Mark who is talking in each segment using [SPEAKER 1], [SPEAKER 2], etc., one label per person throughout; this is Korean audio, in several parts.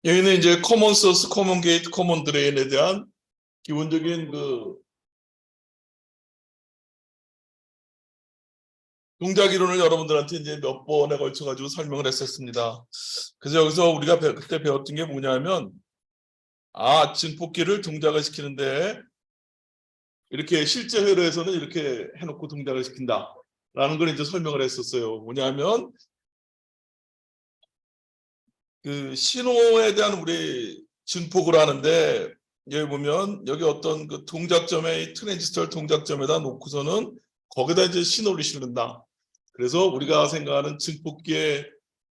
[SPEAKER 1] 여기는 이제 커먼 소스, 커먼 게이트, 커먼 드레인에 대한 기본적인 동작 이론을 여러분들한테 이제 몇 번에 걸쳐 가지고 설명을 했었습니다. 그래서 여기서 우리가 그때 배웠던 게 뭐냐면, 증폭기를 동작을 시키는데 이렇게 실제 회로에서는 이렇게 해놓고 동작을 시킨다라는 걸 이제 설명을 했었어요. 뭐냐면 그 신호에 대한 우리 증폭을 하는데, 여기 보면 여기 어떤 그 동작점에 트랜지스터 동작점에다 놓고서는 거기다 이제 신호를 실는다. 그래서 우리가 생각하는 증폭기의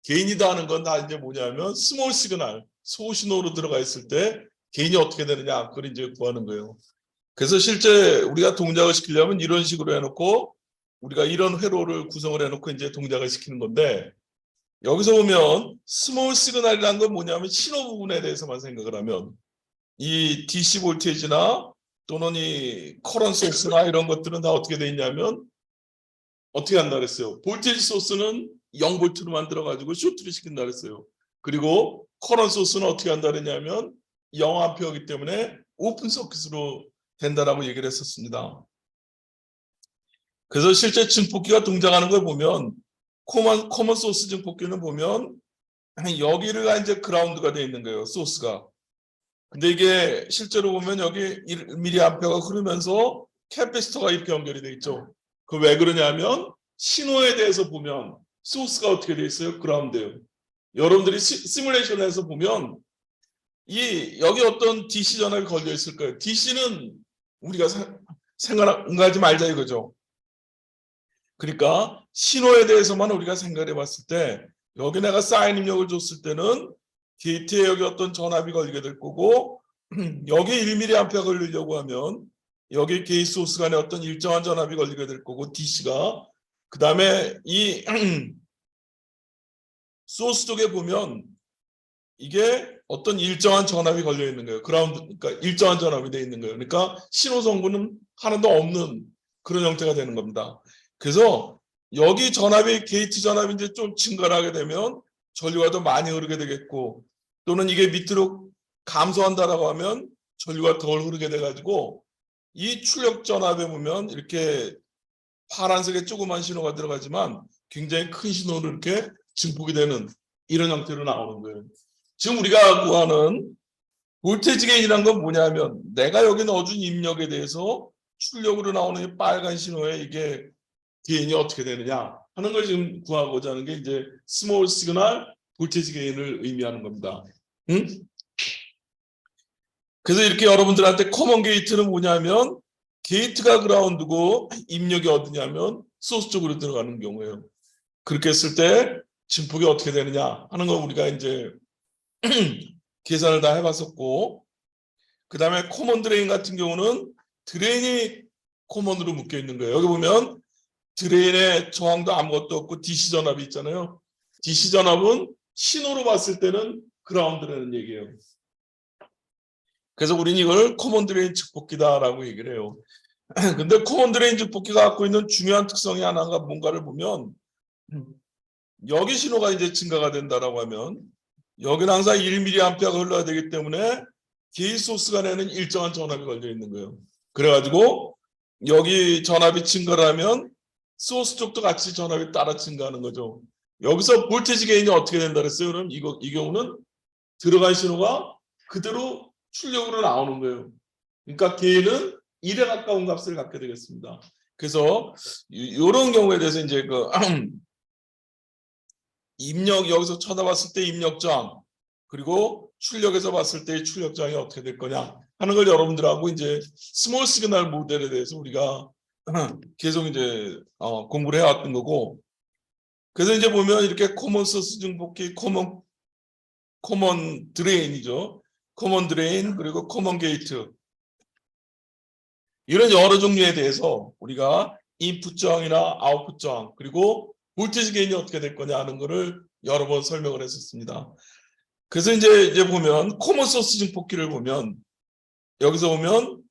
[SPEAKER 1] 개인이다 하는 건 다 이제 뭐냐면 스몰 시그널, 소신호로 들어가 있을 때 개인이 어떻게 되느냐, 그걸 이제 구하는 거예요. 그래서 실제 우리가 동작을 시키려면 이런 식으로 해놓고 우리가 이런 회로를 구성을 해놓고 이제 동작을 시키는 건데, 여기서 보면 스몰 시그널이라는 건 뭐냐면 신호 부분에 대해서만 생각을 하면 이 DC 볼테이지나 또는 이 커런트 소스나 이런 것들은 다 어떻게 돼 있냐면 어떻게 한다 그랬어요. 볼테이지 소스는 0볼트로 만들어 가지고 쇼트를 시킨다 그랬어요. 그리고 커런트 소스는 어떻게 한다 그랬냐면 0암페어이기 때문에 오픈 서킷으로 된다라고 얘기를 했었습니다. 그래서 실제 증폭기가 동작하는 걸 보면 커먼 소스 증폭기는 보면 여기가 이제 그라운드가 되어 있는 거예요, 소스가. 근데 이게 실제로 보면 여기 1mA가 흐르면서 캐패시터가 이렇게 연결이 되어 있죠. 그 왜 그러냐면 신호에 대해서 보면 소스가 어떻게 되어 있어요? 그라운드예요. 여러분들이 시뮬레이션에서 보면 여기 어떤 DC 전압이 걸려 있을 거예요. DC는 우리가 생각하지 말자 이거죠. 그러니까 신호에 대해서만 우리가 생각해 봤을 때 여기 내가 사인 입력을 줬을 때는 게이트에 여기 어떤 전압이 걸리게 될 거고, 여기 1mA 걸리려고 하면 여기 게이트 소스 간에 어떤 일정한 전압이 걸리게 될 거고, DC가 그 다음에 이 소스 쪽에 보면 이게 어떤 일정한 전압이 걸려 있는 거예요. 그라운드, 그러니까 일정한 전압이 돼 있는 거예요. 그러니까 신호 성분은 하나도 없는 그런 형태가 되는 겁니다. 그래서 여기 전압이 게이트 전압이 이제 좀 증가를 하게 되면 전류가 더 많이 흐르게 되겠고, 또는 이게 밑으로 감소한다라고 하면 전류가 덜 흐르게 돼가지고 이 출력 전압에 보면 이렇게 파란색의 조그만 신호가 들어가지만 굉장히 큰 신호로 이렇게 증폭이 되는 이런 형태로 나오는 거예요. 지금 우리가 구하는 볼테이지 게인이란 건 뭐냐면 내가 여기 넣어준 입력에 대해서 출력으로 나오는 이 빨간 신호에 이게 게인이 어떻게 되느냐 하는 걸 지금 구하고자 하는 게 이제 스몰 시그널 볼테이지 게인을 의미하는 겁니다. 응? 그래서 이렇게 여러분들한테 커먼 게이트는 뭐냐면 게이트가 그라운드고 입력이 어디냐면 소스 쪽으로 들어가는 경우예요. 그렇게 했을 때 증폭이 어떻게 되느냐 하는 걸 우리가 이제 계산을 다 해봤었고, 그 다음에 코먼 드레인 같은 경우는 드레인이 코먼으로 묶여 있는 거예요. 여기 보면 드레인의 저항도 아무것도 없고 DC 전압이 있잖아요. DC 전압은 신호로 봤을 때는 그라운드라는 얘기예요. 그래서 우리는 이걸 코먼 드레인 증폭기다라고 얘기를 해요. 근데 코먼 드레인 증폭기가 갖고 있는 중요한 특성이 하나가 뭔가를 보면, 여기 신호가 이제 증가가 된다라고 하면 여기는 항상 1mA가 흘러야 되기 때문에 게이트 소스가 내는 일정한 전압이 걸려 있는 거예요. 그래가지고 여기 전압이 증가를 하면 소스 쪽도 같이 전압이 따라 증가하는 거죠. 여기서 볼테이지 게인이 어떻게 된다 그랬어요? 그럼 이 경우는 들어간 신호가 그대로 출력으로 나오는 거예요. 그러니까 게인은 1에 가까운 값을 갖게 되겠습니다. 그래서 이런 경우에 대해서 이제 입력, 여기서 쳐다봤을 때 입력 저항, 그리고 출력에서 봤을 때 출력 저항이 어떻게 될 거냐 하는 걸 여러분들하고 이제 스몰 시그널 모델에 대해서 우리가 계속 이제 공부를 해왔던 거고, 그래서 이제 보면 이렇게 코먼 소스 증폭기, 코먼 드레인이죠. 코먼 드레인, 그리고 코먼 게이트, 이런 여러 종류에 대해서 우리가 인풋 저항이나 아웃풋 저항, 그리고 볼테이지 게인이 어떻게 될 거냐 하는 거를 여러 번 설명을 했었습니다. 그래서 이제 보면 코먼 소스 증폭기를 보면 여기서 보면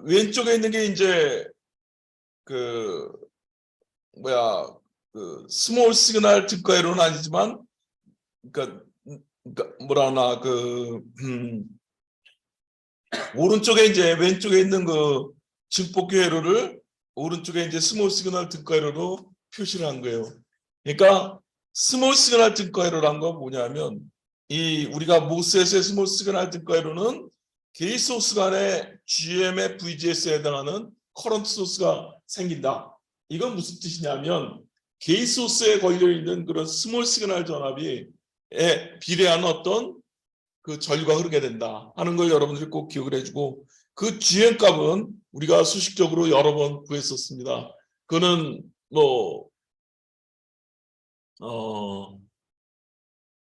[SPEAKER 1] 왼쪽에 있는 게 이제 스몰 시그널 특가회로는 아니지만, 그러니까 그러니까 뭐라나 오른쪽에 이제 왼쪽에 있는 그 증폭기 회로를 오른쪽에 이제 스몰 시그널 등가 회로로 표시를 한 거예요. 그러니까 스몰 시그널 등가 회로란 건 뭐냐면 이 우리가 모스에서의 스몰 시그널 등가 회로는 게이트 소스 간의 GM의 VGS에 해당하는 커런트 소스가 생긴다. 이건 무슨 뜻이냐면 게이트 소스에 걸려 있는 그런 스몰 시그널 전압이 비례하는 어떤 그 전류가 흐르게 된다 하는 걸 여러분들이 꼭 기억을 해주고, 그 GM 값은 우리가 수식적으로 여러 번 구했었습니다. 그거는 뭐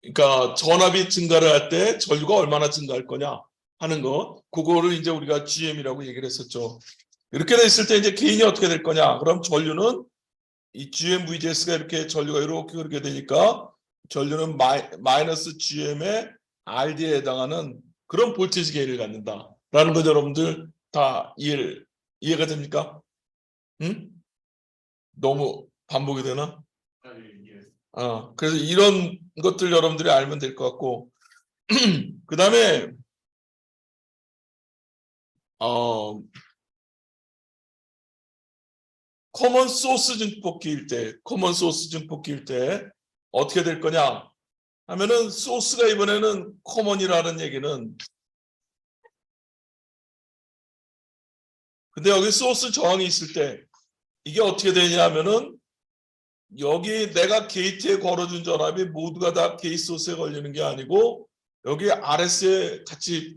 [SPEAKER 1] 그러니까 전압이 증가를 할 때 전류가 얼마나 증가할 거냐 하는 거, 그거를 이제 우리가 GM이라고 얘기를 했었죠. 이렇게 됐을 때 이제 개인이 어떻게 될 거냐? 그럼 전류는 이 GM VGS가 이렇게 전류가 이렇게 흐르게 되니까 전류는 마이너스 GM의 RD에 해당하는 그런 볼테이지 개인을 갖는다라는 거 여러분들 다 이해가 됩니까? 응? 너무 반복이 되나? 그래서 이런 것들 여러분들이 알면 될 것 같고, 그 다음에 커먼 소스 증폭기일 때 어떻게 될 거냐 하면은, 소스가 이번에는 커먼이라는 얘기는, 근데 여기 소스 저항이 있을 때 이게 어떻게 되냐 하면은, 여기 내가 게이트에 걸어준 전압이 모두가 다 게이트 소스에 걸리는 게 아니고 여기 RS에 같이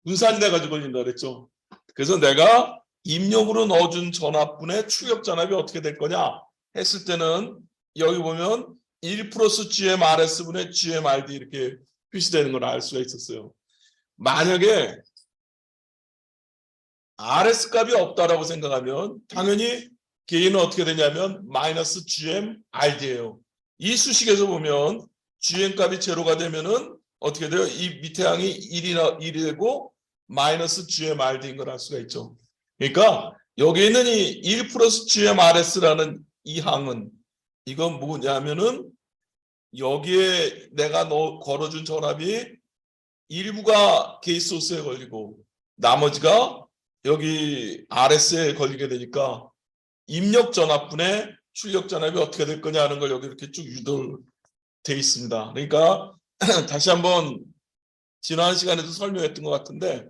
[SPEAKER 1] 분산돼 가지고 걸린다 그랬죠. 그래서 내가 입력으로 넣어준 전압분의 출력 전압이 어떻게 될 거냐 했을 때는 여기 보면 1 플러스 GM RS분의 GM RD 이렇게 표시되는 걸 알 수가 있었어요. 만약에 RS 값이 없다라고 생각하면 당연히 개인은 어떻게 되냐면 마이너스 GM RD예요. 이 수식에서 보면 GM 값이 제로가 되면은 어떻게 돼요? 이 밑에 항이 1이 되고 마이너스 GM RD인 걸 알 수가 있죠. 그러니까 여기 있는 이 1 플러스 GM RS라는 이 항은 이건 뭐냐면은 여기에 내가 걸어준 전압이 일부가 게이트 소스에 걸리고 나머지가 여기 RS에 걸리게 되니까 입력 전압분의 출력 전압이 어떻게 될 거냐 하는 걸 여기 이렇게 쭉 유도돼 있습니다. 그러니까 다시 한번 지난 시간에도 설명했던 것 같은데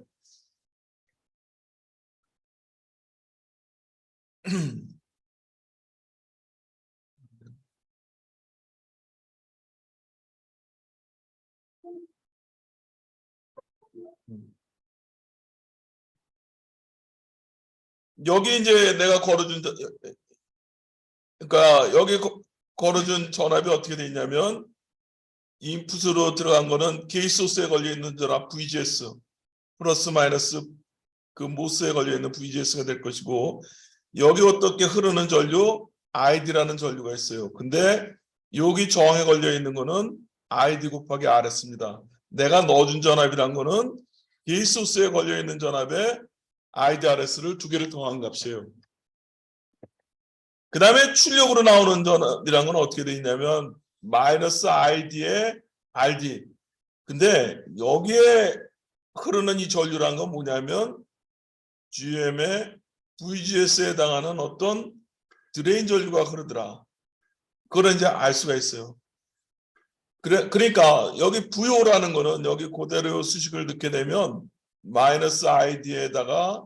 [SPEAKER 1] 여기 이제 내가 걸어준, 그러니까 여기 걸어준 전압이 어떻게 돼 있냐면 인풋으로 들어간 거는 게이트 소스에 걸려 있는 전압 VGS 플러스 마이너스 그 모스에 걸려 있는 VGS가 될 것이고, 여기 어떻게 흐르는 전류 ID라는 전류가 있어요. 근데 여기 저항에 걸려 있는 거는 ID 곱하기 RS입니다. 내가 넣어준 전압이란 거는 게이트 소스에 걸려 있는 전압에 ID RS를 두 개를 더한 값이에요. 그 다음에 출력으로 나오는 전압이란 건 어떻게 돼 있냐면 마이너스 ID에 RD. 근데 여기에 흐르는 이 전류란 건 뭐냐면 GM의 VGS에 해당하는 어떤 드레인 전류가 흐르더라. 그걸 이제 알 수가 있어요. 그러니까 여기 VO라는 거는 여기 그대로 수식을 넣게 되면 마이너스 ID에다가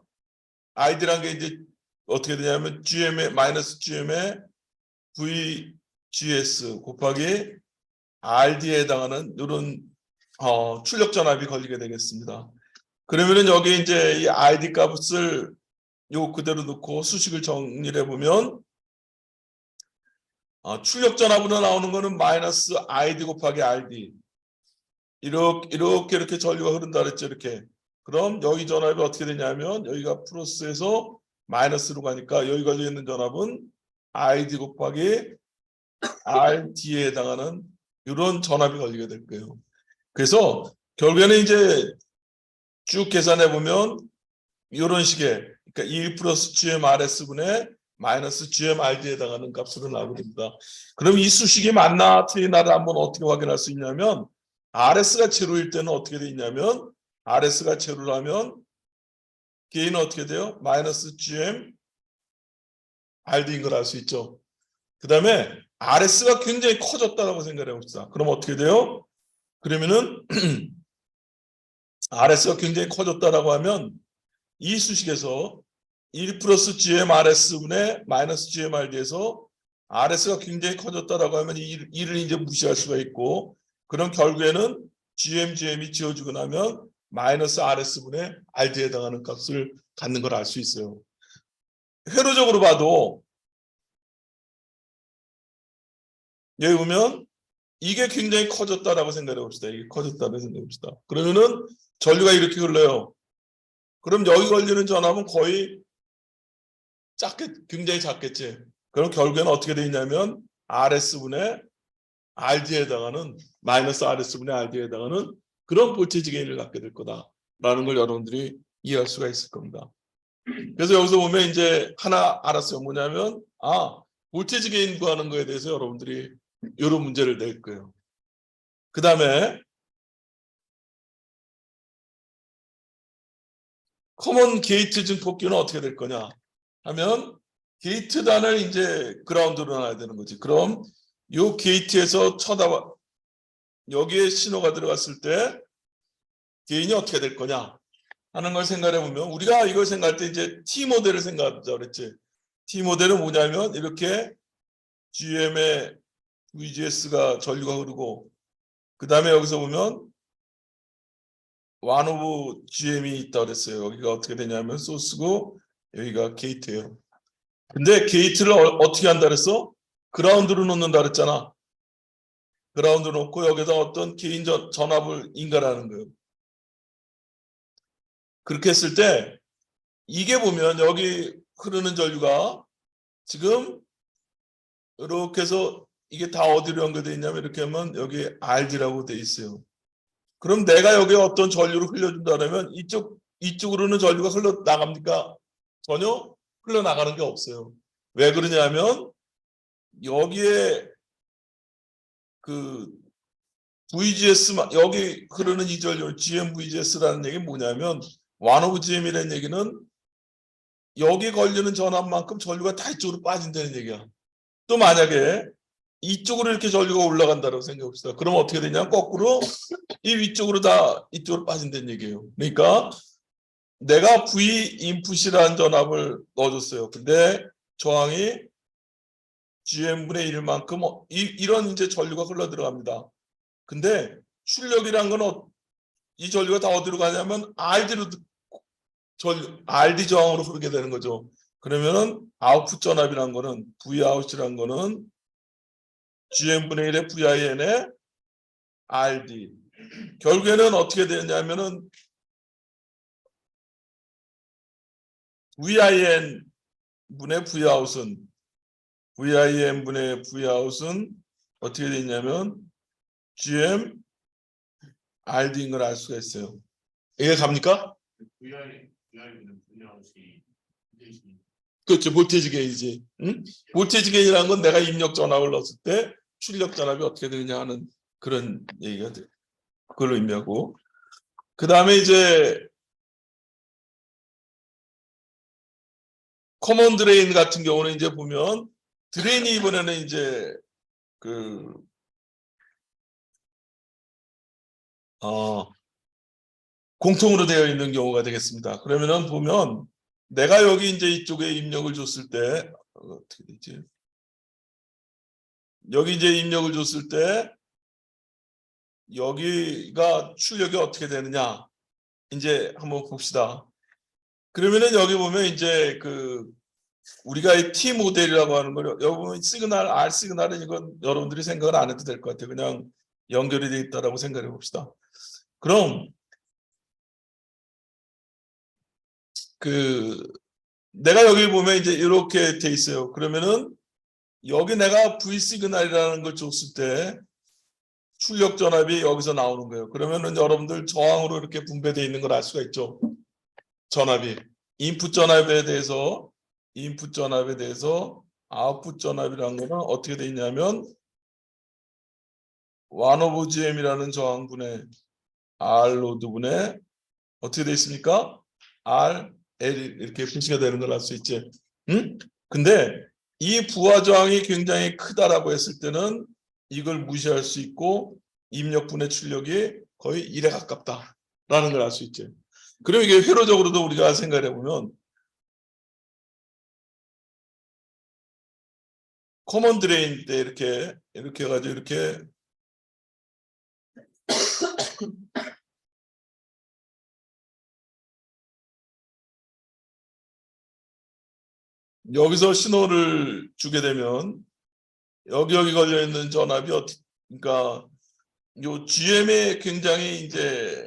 [SPEAKER 1] ID란 게 이제 어떻게 되냐면 GM의 마이너스 GM의 VGS 곱하기 RD에 해당하는 이런 출력 전압이 걸리게 되겠습니다. 그러면은 여기 이제 이 ID 값을 요 그대로 넣고 수식을 정리해 보면 출력 전압으로 나오는 거는 마이너스 ID 곱하기 RD 이렇게 전류가 흐른다 그랬죠. 이렇게. 그럼 여기 전압이 어떻게 되냐면 여기가 플러스에서 마이너스로 가니까 여기 걸려 있는 전압은 ID 곱하기 RD에 해당하는 이런 전압이 걸리게 될 거예요. 그래서 결국에는 이제 쭉 계산해 보면 이런 식의, 그러니까 1 플러스 GM RS분의 마이너스 GM RD에 해당하는 값으로 나오게 됩니다. 그럼 이 수식이 맞나 틀리나를 한번 어떻게 확인할 수 있냐면 RS가 제로일 때는 어떻게 돼 있냐면 RS가 제로라면 게인은 어떻게 돼요? 마이너스 GM RD인 걸 알 수 있죠. 그 다음에 RS가 굉장히 커졌다고 생각해 봅시다. 그럼 어떻게 돼요? 그러면은 RS가 굉장히 커졌다라고 하면 이 수식에서 1 플러스 GM RS분의 마이너스 GM RD에서 RS가 굉장히 커졌다라고 하면 이를 이제 무시할 수가 있고, 그럼 결국에는 GM이 지워지고 나면 마이너스 RS분의 RD에 해당하는 값을 갖는 걸 알 수 있어요. 회로적으로 봐도 여기 보면 이게 굉장히 커졌다라고 생각해 봅시다. 이게 커졌다고 생각해 봅시다. 그러면은 전류가 이렇게 흘러요. 그럼 여기 걸리는 전압은 거의 굉장히 작겠지. 그럼 결국에는 어떻게 돼 있냐면 RS분의 RD에 해당하는 마이너스 RS분의 RD에 해당하는 그런 볼테이지 게인을 갖게 될 거다라는 걸 여러분들이 이해할 수가 있을 겁니다. 그래서 여기서 보면 이제 하나 알았어요. 뭐냐면 볼테이지 게인 구하는 거에 대해서 여러분들이 이런 문제를 낼 거예요. 그 다음에 커먼 게이트 증폭기는 어떻게 될 거냐 하면 게이트단을 이제 그라운드로 놔야 되는 거지. 그럼 이 게이트에서 여기에 신호가 들어갔을 때 게인이 어떻게 될 거냐 하는 걸 생각해 보면, 우리가 이걸 생각할 때 이제 T 모델을 생각하자 그랬지. T 모델은 뭐냐면 이렇게 GM의 VGS가 전류가 흐르고, 그 다음에 여기서 보면 1 오브 GM이 있다 그랬어요. 여기가 어떻게 되냐면 소스고 여기가 게이트예요. 근데 게이트를 어떻게 한다 그랬어? 그라운드로 놓는다 그랬잖아. 그라운드로 놓고 여기다 어떤 개인 전압을 인가하는 거예요. 그렇게 했을 때 이게 보면 여기 흐르는 전류가 지금 이렇게 해서 이게 다 어디로 연결되어 있냐면 이렇게 하면 여기 RD라고 되어 있어요. 그럼 내가 여기에 어떤 전류를 흘려준다면 이쪽으로는 전류가 흘러나갑니까? 전혀 흘러나가는 게 없어요. 왜 그러냐면 여기에 그 VGS 여기 흐르는 이 전류 GM-VGS라는 얘기 뭐냐면 1 오브 GM이라는 얘기는 여기 걸리는 전압만큼 전류가 다 이쪽으로 빠진다는 얘기야. 또 만약에 이쪽으로 이렇게 전류가 올라간다고 생각해 봅시다. 그럼 어떻게 되냐? 거꾸로 이 위쪽으로 다 이쪽으로 빠진다는 얘기예요. 그러니까 내가 V 인풋이라는 전압을 넣어줬어요. 근데 저항이 GM분의 1만큼 이런 이제 전류가 흘러 들어갑니다. 근데 출력이란 건 이 전류가 다 어디로 가냐면 RD 저항으로 흐르게 되는 거죠. 그러면은 아웃풋 전압이란 거는 Vout이란 거는 GM분의 1의 VIN의 RD. 결국에는 어떻게 되냐면은 VIN 분의 Vout은 어떻게 되냐면 GM RD인 걸 알 수가 있어요. 이해 갑니까? 그렇죠. 볼테이지 게인이지. 응? 볼테이지 게인이라는 건 내가 입력 전압을 넣었을 때 출력 전압이 어떻게 되느냐 하는 그런 얘기가 돼요. 그걸로 의미하고. 그 다음에 이제 커먼 드레인 같은 경우는 이제 보면 드레인이 이번에는 이제 공통으로 되어 있는 경우가 되겠습니다. 그러면은 보면 내가 여기 이제 이쪽에 입력을 줬을 때 어떻게 되지? 여기 이제 입력을 줬을 때 여기가 출력이 어떻게 되느냐 이제 한번 봅시다. 그러면은 여기 보면 이제 우리가 이 T 모델이라고 하는 걸 여기 보면 시그널 R 시그널은 이건 여러분들이 생각을 안 해도 될 것 같아요. 그냥 연결이 되어 있다라고 생각해 봅시다. 그럼 내가 여기 보면 이제 이렇게 돼 있어요. 그러면은 여기 내가 V 시그널이라는 걸 줬을 때 출력 전압이 여기서 나오는 거예요. 그러면은 여러분들 저항으로 이렇게 분배되어 있는 걸 알 수가 있죠. 전압이 인풋 전압에 대해서 아웃풋 전압이라는 거는 어떻게 돼 있냐면 1 오브 GM이라는 저항분의 R 로드분의 어떻게 되어 있습니까? R, L 이렇게 표시가 되는 걸 알 수 있지. 응? 근데 이 부하 저항이 굉장히 크다라고 했을 때는 이걸 무시할 수 있고 입력분의 출력이 거의 1에 가깝다라는 걸 알 수 있지. 그럼 이게 회로적으로도 우리가 생각해 보면 커먼 드레인 때 이렇게 해가지고 이렇게 여기서 신호를 주게 되면 여기 걸려 있는 전압이 그러니까 요 GM이 굉장히 이제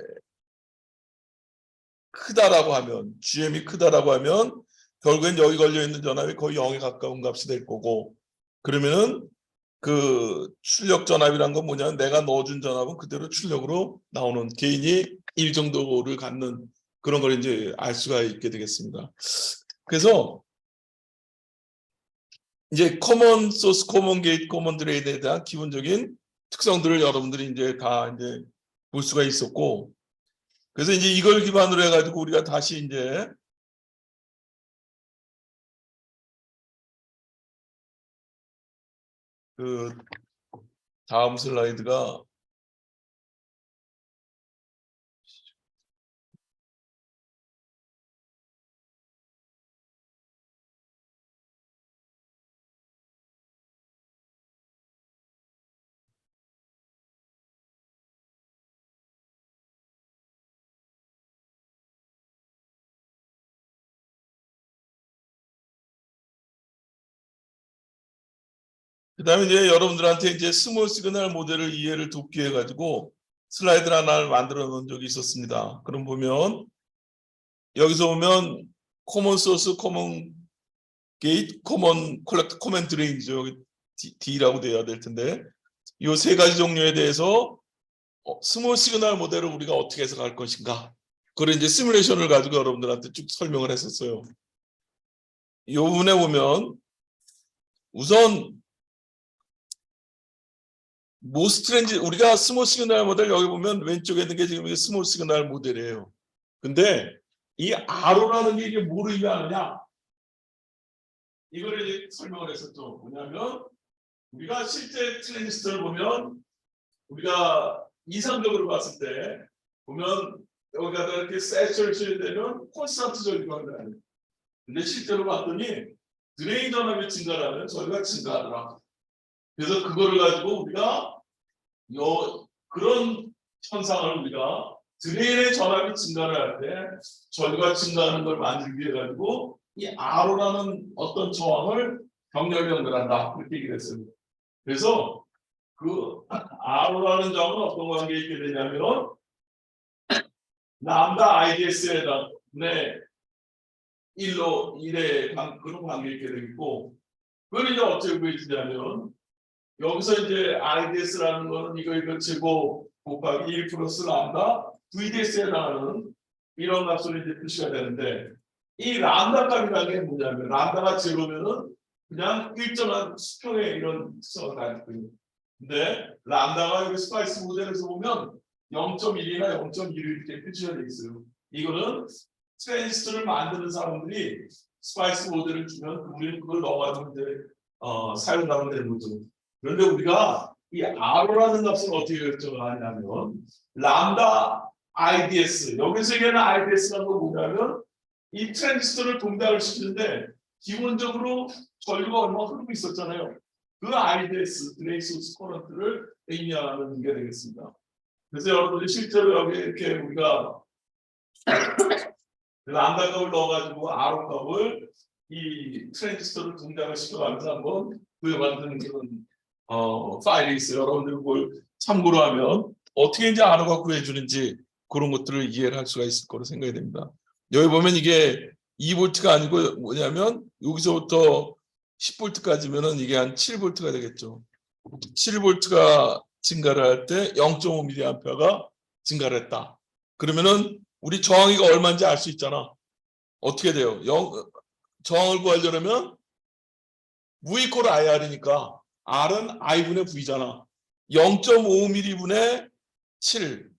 [SPEAKER 1] 크다라고 하면 GM이 크다라고 하면 결국엔 여기 걸려 있는 전압이 거의 0에 가까운 값이 될 거고 그러면은 그 출력 전압이란 건 뭐냐면 내가 넣어준 전압은 그대로 출력으로 나오는 개인이 이 정도를 갖는 그런 걸 이제 알 수가 있게 되겠습니다. 그래서 이제 커먼 소스, 커먼 게이트, 커먼 드레인에 대한 기본적인 특성들을 여러분들이 이제 다 이제 볼 수가 있었고 그래서 이제 이걸 기반으로 해가지고 우리가 다시 이제 그 다음 슬라이드가 그다음에 이제 여러분들한테 이제 스몰 시그널 모델을 이해를 돕기 위해 가지고 슬라이드 하나를 만들어 놓은 적이 있었습니다. 그럼 보면 여기서 보면 코먼 소스, 코먼 게이트, 코먼 컬렉터, 코먼 드레인이죠. 여기 D라고 돼야 될 텐데 이 세 가지 종류에 대해서 스몰 시그널 모델을 우리가 어떻게 해석할 것인가. 그걸 이제 시뮬레이션을 가지고 여러분들한테 쭉 설명을 했었어요. 이 부분에 보면 우선 모스트렌지 우리가 스몰 시그널 모델 여기 보면 왼쪽에 있는 게 지금 스몰 시그널 모델이에요. 근데 이 R라는 게 이게 뭘 의미하느냐? 이거를 이제 설명을 했었죠. 뭐냐면 우리가 실제 트랜지스터를 보면 우리가 이상적으로 봤을 때 보면 여기가 이렇게 세츄레이션이 되면 콘스턴트 전류가 나요. 근데 실제로 봤더니 드레인 전압이 증가하면 저희가 증가하더라. 그래서 그거를 가지고 우리가 그런 현상을 우리가 드레인의 전압이 증가를 할 때 전류가 증가하는 걸 만들기 위해 가지고 이 R라는 어떤 저항을 병렬 연결한다 그렇게 얘기를 했어요. 그래서 그 R라는 저항은 어떤 관계에 있게 되냐면 람다 IDS에 네 1의 그런 관계에 있게 되겠고 그걸 이제 어떻게 구해주냐면 여기서 이제 IDS라는 거는 이거 제곱 곱하기 1 플러스 람다 VDS에 해당하는 이런 값으로 이제 표시가 되는데 이 람다 값이라는 게 뭐냐면 람다가 제로면은 그냥 일정한 수평의 이런 특성을 가지고 있는. 근데 람다가 여기 스파이스 모델에서 보면 0.1이나 0.1 이렇게 표시가 되어 있어요. 이거는 트랜지스터를 만드는 사람들이 스파이스 모델을 주면 우리는 그걸 넣어가지고 이제 사용하면 되는 거죠. 그런데 우리가 이 R라는 값을 어떻게 결정하냐면 람다 IDS 여기서 얘기하는 IDS라는 건 뭐냐면 이 트랜지스터를 동작을 시키는데 기본적으로 전류가 얼마 흐르고 있었잖아요. 그 IDS 드레인 소스 커런트를 의미하는 게 되겠습니다. 그래서 여러분들이 실제로 여기 이렇게 우리가 람다 값을 넣어가지고 R 값을 이 트랜지스터를 동작을 시켜가면서 한번 구해만드는 그런 파일이 있어요. 여러분들 그걸 참고로 하면 어떻게 이제 R가 구해주는지 그런 것들을 이해를 할 수가 있을 거로 생각이 됩니다. 여기 보면 이게 2V가 아니고 뭐냐면 여기서부터 10V까지면은 이게 한 7V가 되겠죠. 7V가 증가를 할 때 0.5mA가 증가를 했다. 그러면은 우리 저항이가 얼마인지 알 수 있잖아. 어떻게 돼요? 저항을 구하려면 V 이퀄 IR이니까 R은 I분의 V잖아. 0.5mm분의 7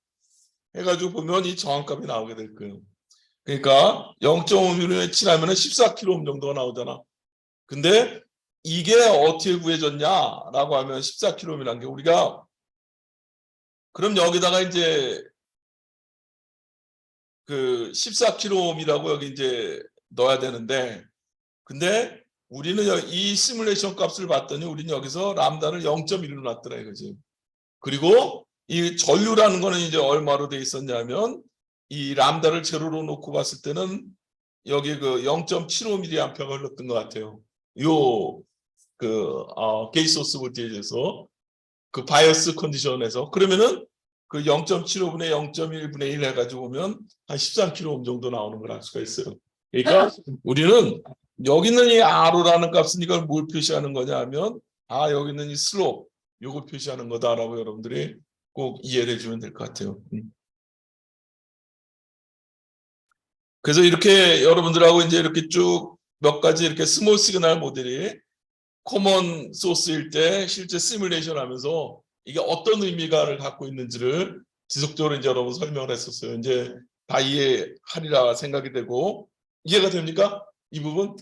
[SPEAKER 1] 해가지고 보면 이 정확값이 나오게 될 거예요. 그러니까 0.5mm분의 7 하면 14kΩ 정도가 나오잖아. 근데 이게 어떻게 구해졌냐라고 하면 14kΩ이라는 게 우리가 그럼 여기다가 이제 그 14kΩ이라고 여기 이제 넣어야 되는데 근데 우리는 이 시뮬레이션 값을 봤더니 우리는 여기서 람다를 0.1로 놨더라 이거지. 그리고 이 전류라는 거는 이제 얼마로 돼 있었냐면 이 람다를 제로로 놓고 봤을 때는 여기 그 0.75mA가 흘렀던 것 같아요. 요 게이트 소스 볼테이지에서 그 바이어스 컨디션에서 그러면은 그 0.75분의 0.1분의 1 해가지고 보면 한 13kΩ 정도 나오는 걸 알 수가 있어요. 그러니까 우리는 여기 있는 이 R라는 값은 이걸 뭘 표시하는 거냐 하면 여기 있는 이 슬롭 요걸 표시하는 거다라고 여러분들이 꼭 이해를 해주면 될 것 같아요. 그래서 이렇게 여러분들하고 이제 이렇게 쭉 몇 가지 이렇게 스몰 시그널 모델이 코먼 소스일 때 실제 시뮬레이션 하면서 이게 어떤 의미가를 갖고 있는지를 지속적으로 이제 여러분 설명을 했었어요. 이제 다 이해하리라 생각이 되고 이해가 됩니까? 이 부분?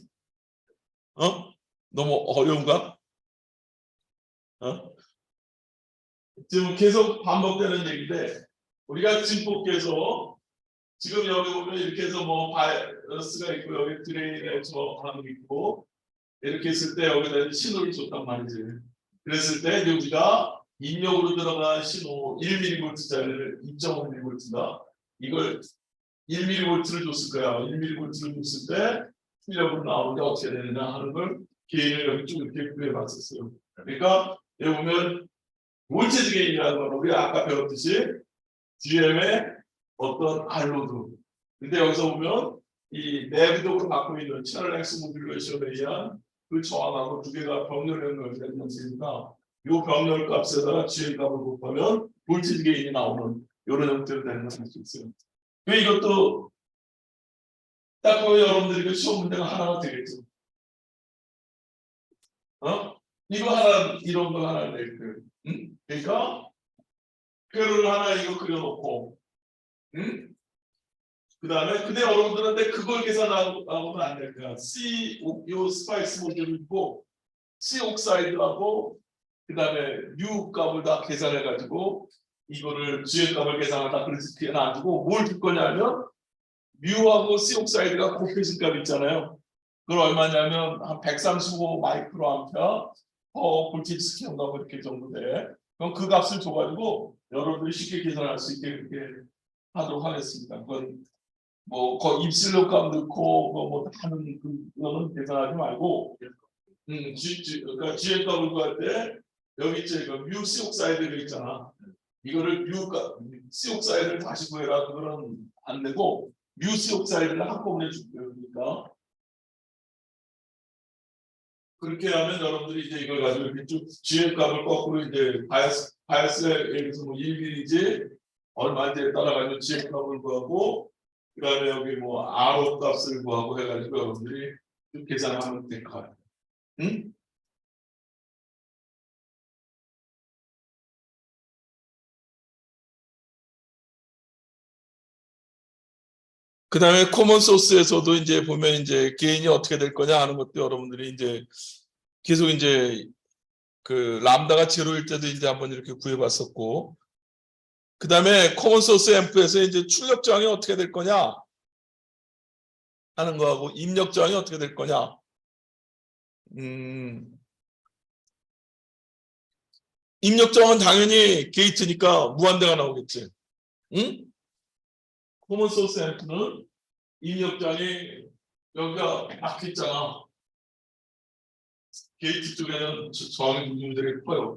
[SPEAKER 1] 너무 어려운가? 지금 계속 반복되는 얘기인데 우리가 진폭계에서 지금 여기 보면 이렇게 해서 뭐 바이러스가 있고 여기 드레인에서 하는 게 있고 이렇게 했을 때 여기다 신호를 줬단 말이지. 그랬을 때 우리가 입력으로 들어간 신호 1mV짜리를 2.5mV다. 이걸 1mV를 줬을 거야. 1mV를 줬을 때 출력으로 나오는데 어떻게 되느냐 하는 걸 개인을 여기 쭉 이렇게 구해봤었어요. 그러니까 여기 보면 볼테이지 게인이라는 건 우리 아까 배웠듯이 GM의 어떤 R로드. 근데 여기서 보면 이 내비독으로 갖고 있는 채널 X 모듈레이션에 의한 그 저항하고 두 개가 병렬 연결되는 것이니까 이 병렬 값에다가 GM 값을 곱하면 볼테이지 게인이 나오는 이런 형태로 되는 것을 알 수 있어요. 왜 이것도 딱 보면 여러분들이 시험 문제가 하나가 되겠죠. 이거 하나 이런 거 하나 낼 거예요. 그러니까 뼈를 하나 이거 그려놓고 그 다음에 근데 여러분들한테 그걸 계산하고는 안 될 거야. 요 스파이스 모듈을 있고 C 옥사이드하고 그 다음에 U 값을 다 계산해 가지고 이거를 G의 값을 계산하다 그렇게 놔두고 뭘 줄 거냐면 뮤하고 C 옥사이드가 곱해진 값 있잖아요. 그걸 얼마냐면 한 135 마이크로 암페어 볼테이지 스케일인가 뭐 이렇게 정도 돼. 그럼 그 값을 줘가지고 여러분들이 쉽게 계산할 수 있게 이렇게 하도록 하겠습니다. 그건 뭐 입실로 값 넣고 뭐 하는 그거는 계산하지 말고 그러니까 GM 값을 구할 때 여기 있지 뮤 C 옥사이드가 있잖아. 이거를 뮤 C 옥사이드를 다시 구해라 그거는 안 되고 뮤 C 옥사이드를 한꺼번에 줄게요. 그러니까 그렇게 하면 여러분들이 이제 이걸 가지고 이렇게 쭉 GM 값을 거꾸로 이제 바이어스에 예를 들어서 뭐 1mm인지 얼마인지에 따라 가지고 GM 값을 구하고 그 다음에 여기 뭐 R 값을 구하고 해가지고 여러분들이 좀 계산하면 될 것 같아요. 응? 그 다음에 코먼 소스에서도 이제 보면 이제 게인이 어떻게 될 거냐 하는 것도 여러분들이 이제 계속 이제 그 람다가 제로일 때도 이제 한번 이렇게 구해봤었고 그 다음에 코먼 소스 앰프에서 이제 출력 저항이 어떻게 될 거냐 하는 거하고 입력 저항이 어떻게 될 거냐 입력 저항은 당연히 게이트니까 무한대가 나오겠지. 응? 코먼 소스 앰프는 입력 저항이 여기가 막혀 있잖아. 게이트 쪽에는 저항의 문제들이 커요.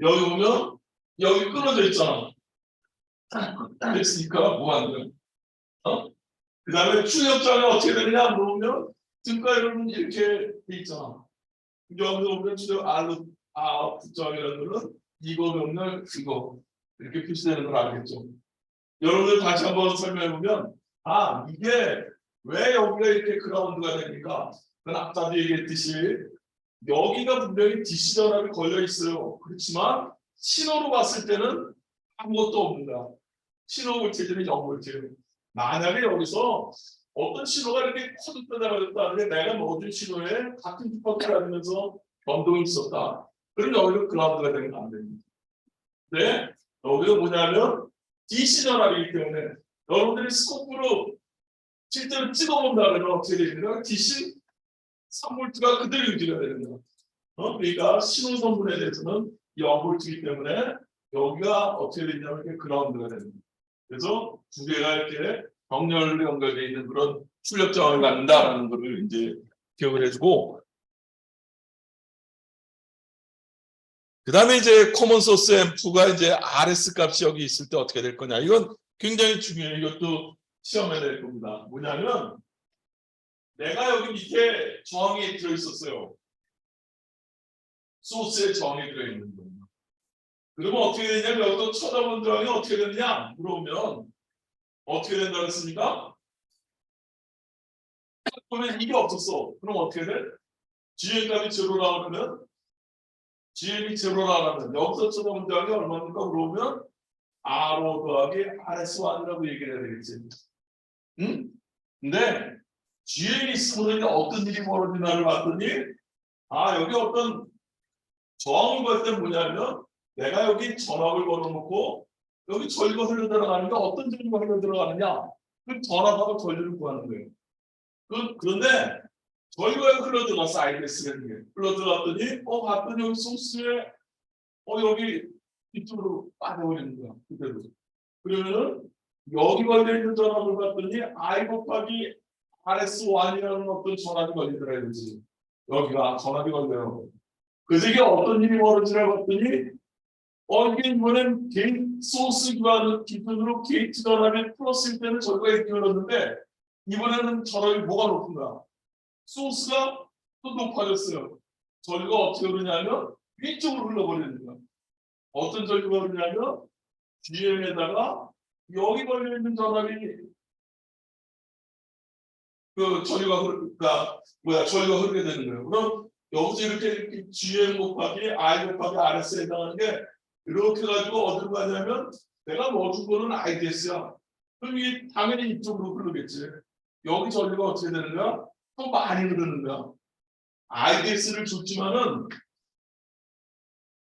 [SPEAKER 1] 여기 보면 여기 끊어져 있잖아. 됐으니까 무한대. 그 다음에 출력 저항이 어떻게 되느냐 물어보면 등가율은 이렇게 돼 있잖아. 여기서 보면 출력 아웃 저항이라는 거는 이거 병렬 이거 이렇게 표시되는 걸 알겠죠. 여러분들 다시 한번 설명해 보면 이게 왜 여기가 이렇게 그라운드가 됩니까? 그건 아까도 얘기했듯이 여기가 분명히 DC 전압이 걸려 있어요. 그렇지만 신호로 봤을 때는 아무것도 없는다. 신호 볼테이지는 0볼트. 만약에 여기서 어떤 신호가 이렇게 커졌다 내려졌다 하는데 내가 넣어준 신호에 같은 주파수를 가지면서 변동이 있었다. 그럼 여기가 그라운드가 되면 안 됩니다. 네, 여기가 뭐냐면 DC 전압이기 때문에 여러분들이 스코프로 실제로 찍어본다 그러면 어떻게 되는가? DC 3볼트가 그대로 유지가 되는 거야. 그러니까 신호 성분에 대해서는 0볼트이기 때문에 여기가 어떻게 되냐면 이렇게 그라운드가 되는 거야. 그래서 두 개가 이렇게 병렬로 연결되어 있는 그런 출력 저항을 갖는다라는 것을 이제 기억을 해주고, 그 다음에 이제 커먼 소스 앰프가 이제 RS 값이 여기 있을 때 어떻게 될 거냐. 이건 굉장히 중요해요. 이것도 시험에 낼 겁니다. 뭐냐면 내가 여기 밑에 저항이 들어있었어요. 소스에 저항이 들어있는 거예요. 그러면 어떻게 되냐면 여기서 쳐다본 저항이 어떻게 되느냐 물어보면 어떻게 된다고 했습니까? 그러면 이게 없었어. 그럼 어떻게 돼? GM 값이 제로라 그러면 GM이 제로라 그러면 여기서 쳐다본 저항이 얼마입니까? 물어보면 R5 더하기 RS1이라고 얘기를 해야 되겠지. 응? 근데 GM이 있으면 어떤 일이 벌어지나를 봤더니 여기 어떤 저항을 걸 때 뭐냐면 내가 여기 전압을 걸어놓고 여기 전류가 흘러 들어가는데 어떤 전류가 흘러 들어가느냐? 그 전압하고 전류를 구하는 거예요. 그런데 전류가 흘러 들어갔어. IDS라는 게 흘러 들어갔더니 봤더니 여기 소스에 여기 이쪽으로 빠져버리는 거야. 그대로. 그러면은 여기 걸려있는 전압을 봤더니 I 곱하기 RS1이라는 어떤 전압이 걸리더라 이거지. 여기가 전압이 걸려요. 그래서 이게 어떤 일이 벌어지나 봤더니 이게 이번엔 소스 기준으로 게이트 전압이 플러스일 때는 저희가 이렇게 흘렀는데 이번에는 전압이 뭐가 높은가? 소스가 또 높아졌어요. 전류가 어떻게 흐르냐면 위쪽으로 흘러버리는 거야. 어떤 전류가 흐르냐면 GM에다가 여기 걸려있는 전압이 전류가 흐르게 되는 거예요. 그럼 여기서 이렇게 GM 곱하기 I 곱하기 RS에 해당하는 게 이렇게 가지고 어디로 가냐면 내가 넣어준 거는 IDS야. 그럼 이게 당연히 이쪽으로 흐르겠지. 여기 전류가 어떻게 되는가? 또 많이 흐르는 거야. IDS를 줬지만은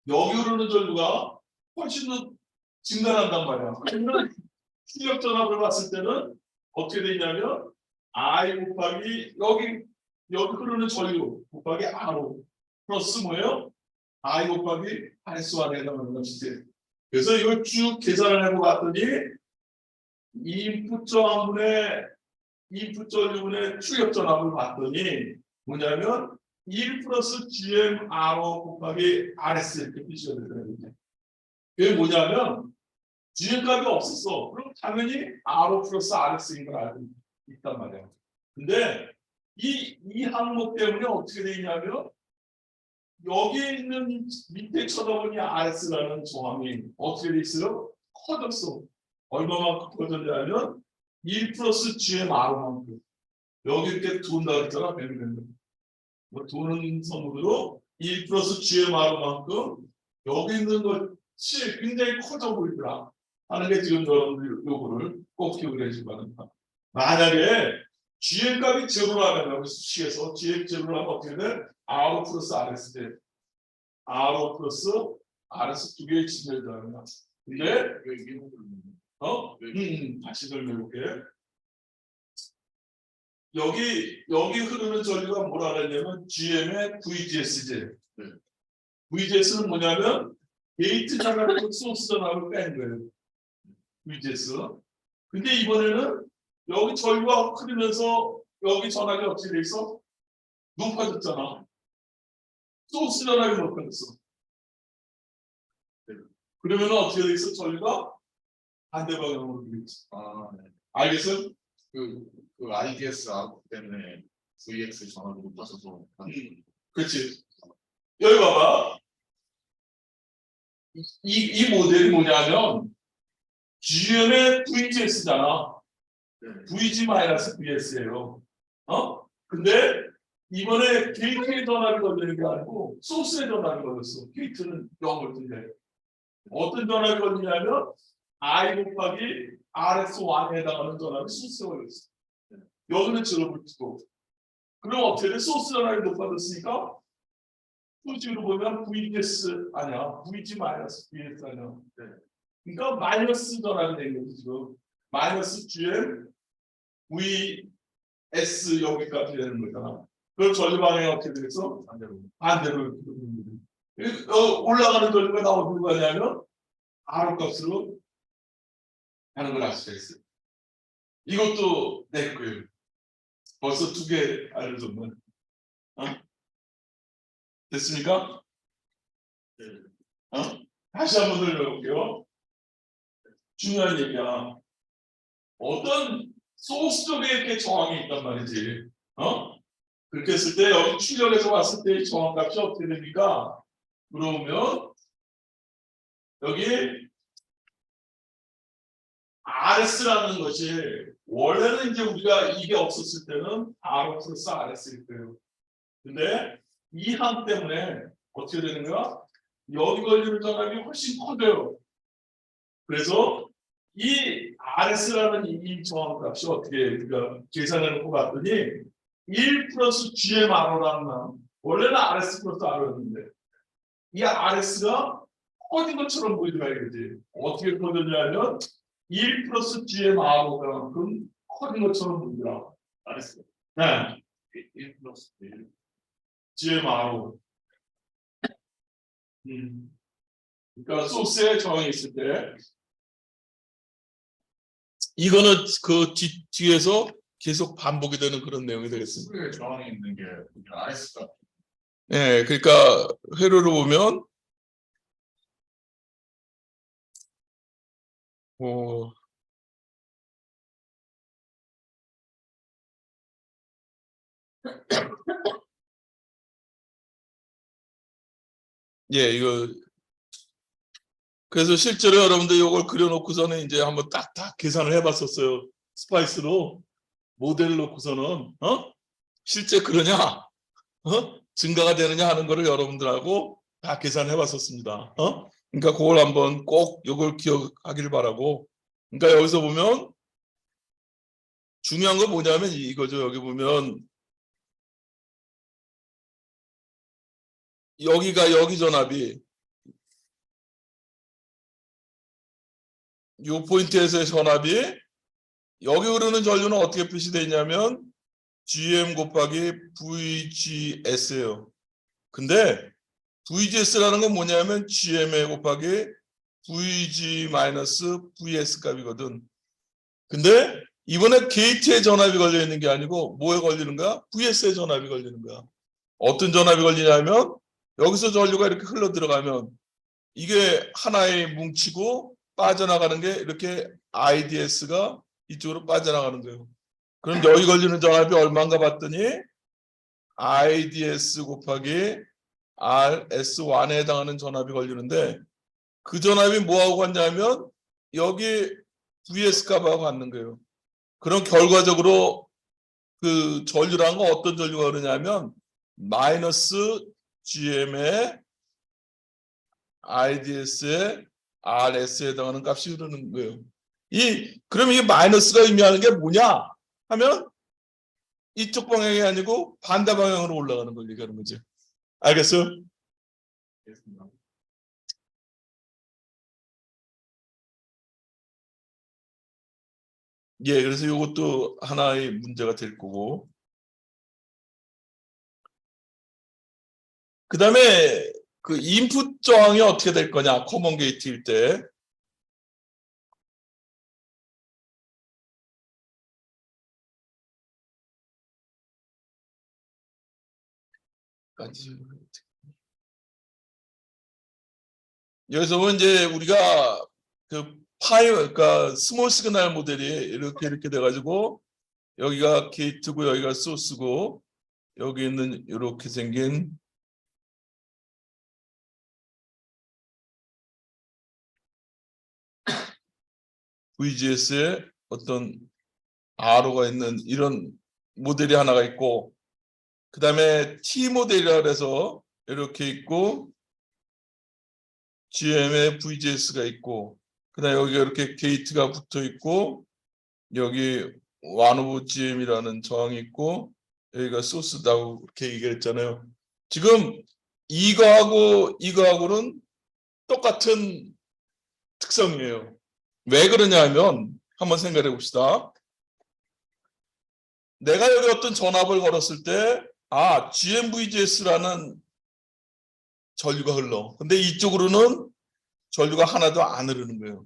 [SPEAKER 1] 여기 흐르는 전류가 훨씬 더 증가한단 말이야. 그러면 출력 전압을 봤을 때는 어떻게 되냐면 I 곱하기 여기 흐르는 전류 곱하기 R5 플러스 뭐예요? I 곱하기 RS1에 해당하는 것이지. 그래서 이걸 쭉 계산을 해보고 봤더니 인풋 전류분의 출력 전압을 봤더니 뭐냐면 1 플러스 GM R5 곱하기 RS 이렇게 표시가 되더라고요. 그게 뭐냐면 GM 값이 없었어. 그럼 당연히 R5 플러스 RS인 걸 알고 있단 말이야. 근데 이 항목 때문에 어떻게 되냐면 여기 있는 밑에 쳐다보니 RS라는 저항이 어떻게 돼 있어요? 커졌어. 얼마만큼 커졌냐면 1 플러스 GM R만큼. 여기 이렇게 돈다 그랬잖아. 도는 선으로 1 플러스 GM R만큼 여기 있는 것이 굉장히 커져 보이더라 하는 게 지금 여러분들 요거를 꼭 기억을 해주시기 바랍니다. 만약에 GM 값이 제로라면 여기 수식에서 GM 제로라면 어떻게 돼? R 플러스 RS 때 R 플러스 RS 두 개의 진열이 들어갑니다. 근데 다시 설명해볼게. 여기 흐르는 전류가 뭐라 그랬냐면 GM의 VGS지. VGS는 뭐냐면 게이트 전압에서 소스 전압을 뺀 거예요. VGS. 근데 이번에는 여기 전류가 흐르면서 여기 전압이 어떻게 돼 있어? 높아졌잖아. 소스 전압이 높아졌어. 그러면 어떻게 돼 있어? 전류가 반대 방향으로 되겠지.
[SPEAKER 2] 네.
[SPEAKER 1] 알겠어요?
[SPEAKER 2] 그 IDS 아웃 때문에 VX 전압이 높아져서
[SPEAKER 1] 그렇지. 여기 봐봐. 이 모델이 뭐냐면 GM의 VGS잖아. VG-VS예요. 근데 이번에 게이트의 전압이 걸리는 게 아니고 소스의 전압이 걸렸어. 게이트는 0볼트인데. 어떤 전압이 걸리냐면 I 곱하기 RS1에 해당하는 전압이 소스가 걸렸어. 여기는 질러붙이고. 그럼 어떻게 돼? 소스 전압이 높아졌으니까 수직으로 보면 VGS 아니야. VG 마이너스 VS 아니야. 그러니까 마이너스 전압이 된 거지 지금. 마이너스 GM VS 여기까지 되는 거잖아. 그럼 전류 방향이 어떻게 되겠어? 반대로 올라가는 전류가 나 어디로 가냐면 R 값으로 하는 걸 알 수가 있어요. 이것도 내 거예요. 벌써 2개 알려줬네. 됐습니까? 다시 한번 설명해볼게요. 중요한 얘기야. 어떤 소스 쪽에 이렇게 저항이 있단 말이지. 그렇게 했을 때 여기 출력해서 봤을 때 저항값이 어떻게 됩니까? 그러면 여기 RS라는 것이 원래는 이제 우리가 이게 없었을 때는 R 플러스 RS일 거예요. 근데 이 항 때문에 어떻게 되는 거야? 여기 걸리는 전압이 훨씬 커져요. 그래서 이 RS라는 이 저항값이 어떻게 우리가 계산해 놓고 봤더니 1 플러스 GMR라는 항, 원래는 RS 플러스 R였는데 이 RS가 커진 것처럼 보이더라 이거지. 어떻게 커졌냐면 1 플러스 GMR만큼 커진 것처럼 보이더라. RS. 네. 1 플러스 GMR. 그러니까 소스에 저항이 있을 때 이거는 그 뒤에서 계속 반복이 되는 그런 내용이 되겠습니다.
[SPEAKER 2] 수에 저항이 있는 게 RS가.
[SPEAKER 1] 네, 그러니까 회로를 보면 예, 이거 그래서 실제로 여러분들 이걸 그려놓고서는 이제 한번 딱딱 계산을 해봤었어요. 스파이스로 모델 놓고서는 실제 그러냐, 증가가 되느냐 하는 거를 여러분들하고 다 계산해봤었습니다. 그러니까 그걸 한번 꼭 이걸 기억하길 바라고. 그러니까 여기서 보면 중요한 건 뭐냐면 이거죠. 여기 보면 여기가 여기 전압이 이 포인트에서의 전압이 여기 흐르는 전류는 어떻게 표시되어 있냐면 GM 곱하기 VGS예요. 근데 VGS라는 건 뭐냐면 GM에 곱하기 VG 마이너스 VS 값이거든. 근데 이번에 게이트에 전압이 걸려 있는 게 아니고 뭐에 걸리는가? VS에 전압이 걸리는 거야. 어떤 전압이 걸리냐면 여기서 전류가 이렇게 흘러 들어가면 이게 하나에 뭉치고 빠져나가는 게 이렇게 IDS가 이쪽으로 빠져나가는 거예요. 그럼 여기 걸리는 전압이 얼마인가 봤더니 IDS 곱하기 RS1에 해당하는 전압이 걸리는데 그 전압이 뭐하고 같냐면 여기 VS 값하고 같는 거예요. 그럼 결과적으로 그 전류라는 건 어떤 전류가 그러냐면 마이너스 GM에 IDS에 RS에 해당하는 값이 흐르는 거예요. 그럼 이게 마이너스가 의미하는 게 뭐냐 하면 이쪽 방향이 아니고 반대 방향으로 올라가는 걸 얘기하는 거죠. 알겠어요? 예, 그래서 이것도 하나의 문제가 될 거고. 그 다음에 그 인풋 저항이 어떻게 될 거냐, 커먼 게이트일 때. 여기서 보면 이제 우리가 그 그러니까 스몰 시그널 모델이 이렇게 돼가지고 여기가 게이트고 여기가 소스고 여기 있는 이렇게 생긴 VGS에 어떤 R가 있는 이런 모델이 하나가 있고, 그 다음에 T 모델이라 해서 이렇게 있고 GM에 VGS가 있고, 그다음에 여기가 이렇게 게이트가 붙어 있고, 여기 one of GM이라는 저항이 있고, 여기가 소스다고 이렇게 얘기했잖아요. 지금 이거하고는 똑같은 특성이에요. 왜 그러냐면 한번 생각해 봅시다. 내가 여기 어떤 전압을 걸었을 때 GMVGS라는 전류가 흘러. 근데 이쪽으로는 전류가 하나도 안 흐르는 거예요.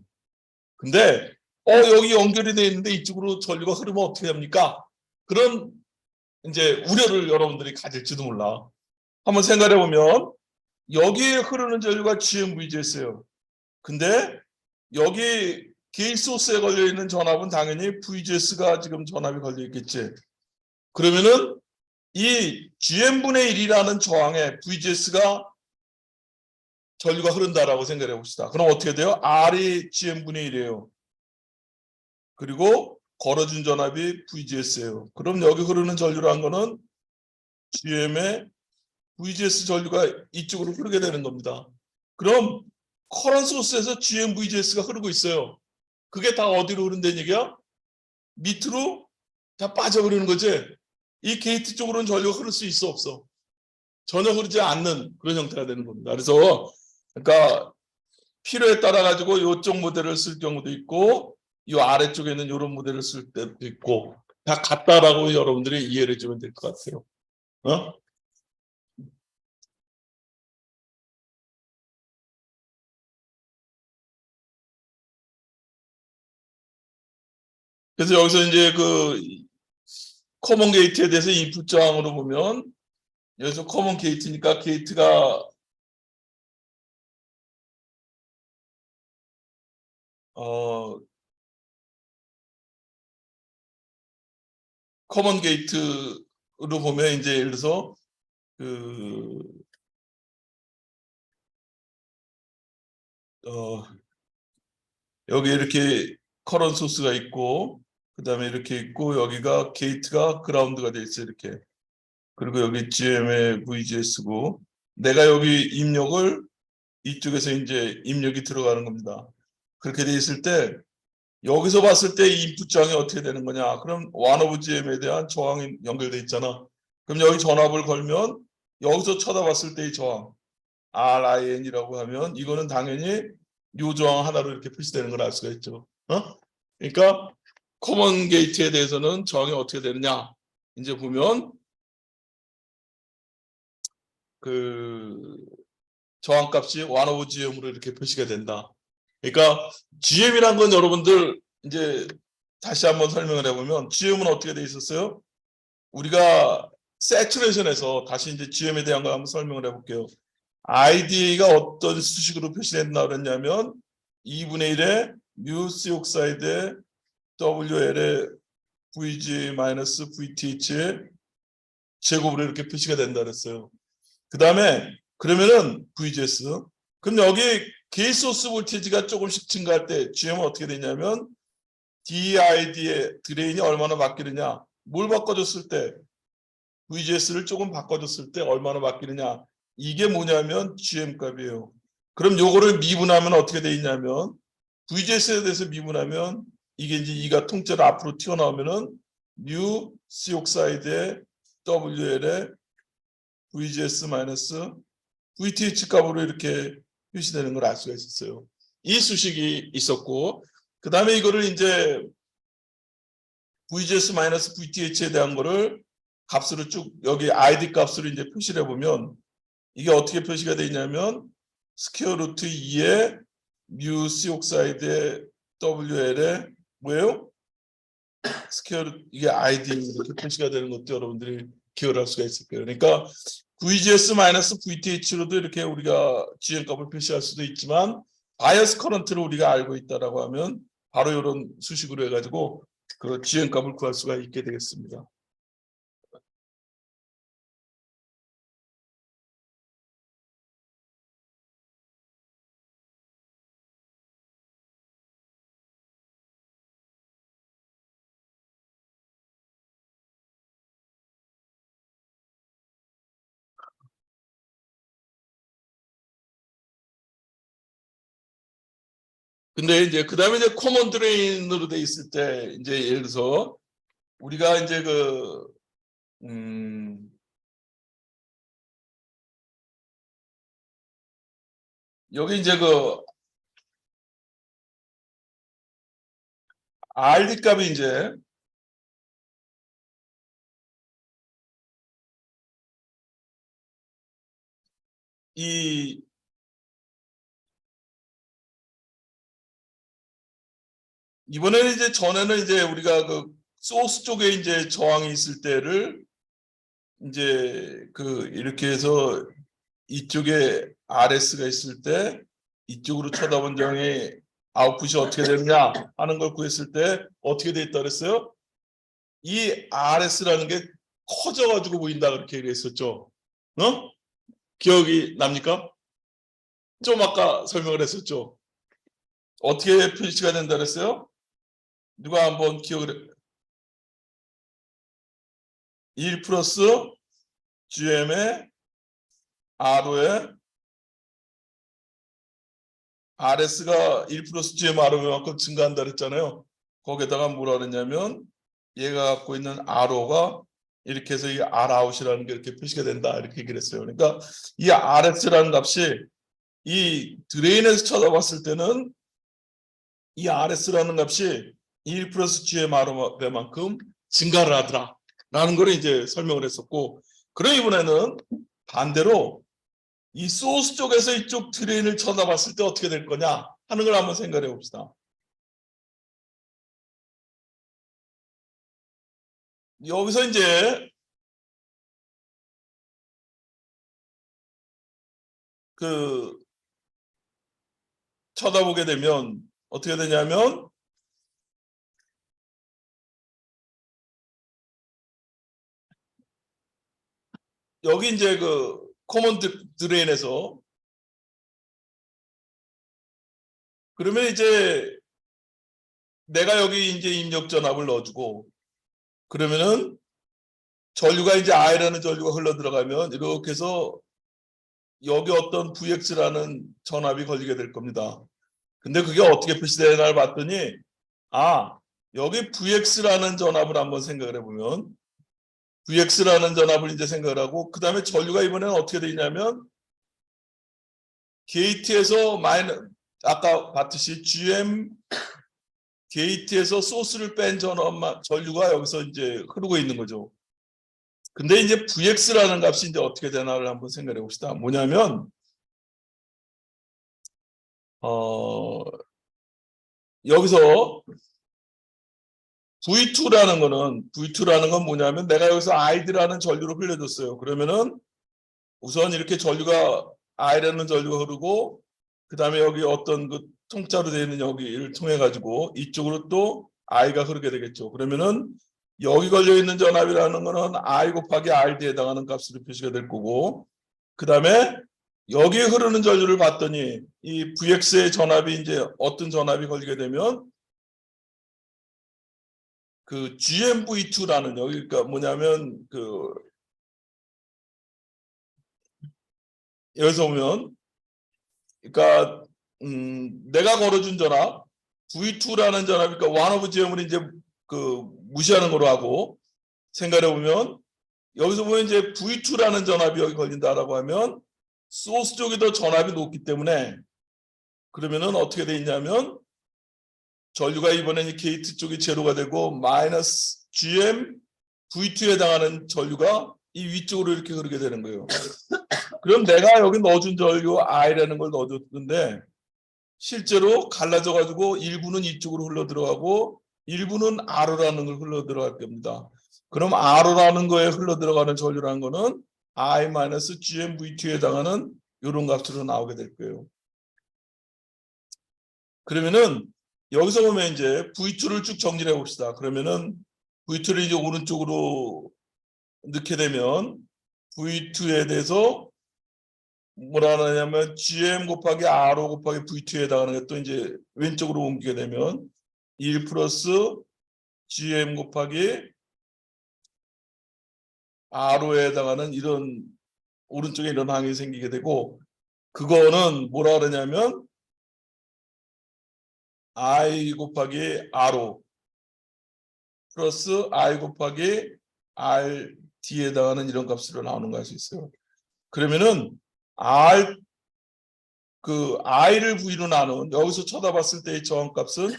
[SPEAKER 1] 근데 여기 연결이 돼 있는데 이쪽으로 전류가 흐르면 어떻게 합니까? 그런 이제 우려를 여러분들이 가질지도 몰라. 한번 생각해 보면 여기에 흐르는 전류가 GMVGS예요. 근데 여기 게이트 소스에 걸려 있는 전압은 당연히 VGS가 지금 전압이 걸려 있겠지. 그러면은 이 GM분의 1이라는 저항에 VGS가 전류가 흐른다라고 생각해 봅시다. 그럼 어떻게 돼요? R이 GM분의 1이에요. 그리고 걸어준 전압이 VGS예요. 그럼 여기 흐르는 전류라는 거는 GM의 VGS 전류가 이쪽으로 흐르게 되는 겁니다. 그럼 커런 소스에서 GM VGS가 흐르고 있어요. 그게 다 어디로 흐른다는 얘기야? 밑으로 다 빠져버리는 거지. 이 게이트 쪽으로는 전류가 흐를 수 있어 없어? 전혀 흐르지 않는 그런 형태가 되는 겁니다. 그래서 그러니까 필요에 따라 가지고 이쪽 모델을 쓸 경우도 있고 이 아래쪽에는 이런 모델을 쓸 때도 있고 다 같다라고 여러분들이 이해를 해주면 될 것 같아요. 그래서 여기서 이제 그 커먼 게이트에 대해서 인풋 저항으로 보면 여기서 커먼 게이트니까 게이트가 커먼 게이트로 보면 이제 예를 들어서 그 여기 이렇게 커런 소스가 있고 그다음에 이렇게 있고 여기가 게이트가 그라운드가 돼 있어요. 이렇게. 그리고 여기 GM의 VGS고 내가 여기 입력을 이쪽에서 이제 입력이 들어가는 겁니다. 그렇게 돼 있을 때 여기서 봤을 때 이 인풋 저항이 어떻게 되는 거냐? 그럼 one of GM에 대한 저항이 연결돼 있잖아. 그럼 여기 전압을 걸면 여기서 쳐다봤을 때의 저항 RIN이라고 하면 이거는 당연히 요 저항 하나로 이렇게 표시되는 걸 알 수가 있죠. 그러니까 커먼 게이트에 대해서는 저항이 어떻게 되느냐? 이제 보면 그 저항값이 one of GM으로 이렇게 표시가 된다. 그러니까 GM이란 건 여러분들 이제 다시 한번 설명을 해보면 GM은 어떻게 돼 있었어요? 우리가 세츄레이션에서 다시 이제 GM에 대한 거 한번 설명을 해볼게요. IDA가 어떤 수식으로 표시된다 그랬냐면 2분의 1의 mu C 옥사이드의 WL의 VG-VTH의 제곱으로 이렇게 표시가 된다 그랬어요. 그 다음에 그러면은 VGS 그럼 여기 게이트 소스 볼티지가 조금씩 증가할 때 GM은 어떻게 되냐면 DID의 드레인이 얼마나 바뀌느냐 뭘 바꿔줬을 때 VGS를 조금 바꿔줬을 때 얼마나 바뀌느냐 이게 뭐냐면 GM 값이에요. 그럼 요거를 미분하면 어떻게 돼 있냐면 VGS에 대해서 미분하면 이게 이제 이가 통째로 앞으로 튀어나오면은 mu C 옥사이드의 WL의 VGS 마이너스 VTH 값으로 이렇게 표시되는 걸 알 수가 있었어요. 이 수식이 있었고 그 다음에 이거를 이제 VGS 마이너스 VTH에 대한 거를 값으로 쭉 여기 ID 값으로 이제 표시를 해보면 이게 어떻게 표시가 되어 있냐면 스퀘어 루트 2의 mu C 옥사이드의 WL의 뭐예요? 스퀘어 루트 이게 ID 이렇게 표시가 되는 것도 여러분들이 기억을 할 수가 있을 거예요. 그러니까 VGS 마이너스 VTH로도 이렇게 우리가 GM 값을 표시할 수도 있지만 바이어스 커런트를 우리가 알고 있다라고 하면 바로 이런 수식으로 해가지고 그 GM 값을 구할 수가 있게 되겠습니다. 근데 이제 그 다음에 이제 커먼 드레인으로 돼 있을 때 이제 예를 들어서 우리가 이제 여기 이제 RD 값이 이제 이 이번에는 이제 전에는 이제 우리가 소스 쪽에 이제 저항이 있을 때를 이제 이렇게 해서 이쪽에 RS가 있을 때 이쪽으로 쳐다본 정이 아웃풋이 어떻게 되느냐 하는 걸 구했을 때 어떻게 돼 있다 그랬어요? 이 RS라는 게 커져가지고 보인다 그렇게 얘기했었죠. 어? 기억이 납니까? 좀 아까 설명을 했었죠. 어떻게 표시가 된다 그랬어요? 누가 한번 기억을 1 플러스 GM의 R호에 RS가 1 플러스 GM R호만큼 증가한다 그랬잖아요. 거기에다가 뭐라 그랬냐면 얘가 갖고 있는 R호가 이렇게 해서 이 Rout이라는 게 이렇게 표시가 된다 이렇게 얘기를 했어요. 그러니까 이 RS라는 값이 이 드레인에서 쳐다봤을 때는 이 RS라는 값이 1 플러스 GM R호만큼 증가를 하더라 라는 걸 이제 설명을 했었고, 그럼 이번에는 반대로 이 소스 쪽에서 이쪽 드레인을 쳐다봤을 때 어떻게 될 거냐 하는 걸 한번 생각해 봅시다. 여기서 이제 쳐다보게 되면 어떻게 되냐면 여기 이제 커먼 드레인에서 그러면 이제 내가 여기 이제 입력 전압을 넣어주고 그러면은 전류가 이제 I라는 전류가 흘러 들어가면 이렇게 해서 여기 어떤 VX라는 전압이 걸리게 될 겁니다. 근데 그게 어떻게 표시되나를 봤더니 여기 VX라는 전압을 한번 생각을 해보면 VX라는 전압을 이제 생각을 하고 그 다음에 전류가 이번에는 어떻게 되냐면 게이트에서 아까 봤듯이 GM 게이트에서 소스를 뺀 전류가 여기서 이제 흐르고 있는 거죠. 근데 이제 VX라는 값이 이제 어떻게 되나를 한번 생각해 봅시다. 뭐냐면 여기서 V2라는 건 뭐냐면 내가 여기서 I드라는 전류를 흘려줬어요. 그러면은 우선 이렇게 전류가 I라는 전류가 흐르고 그 다음에 여기 어떤 통짜로 되어 있는 여기를 통해 가지고 이쪽으로 또 I가 흐르게 되겠죠. 그러면은 여기 걸려 있는 전압이라는 거는 I 곱하기 RD에 해당하는 값으로 표시가 될 거고 그 다음에 여기에 흐르는 전류를 봤더니 이 VX의 전압이 이제 어떤 전압이 걸리게 되면 GMV2라는 여기가 뭐냐면 여기서 보면 그러니까 내가 걸어준 전압 V2라는 전압이니까 1 오브 GM을 이제 무시하는 거로 하고 생각해 보면 여기서 보면 이제 V2라는 전압이 여기 걸린다라고 하면 소스 쪽이 더 전압이 높기 때문에 그러면은 어떻게 돼 있냐면 전류가 이번에는 게이트 쪽이 제로가 되고 마이너스 GM V2에 해당하는 전류가 이 위쪽으로 이렇게 흐르게 되는 거예요. 그럼 내가 여기 넣어준 전류 I라는 걸 넣어줬는데 실제로 갈라져 가지고 일부는 이쪽으로 흘러 들어가고 일부는 R라는 걸 흘러 들어갈 겁니다. 그럼 R라는 거에 흘러 들어가는 전류라는 거는 I-GMV2에 해당하는 이런 값으로 나오게 될 거예요. 그러면은 여기서 보면 이제 V2를 쭉 정리해 봅시다. 그러면은 V2를 이제 오른쪽으로 넣게 되면 V2에 대해서 뭐라 하냐면 GM 곱하기 RO 곱하기 V2에 해당하는 게 또 이제 왼쪽으로 옮기게 되면 1 플러스 GM 곱하기 RO에 해당하는 이런 오른쪽에 이런 항이 생기게 되고 그거는 뭐라 그러냐면 I 곱하기 R로 플러스 I 곱하기 RD에 해당하는 이런 값으로 나오는 거 알 수 있어요. 그러면은 I를 V로 나눈, 여기서 쳐다봤을 때의 저항값은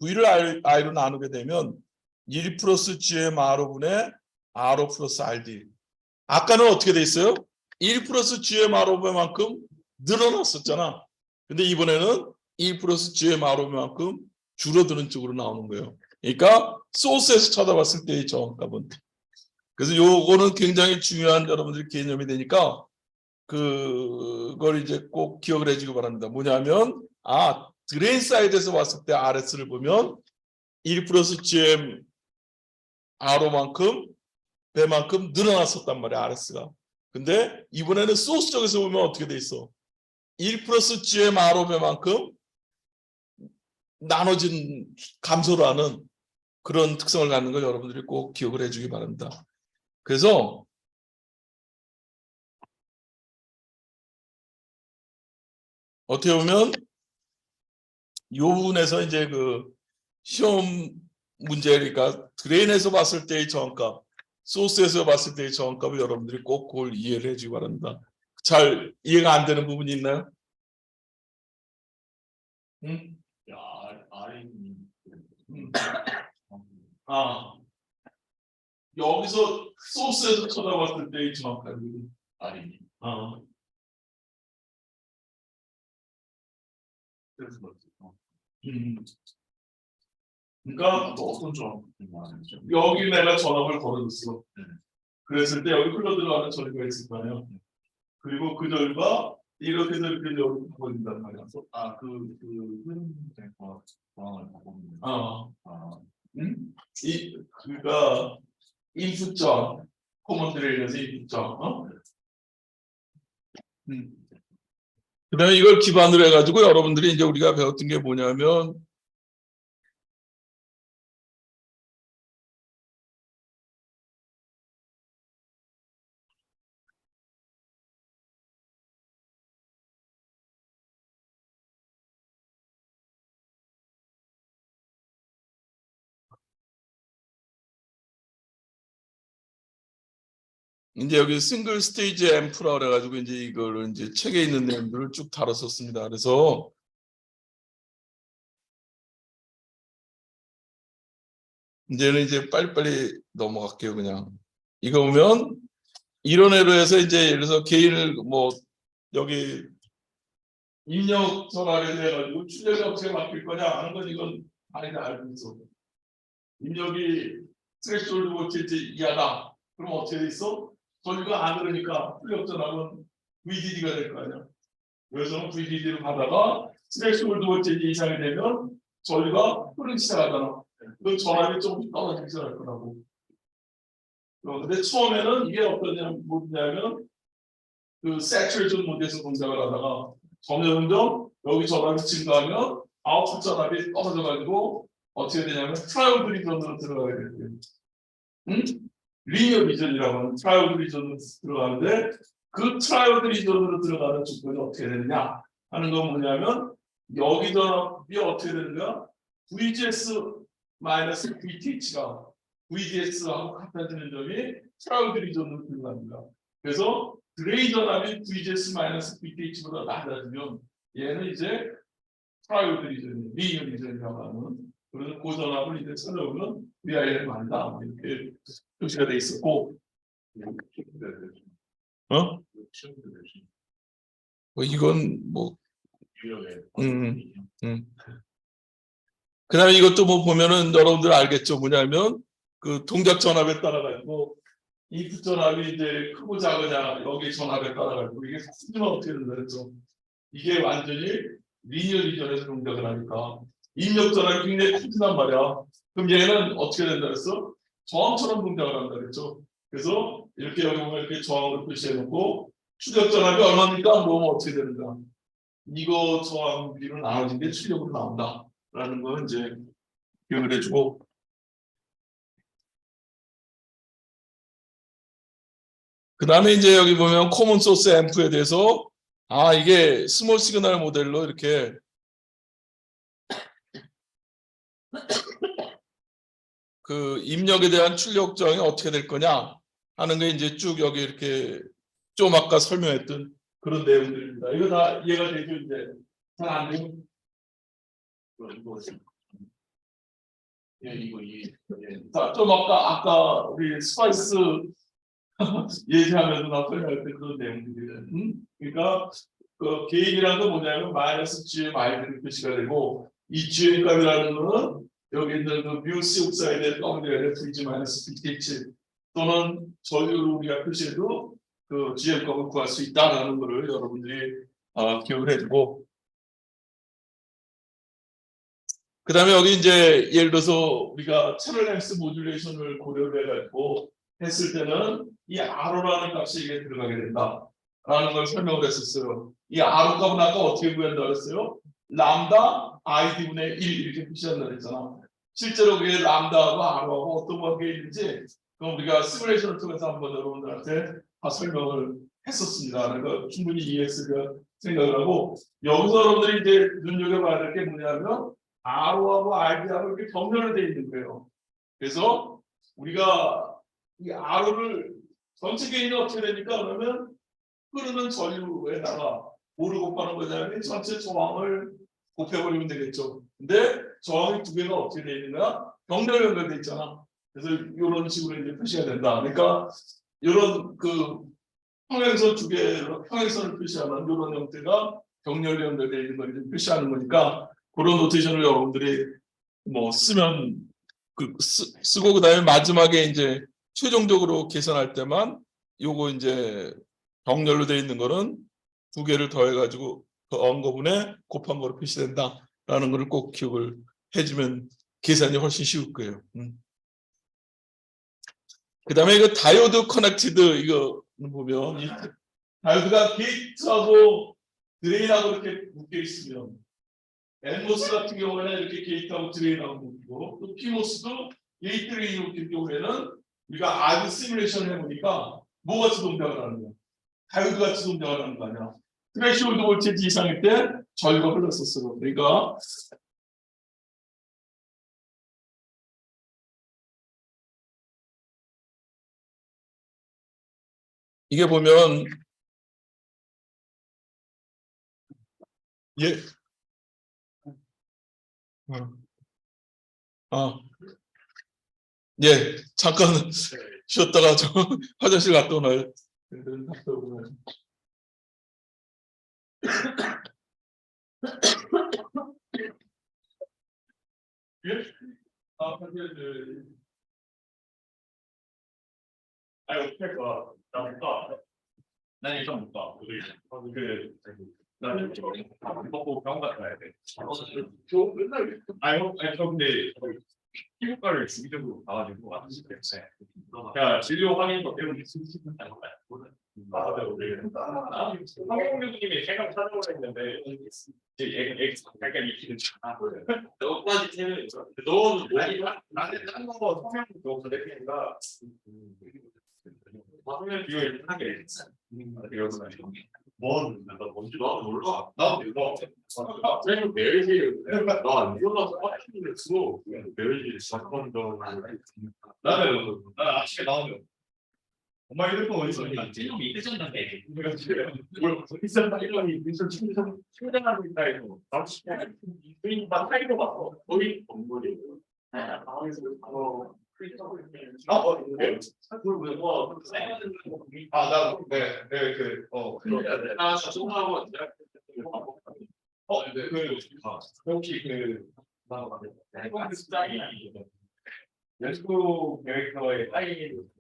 [SPEAKER 1] V를 I로 나누게 되면 1 플러스 GMR분의 Rho 플러스 RD. 아까는 어떻게 돼 있어요? 1 플러스 GMR분만큼 늘어났었잖아. 근데 이번에는 1 플러스 GMR분만큼 줄어드는 쪽으로 나오는 거예요. 그러니까 소스에서 쳐다봤을 때의 저항값은. 그래서 요거는 굉장히 중요한 여러분들 개념이 되니까 그걸 이제 꼭 기억을 해주기 바랍니다. 뭐냐면 드레인 사이드에서 봤을 때 RS를 보면 1 플러스 GM R호만큼 배만큼 늘어났었단 말이야 RS가. 근데 이번에는 소스 쪽에서 보면 어떻게 돼 있어? 1 플러스 GM R호 배만큼 나눠진 감소를 하는 그런 특성을 갖는 걸 여러분들이 꼭 기억을 해주기 바랍니다. 그래서 어떻게 보면 이 부분에서 이제 그 시험 문제니까 드레인에서 봤을 때의 저항값, 소스에서 봤을 때의 저항값을 여러분들이 꼭 그걸 이해를 해주기 바랍니다. 잘 이해가 안 되는 부분이 있나요? 응?
[SPEAKER 2] 야, R이
[SPEAKER 1] 여기서 소스에서 쳐다봤을 때의 저항값이
[SPEAKER 2] R이 그래서 그렇지.
[SPEAKER 1] 그러니까
[SPEAKER 2] 또 어떤 조합이 많죠?
[SPEAKER 1] 여기 내가 전압을 걸어줬어.
[SPEAKER 2] 네.
[SPEAKER 1] 그랬을 때 여기 흘러 들어가는 전류가 있을 거 아니에요. 그리고 그 전류가 이렇게 이렇게 여기 바꿔진단 말이야.
[SPEAKER 2] 흐름 상황을 바꾸는
[SPEAKER 1] 그러니까 인풋점, 코먼 드레인에서 인풋점. 그다음에 이걸 기반으로 해가지고 여러분들이 이제 우리가 배웠던 게 뭐냐면 이제 여기 싱글 스테이지 앰프라 그래가지고 이제 이걸 이제 책에 있는 내용들을 쭉 다뤘었습니다. 그래서 이제는 이제 빨리빨리 넘어갈게요. 그냥 이거 보면 이런 애로 해서 이제 예를 들어서 개인을 뭐 여기 입력 전화를 해가지고 출력이 어떻게 바뀔 거냐 하는 건 이건 아니다 알고 있어. 입력이 스트레스홀드 볼테이지 이하다. 그럼 어떻게 돼 있어? 전류가 안 흐르니까 출력 전압은 VDD가 될 거 아니야. 그래서 VDD를 받아가 스트레스홀드 볼테이지 이상이 되면 전류가 흐르기 시작하잖아. 그 전압이 조금씩 떨어지기 시작할 거라고. 근데 처음에는 이게 어떠냐면 뭐냐면 그 saturation 모드에서 동작을 하다가 점점 여기 전압이 증가하면 아웃풋 전압이 떨어져가지고 어떻게 되냐면 트라이오드 리전으로 들어가게 돼요. 리니어 리전이라고 하는 트라이오드 리전으로 들어가는데 그 트라이오드 리전으로 들어가는 조건이 어떻게 되느냐 하는 건 뭐냐면 여기 전압이 어떻게 되는가 VGS-VTH가 VGS하고 같아지는 점이 트라이오드 리전으로 들어갑니다. 그래서 드레인 전압이 VGS-VTH보다 낮아지면 얘는 이제 트라이오드 리전, 리니어 리전이라고 하는 그래서 그 전압을 이제 찾아오면 VI를 만다 이렇게 표시가 돼 있었고, 뭐 이건 뭐, 그다음에 이것도 뭐 보면은 여러분들 알겠죠? 뭐냐면 그 동작 전압에 따라 가지고 인풋 전압이 이제 크고 작으냐 여기 전압에 따라 가지고 이게 크면 어떻게 된다 그랬죠? 이게 완전히 리니어 리전에서 동작을 하니까 입력 전압이 굉장히 커진단 말이야. 그럼 얘는 어떻게 된다 그랬어? 저항처럼 동작을 한다 그랬죠. 그래서 이렇게 여기 보면 이렇게 저항을 표시해 놓고 출력 전압이 얼마니까 뭐면 어떻게 되는가? 이거 저항 비로 나눠진 게 출력으로 나온다라는 거 이제 기억을 해주고. 그 다음에 이제 여기 보면 코먼 소스 앰프에 대해서 이게 스몰 시그널 모델로 이렇게 그 입력에 대한 출력 조항이 어떻게 될 거냐 하는 게 이제 쭉 여기 이렇게 좀 아까 설명했던 그런 내용들입니다. 이거 다 이해가 되죠? 이제 잘 안 되고
[SPEAKER 2] 예, 이거 이
[SPEAKER 1] 좀 아까 우리 스파이스 얘기하면서 나 설명할 때 그런 내용들이에요. 그러니까 그 개인이라는 건 뭐냐면 마이너스 GM 아이들이 표시가 되고 이 GM 값이라는 거는 여기 있는 그 뮤스 옥사이드의 WLFG 마이너스 PTH 또는 전류를 우리가 표시해도 그 GM 값을 구할 수 있다는 거를 여러분들이 기억을 해두고 그 다음에 여기 이제 예를 들어서 우리가 채널 램스 모듈레이션을 고려를 해가지고 했을 때는 이 R라는 값이 이게 들어가게 된다라는 걸 설명을 했었어요. 이 R 값은 아까 어떻게 구한다고 했어요? 람다 ID분의 1 이렇게 표시한다고 했잖아. 실제로 그게 람다하고 R하고 어떤 관계가 있는지 그럼 우리가 시뮬레이션을 통해서 한번 여러분들한테 다 설명을 했었습니다. 그러니까 충분히 이해했으리라 생각을 하고 여기서 여러분들이 이제 눈여겨봐야 될 게 뭐냐면 R하고 ID하고 이렇게 병렬로 되어 있는 거예요. 그래서 우리가 이 R을 전체 개인이 어떻게 되니까 그러면 흐르는 전류에다가 뭐를 곱하는 거냐면 전체 저항을 곱해버리면 되겠죠. 근데 저항이 두 개가 어떻게 되어 있느냐? 병렬 연결돼 있잖아. 그래서 이런 식으로 이제 표시가 된다. 그러니까 이런 그 평행선 두 개로 평행선을 표시하는 이런 형태가 병렬 연결되어 있는 걸 이제 표시하는 거니까 그런 노테이션을 여러분들이 뭐 쓰면 쓰고 그다음에 마지막에 이제 최종적으로 계산할 때만 요거 이제 병렬로 되어 있는 거는 두 개를 더해 가지고 그 언거분에 곱한 거로 표시된다라는 거를 꼭 기억을 해주면 계산이 훨씬 쉬울 거예요. 그다음에 이거 다이오드 커넥티드 이거 보면 이 다이오드가 게이트하고 드레인하고 이렇게 묶여 있으면 엔모스 같은 경우에는 이렇게 게이트하고 드레인하고 묶이고 또 피모스도 게이트 드레인이 묶일 경우에는 우리가 아드 시뮬레이션 해보니까 뭐 같이 동작을 하는 거야? 다이오드 같이 동작을 하는 거 아니야? 트레시홀드 볼테이지 이상일 때 전류가 흘렀었어. 그러니까 이게 보면 예, 예, 잠깐 쉬었다가 저 화장실 갔다 오나요? 예? 화장실 아니 어떻게 할 거야? 나 못 가. 난 일단 못 가. 나는 밥 먹고 병원 갔다 와야 돼. 저 맨날 아니 저 근데 피부과를 주기적으로 가가지고 왔기 때문에 제가 진료 확인도 때문에 황영 교수님이 생각 찾아오라 했는데 이제 약간 익히는 너까지 태는 너 나는 딴거 성향도 그랬으니까 성향 비교를 하게 뭔, 나 뭔지 나도 몰라. 나도 몰라. 쟤는 매일이 나안 일어나서 빠지는 했어. 매일이 사건 정 나는 아침에 나오면 엄마 휴대폰 어디 있어? 쟤놈이 잊으셨는데. 뭘 있었나? 이놈이 충전하고 있다 해서 나도 주인 막 사이로 봤어. 거기 건물이. 연수 계획서에 사인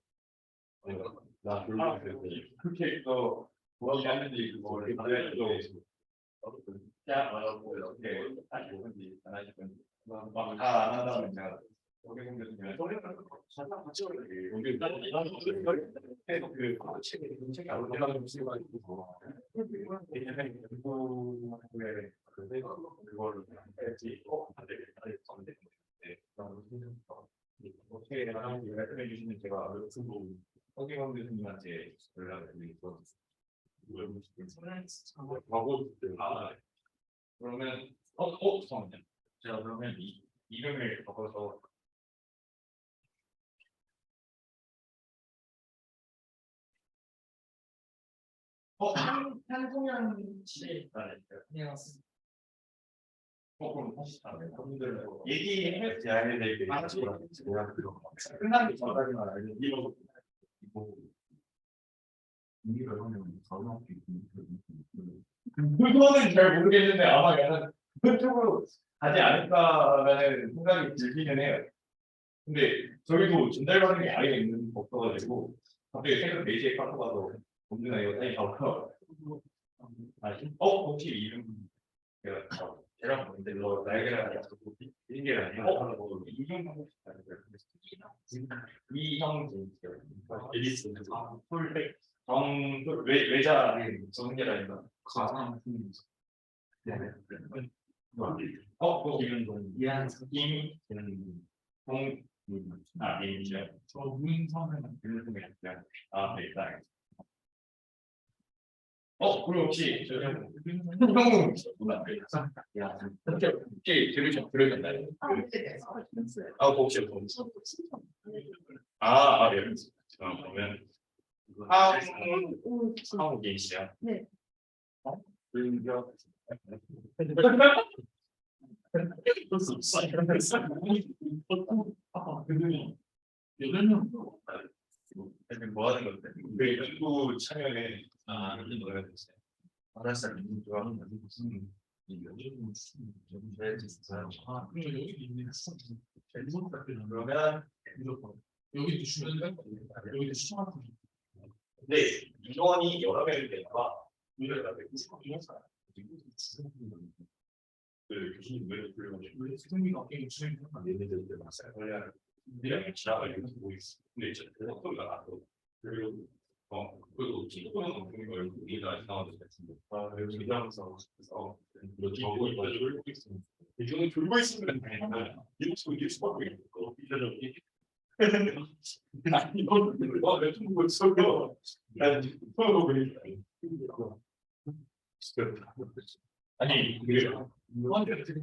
[SPEAKER 1] 나 그렇게 또 뭐하지 않는지 그걸 다안 한다면 제가 어떻게 말씀해 주시는 제가 허경영 교수님한테 연락을 드리고 그러면 잠깐만요. 제가 그러면 이름을 바꿔서
[SPEAKER 3] 한동현 씨 안녕하세요. 그럼 다시 얘기해야 될 게 끝나는 게 전까지만 알고 이거 그거는 잘 모르겠는데 아마 약간 그쪽으로 가지 않을까라는 생각이 들기는 해요. 근데 저희도 전달받는 게 아예 있는 없어가지고 갑자기 새벽 4시에 카톡 와서 범준아 이거 사진 잡아서 혹시 이름 제가 뭔데 너 날개랑 약속 이런 게 아니라 이형진 에디슨 풀백 외자는 정계라니까 가상 이름 이한성 이미죠. 저 문성은 네, 그럼 혹시 형은 혹시 들으셨나요? 혹시 네. 그러면 하고 계시죠?
[SPEAKER 4] 네.
[SPEAKER 3] 뭐 하는 건데? 그 연구 참여에 뭐라 해야 되지? 알았어, 좋아하는 거 무슨 그러면 여기 주시면 여기 추천하는 근데 인원이 여러 명이 되니까 그 교수님 왜 불러가지고 수능이가 게임 수행을 얘네들 때 맞아요. 원래 우리랑 지나갈 때 보고 있어. 근데 이제 소리가 나고 그리고 그리고 친구는 없는 걸 우리가 이상하게 됐습니다. 여기 얘기하면서 그래서 여기 이걸 졸고 있습니다. 이거는 졸고 있으면 이렇게 이게 수업이 있고 이제는 아니 이거 내 친구 있어요. 난 서로 그러니까 아니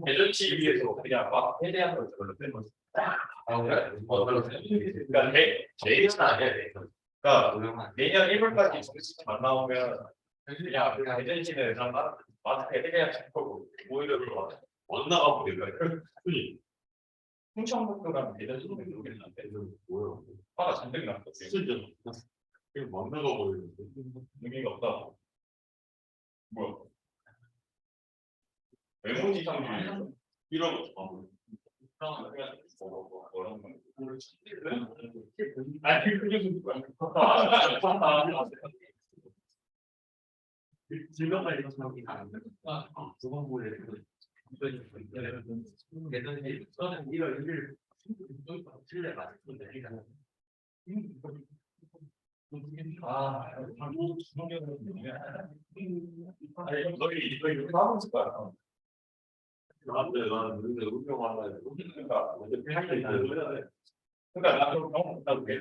[SPEAKER 3] 대전치 위해서 그냥 막 해대한 걸 별로 거지. 그러니까 내일은 아니야. 그러니까 내년 1월까지 정시만 나오면 그냥 대전시는 마트에 해대한 거고 오히려 못 나가고 내가 충청북도랑 대전시는 모르겠는데 뭐요? 화가 잔뜩 났어. 진짜 못 나가 버리는데 의미가 없다. 뭐야? 외모지 상주 이런 거 아니 그게 무슨 거야? 질병가 이런 생각이 나는데 두번 보내 대전이 저는 1월 1일 실내 맞는데 너희 하고 있을 거야. 나는 운동하려 그러니까 그러니까 나도 병원 갔다 올게.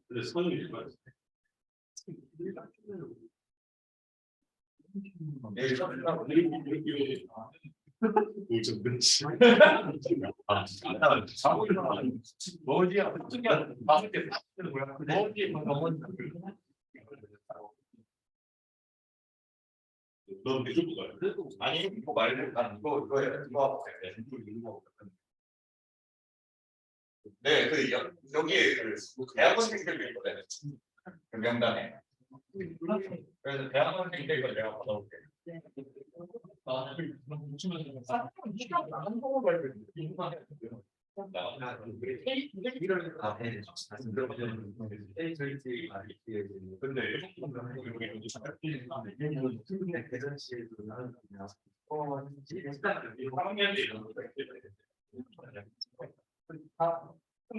[SPEAKER 3] 근데 손이 좋아. 요즘 그렇지. 뭐지야? 특이한 맛있게 뭐야? 뭐지? 넌 무조건 가야 돼? 아니 이거 말고 난 이거 해야 돼. 이거 하고 돼. 네, 여기에 대학원생들이 있거든. 그 명단에. 그래서 대학원생들 이거 내가 받아올게.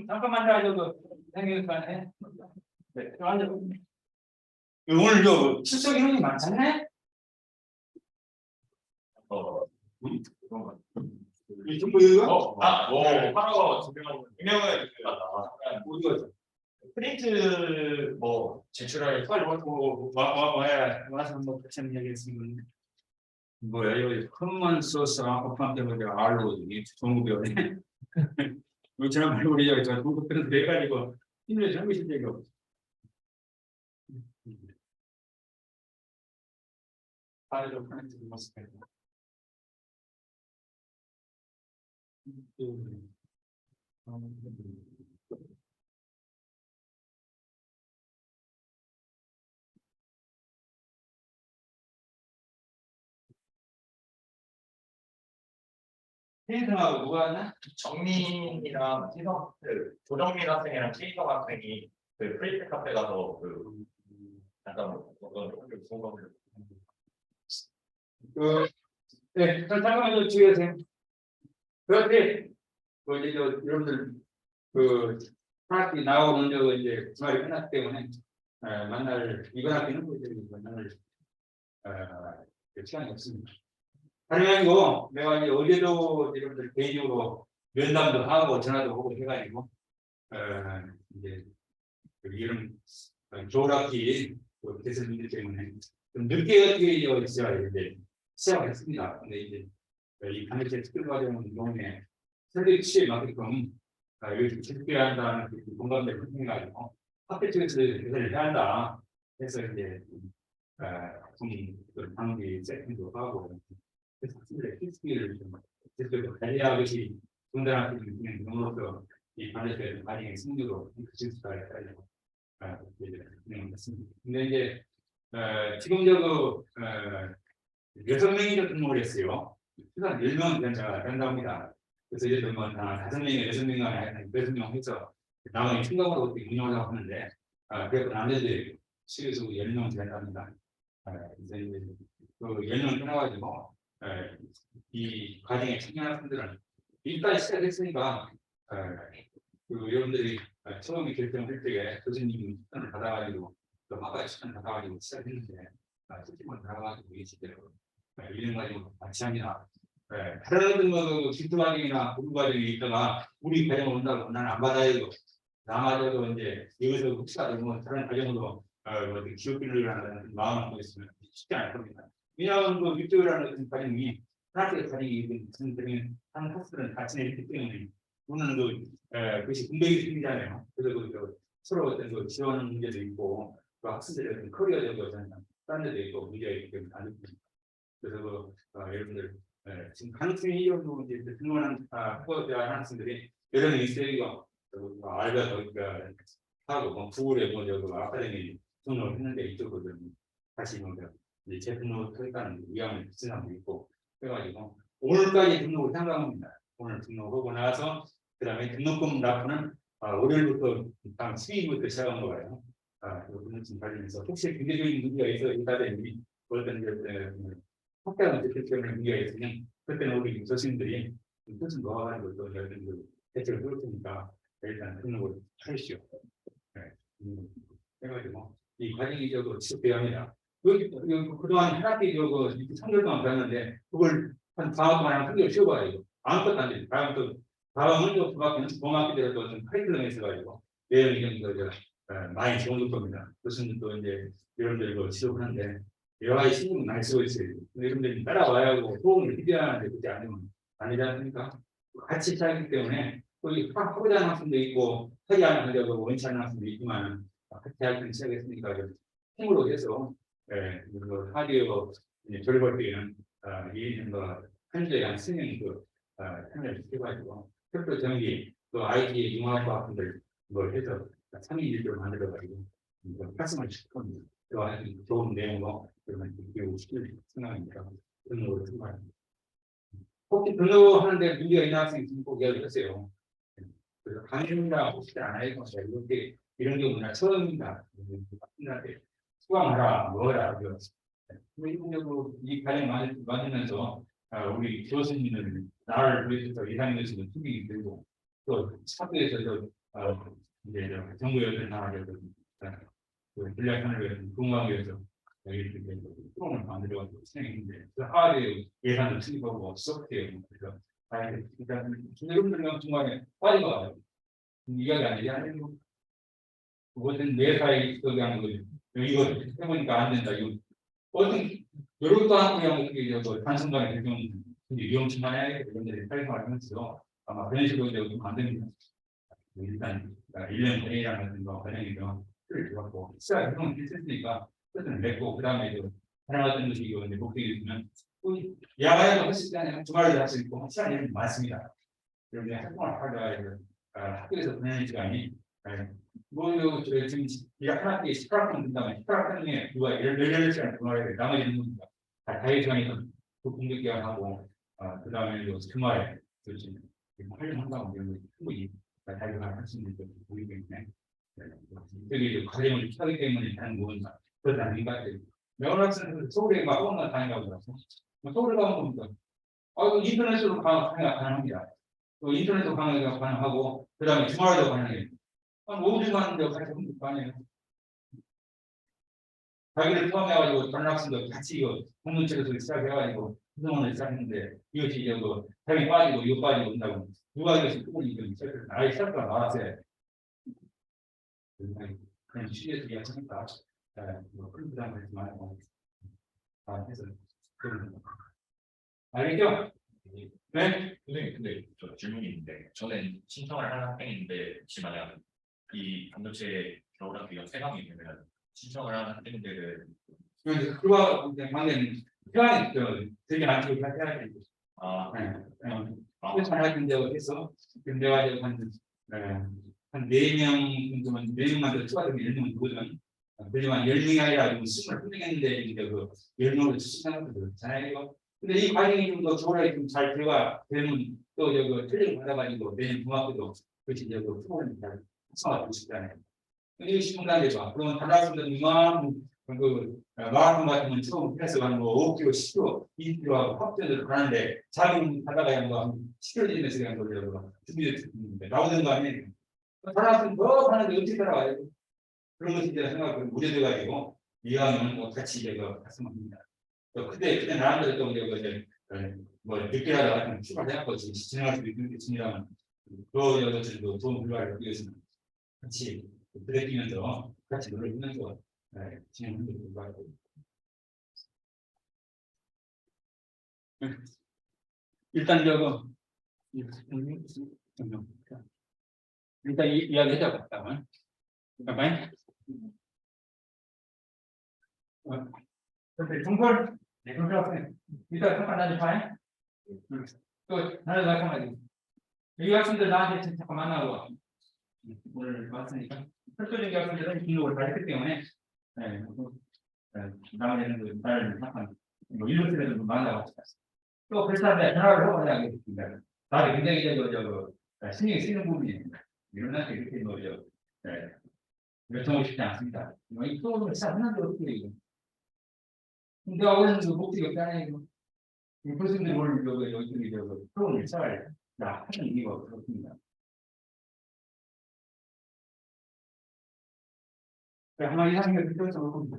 [SPEAKER 5] 잠깐만 기다려도 생각해. 네.
[SPEAKER 3] 오늘 저
[SPEAKER 5] 출석 인원이 많잖아요.
[SPEAKER 3] 이 정도예요? 하나가 분명은 어디가 프린트 뭐 제출할
[SPEAKER 5] 빨리 와서 뭐 같이 얘기했으면 뭐야 이거 컴먼 소스랑 오픈 때문에 알로 이게 정부병에 우리처럼 말고 우리 저기 정부병 돼가지고 힘들어 젊으신 적이 없어. 사회적 프렌즈 모습에 태생하고 누가 하나?
[SPEAKER 4] 정민이랑 희성, 조정민 학생이랑 케이성 학생이 그 프리트 카페 가서 잠깐 어떤 소감을
[SPEAKER 5] 네, 잠깐만요, 주의하세요. 그런데 이제 여러분들 파티 나오는 이제 주말이 끝났기 때문에 만날 이번 학기는 이제 만날 시간이 없습니다. 다름이 아니고 내가 이제 어제도 여러분들 개인적으로 면담도 하고 전화도 오고 해가지고 이제 이런 좋은 학기 대선분들 때문에 좀 늦게 어떻게 있어야 이제 시작을 했습니다. 근데 이제 이 반대체 특별 과정은 경우에 설계 취지에 맞게끔 여기 집계해야 한다는 공감대를 형성해가지고 학교 측에서 대선을 해야 한다 해서 이제 좀 방비 세팅도 하고 그래서 필수기를 좀 제대로 관리하듯이 중단학교 중으로서 이 반대체 과정의 승리로 진수가 되고 진행했습니다. 근데 이제 지금 6명이 등록을 했어요. 최소한 10명 연차가 된답니다. 그래서 이제 뭐 5명이 6명이 6명 해서 나머지 충격으로 어떻게 운영하려고 하는데 그래도 안 되는데 실에서 10명 된답니다. 이제 그 10명 떠나가지고 이 과정에 참여한 학생들은 일단 시작했으니까 여러분들이 처음에 결정할 때에 교수님이 추천을 받아가지고 또 아까 추천을 받아가지고 시작했는데 실제로 들어가가지고 계시대로 이런 과정을 같이 합니다. 다른 뭐 기초 과정이나 공부 과정에 있다가 우리 과정을 온다고 나는 안 받아야 되고 나마저도 이제 여기서 혹시라도 뭐 다른 과정으로 기업비를 하는 마음을 갖고 있으면 쉽지 않을 겁니다. 왜냐하면 그 육조라는 과정이 하나의 과정이 무슨 한 학생들은 같이 있기 때문에 우리는 그것이 공백이 생기잖아요. 그래서 서로 어떤 지원 문제도 있고 또 학생들의 어떤 커리어적으로 다른 데도 있고 문제가 있기 때문에 안 됩니다. 그래서 여러분들 지금 가능성이 이 정도 이제 등록한 학부모대학 학생들이 여러 명 있어요. 알바 거기가 하고 뭐 구글에 뭐 아카데미 등록을 했는데 이쪽으로 다시 뭐 이제 재등록 하니까는 위험을 비싼 사람도 있고 그래가지고 오늘까지 등록을 상담합니다. 오늘 등록하고 나서 그다음에 등록금 납부는 월요일부터 다음 12일부터 시작한 거예요. 이거는 지금 관련해서 혹시 경제적인 문제가 있어 있다든지 어떤 학교는 어떻게 때문에 문제가 있으면 그때는 우리 교수님들이 뜻을 놓아가지고 또 여러분들 대책을 세울 테니까 일단 등록을 하십시오. 해가지고 이 과정이 지속돼야 합니다. 그동안 한 학기 3개월 동안 배웠는데 그걸 한 4학 동안 한 3개월 쉬어봐야 돼요. 아무것도 안 돼요. 다음은 또 중학교는 동학기들도 좀 카리큘럼에 있어가지고 내용이 좀 많이 좋은 겁니다. 교수님도 이제 여러분들 지속하는데 여러 가지 신경 많이 쓰고 있어요. 여러분들이 따라와야 하고 호응을 기대하는데 그렇게 안 되면 안 되지 않습니까? 같이 시작하기 때문에 또 하고자 하는 학생도 있고 하지 않는 학생도 원치 않는 학생도 있지만 같이 학생 시작했으니까 힘으로 해서 하디오 졸업할 때에는 이인과 한주에 한 수명 참여를 시켜가지고 특별 정기 또 IT 융합과 학생들 해서 3인 1조를 만들어가지고 활성화를 시킬 겁니다. 그와 좋은 내용으로 그러면 시킬 생각입니다. 등록을 통과합니다. 혹시 등록하는데 문제가 있는 학생이 있으면 꼭 이야기하세요. 그래서 강의입니다. 혹시 안 할 것이다. 이렇게 이런 경우는 처음입니다. 학생들한테 수강하라, 뭐라 일본적으로 이 과정 만들면서 우리 교수님은 나를 위해서 이상해서 투기이 되고 또 학교에서도 이제 정부에서 나가서 전략하는 위해서 공부하기 위해서 이렇게 프로그램을 만들어가지고 진행했는데 그 하루에 예산을 투입하고 소프트웨어 그래서 일단 여러분들 중간에 빠진 것 같아요. 이야기 안 되지 않아요? 그것은 내 사이에 있어야 하는 거죠. 이거 해보니까 안 된다. 이거 어떤 여러 가지 어떻게 단순간에 대경 위험천만에 여러분들이 활용하면서 아마 그런 식으로 좀 안 됩니다. 일단 1년 전이라는 과정이죠. 틀을 잡고 시작 활동을 했으니까 끝을 맺고 그 다음에 가능했던 것이 이제 목적이지만 야간에도 했을 때 아니라 주말에도 할 수 있고 한 시간이 많습니다. 그런데 학생활 하다가 학교에서 보내는 시간이 뭐 지금 약 한 학기에 18학년 된다면 18학년에 누가 18시간 보내야 돼. 나머지는 다 자유시간에서 공격 기간하고 그 다음에 주말에 활용한다고 하면 충분히 자유시간 할수 있는 것이 보이기 때문에 여기 과정을 하기 때문에 하는 건 그런 아닌가. 여러 학생들 서울에 막 오늘 다니라고 그래서 서울에 가면 보니까 인터넷으로 강의가 가능합니다. 또 인터넷으로 강의가 가능하고 그 다음에 주말에도 가능해요. 한 5주 가는데 같이 하면 아니에요. 자기를 포함해가지고 다른 학생들 같이 이거 공동체에서 시작해가지고 구성원을 시작했는데 이것이 이제 자기 빠지고 이거 빠지고 온다고 누가 이것이 꾸준히 시작해서 아예 시작을 나왔어요. 그냥 시에서 이야기하니까 그런 부담을 하지 말고 해서 알겠죠? 네?
[SPEAKER 4] 선생님, 근데 저 질문이 있는데, 저는 신청을 하는 학생인데, 혹시 만약 이 반도체 겨울학기 연세강이 되면 신청을 하는 학생들은
[SPEAKER 5] 그와 관계는 시간이 되게 많죠. 해야 되고. 그래서 하는데 어디서 근데 가지고 한 4명 정도만 4명만 더 추가되면 10명 되거든. 그지만 10명이 아니라 20명 했는데 이제 그 10명으로 추진하는 것도 그렇잖아요. 근데 이 과정이 좀 더 조례가 좀 잘 들어가 되면 또 저거 트레이닝 받아가지고 내년 중학교도 그것이 이제 그 프로그램이 잘 활성화되고 싶잖아요. 이게 시간이 봐. 그러면 다른 학생들은 이만큼 마라톤 같은 건 처음 해서가는 거 5km, 10km, 20km 확전을 가는데 자기 하다가 뭐 10km 지내서 그냥 돌려고 준비됐는데 나오는 거 아니에요. 다른 학생 더 하는데 어떻게 따라가요? 그런 것이 이제 생각을 무뎌져가지고 이왕이면 같이 이제 활성화합니다. 그때 나름대로 또 이제 뭐 늦게라도 같은 출발해갖고 진행할 수도 있겠습니다만 그 여자들도 좋은 결과를 위해서는 같이 브레이크면서 같이 놀아주면서 진행하는 게 좋을 것 같아요. 일단 일단 이야기하자 봤다만 잠깐만. 정벌 일단 잠깐 나좀 봐요. 또 다른 마찬가지. 이 학생들 나한테 잠깐 만나고 오늘 왔으니까 철저히 학생들은 등록을 다 했기 때문에 나머지는 다른 잠깐 뭐 일루스트레이터도 만나고 또 그렇다면 전화를 하고 하겠습니다. 다들 굉장히 신경이 쓰이는 부분입니다. 이런 학교 이렇게 요청하고 싶지 않습니다. 이 프로그램을 시작하는데 어떻게 이거? 내가 원하는 그 목적이 없잖아요. 이 교수님들 오늘 여기 프로그램을 시작을 하는 이유가 그렇습니다. 한마디 하는 게 필요해서 그렇습니다.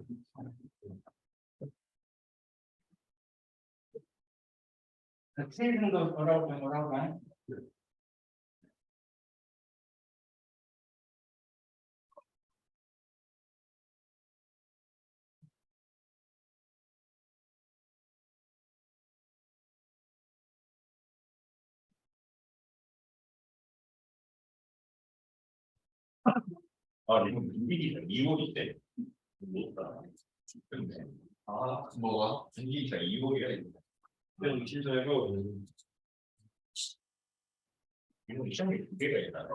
[SPEAKER 5] 트레이닝도 뭐라고 하나요?
[SPEAKER 4] 이거 분위기가 2월이 때 뭐다. 뭐가 분위기가 2월이야 이거. 그럼 실제로 이거 시험이 2개가 있다.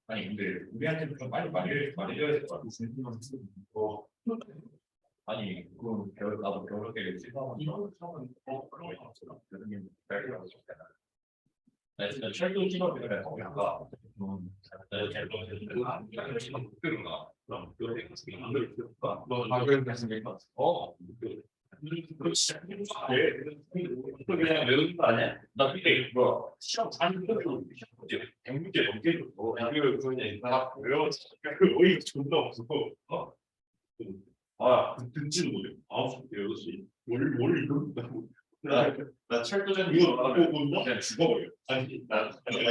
[SPEAKER 4] 아니 근데 우리한테 좀 빨리 말해줘야 될 것 같아. 아니 그 나도 겨울에 시험은 그런 거 교수님 발표하고 싶잖아. 철도 직업이라 거기가 그냥 외우는 거 아니야? 나 그때 뭐 시험 잘 보고 100문제 넘게 줬고 이걸 그냥 다 외웠어. 그 어이가 존나 없어. 듣지는 못해. 9시 8시 뭘 이런다고. 나 철도전 이거 보고 그냥 죽어버려. 아니 나 그거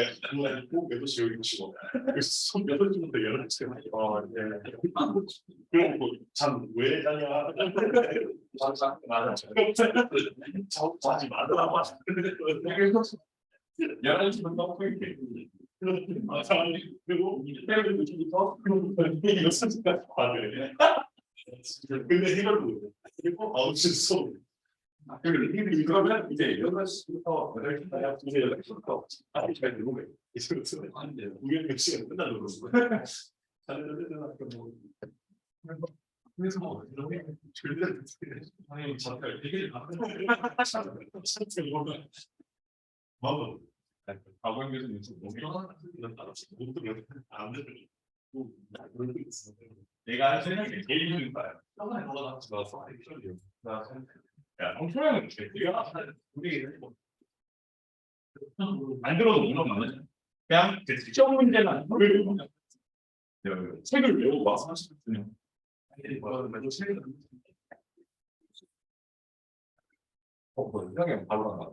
[SPEAKER 4] 꼭 8시 여기 죽어. 그래서 손 8시부터 11시까지 네. 그리고 잠왜 자냐. 맞아. 자지 말라고 하지. 그래서 11시부터 너무 이렇게 그리고 때문에 지금부터 그리고 6시까지 봐야 근데 이걸 못해. 그리고 9시 수업. 그러면 이제 8시부터 8시까지 이제 8시부터 아직 잘 되고 이제부터 우리 몇 시간 끝나는 거고. 그래서 뭐 절대 아니 잠깐 되게 마음 학원에서 무슨 목표는 따라서 모두 안 되는 내가 생각해 제일 힘든 거야. 처음에 뭐가 나서 나 야, 엄청나게 내가 우리 안 들어도 물론 많아. 그냥 시험 문제는 책을 외우고 와서 하시거든요. 형이 바로 나가.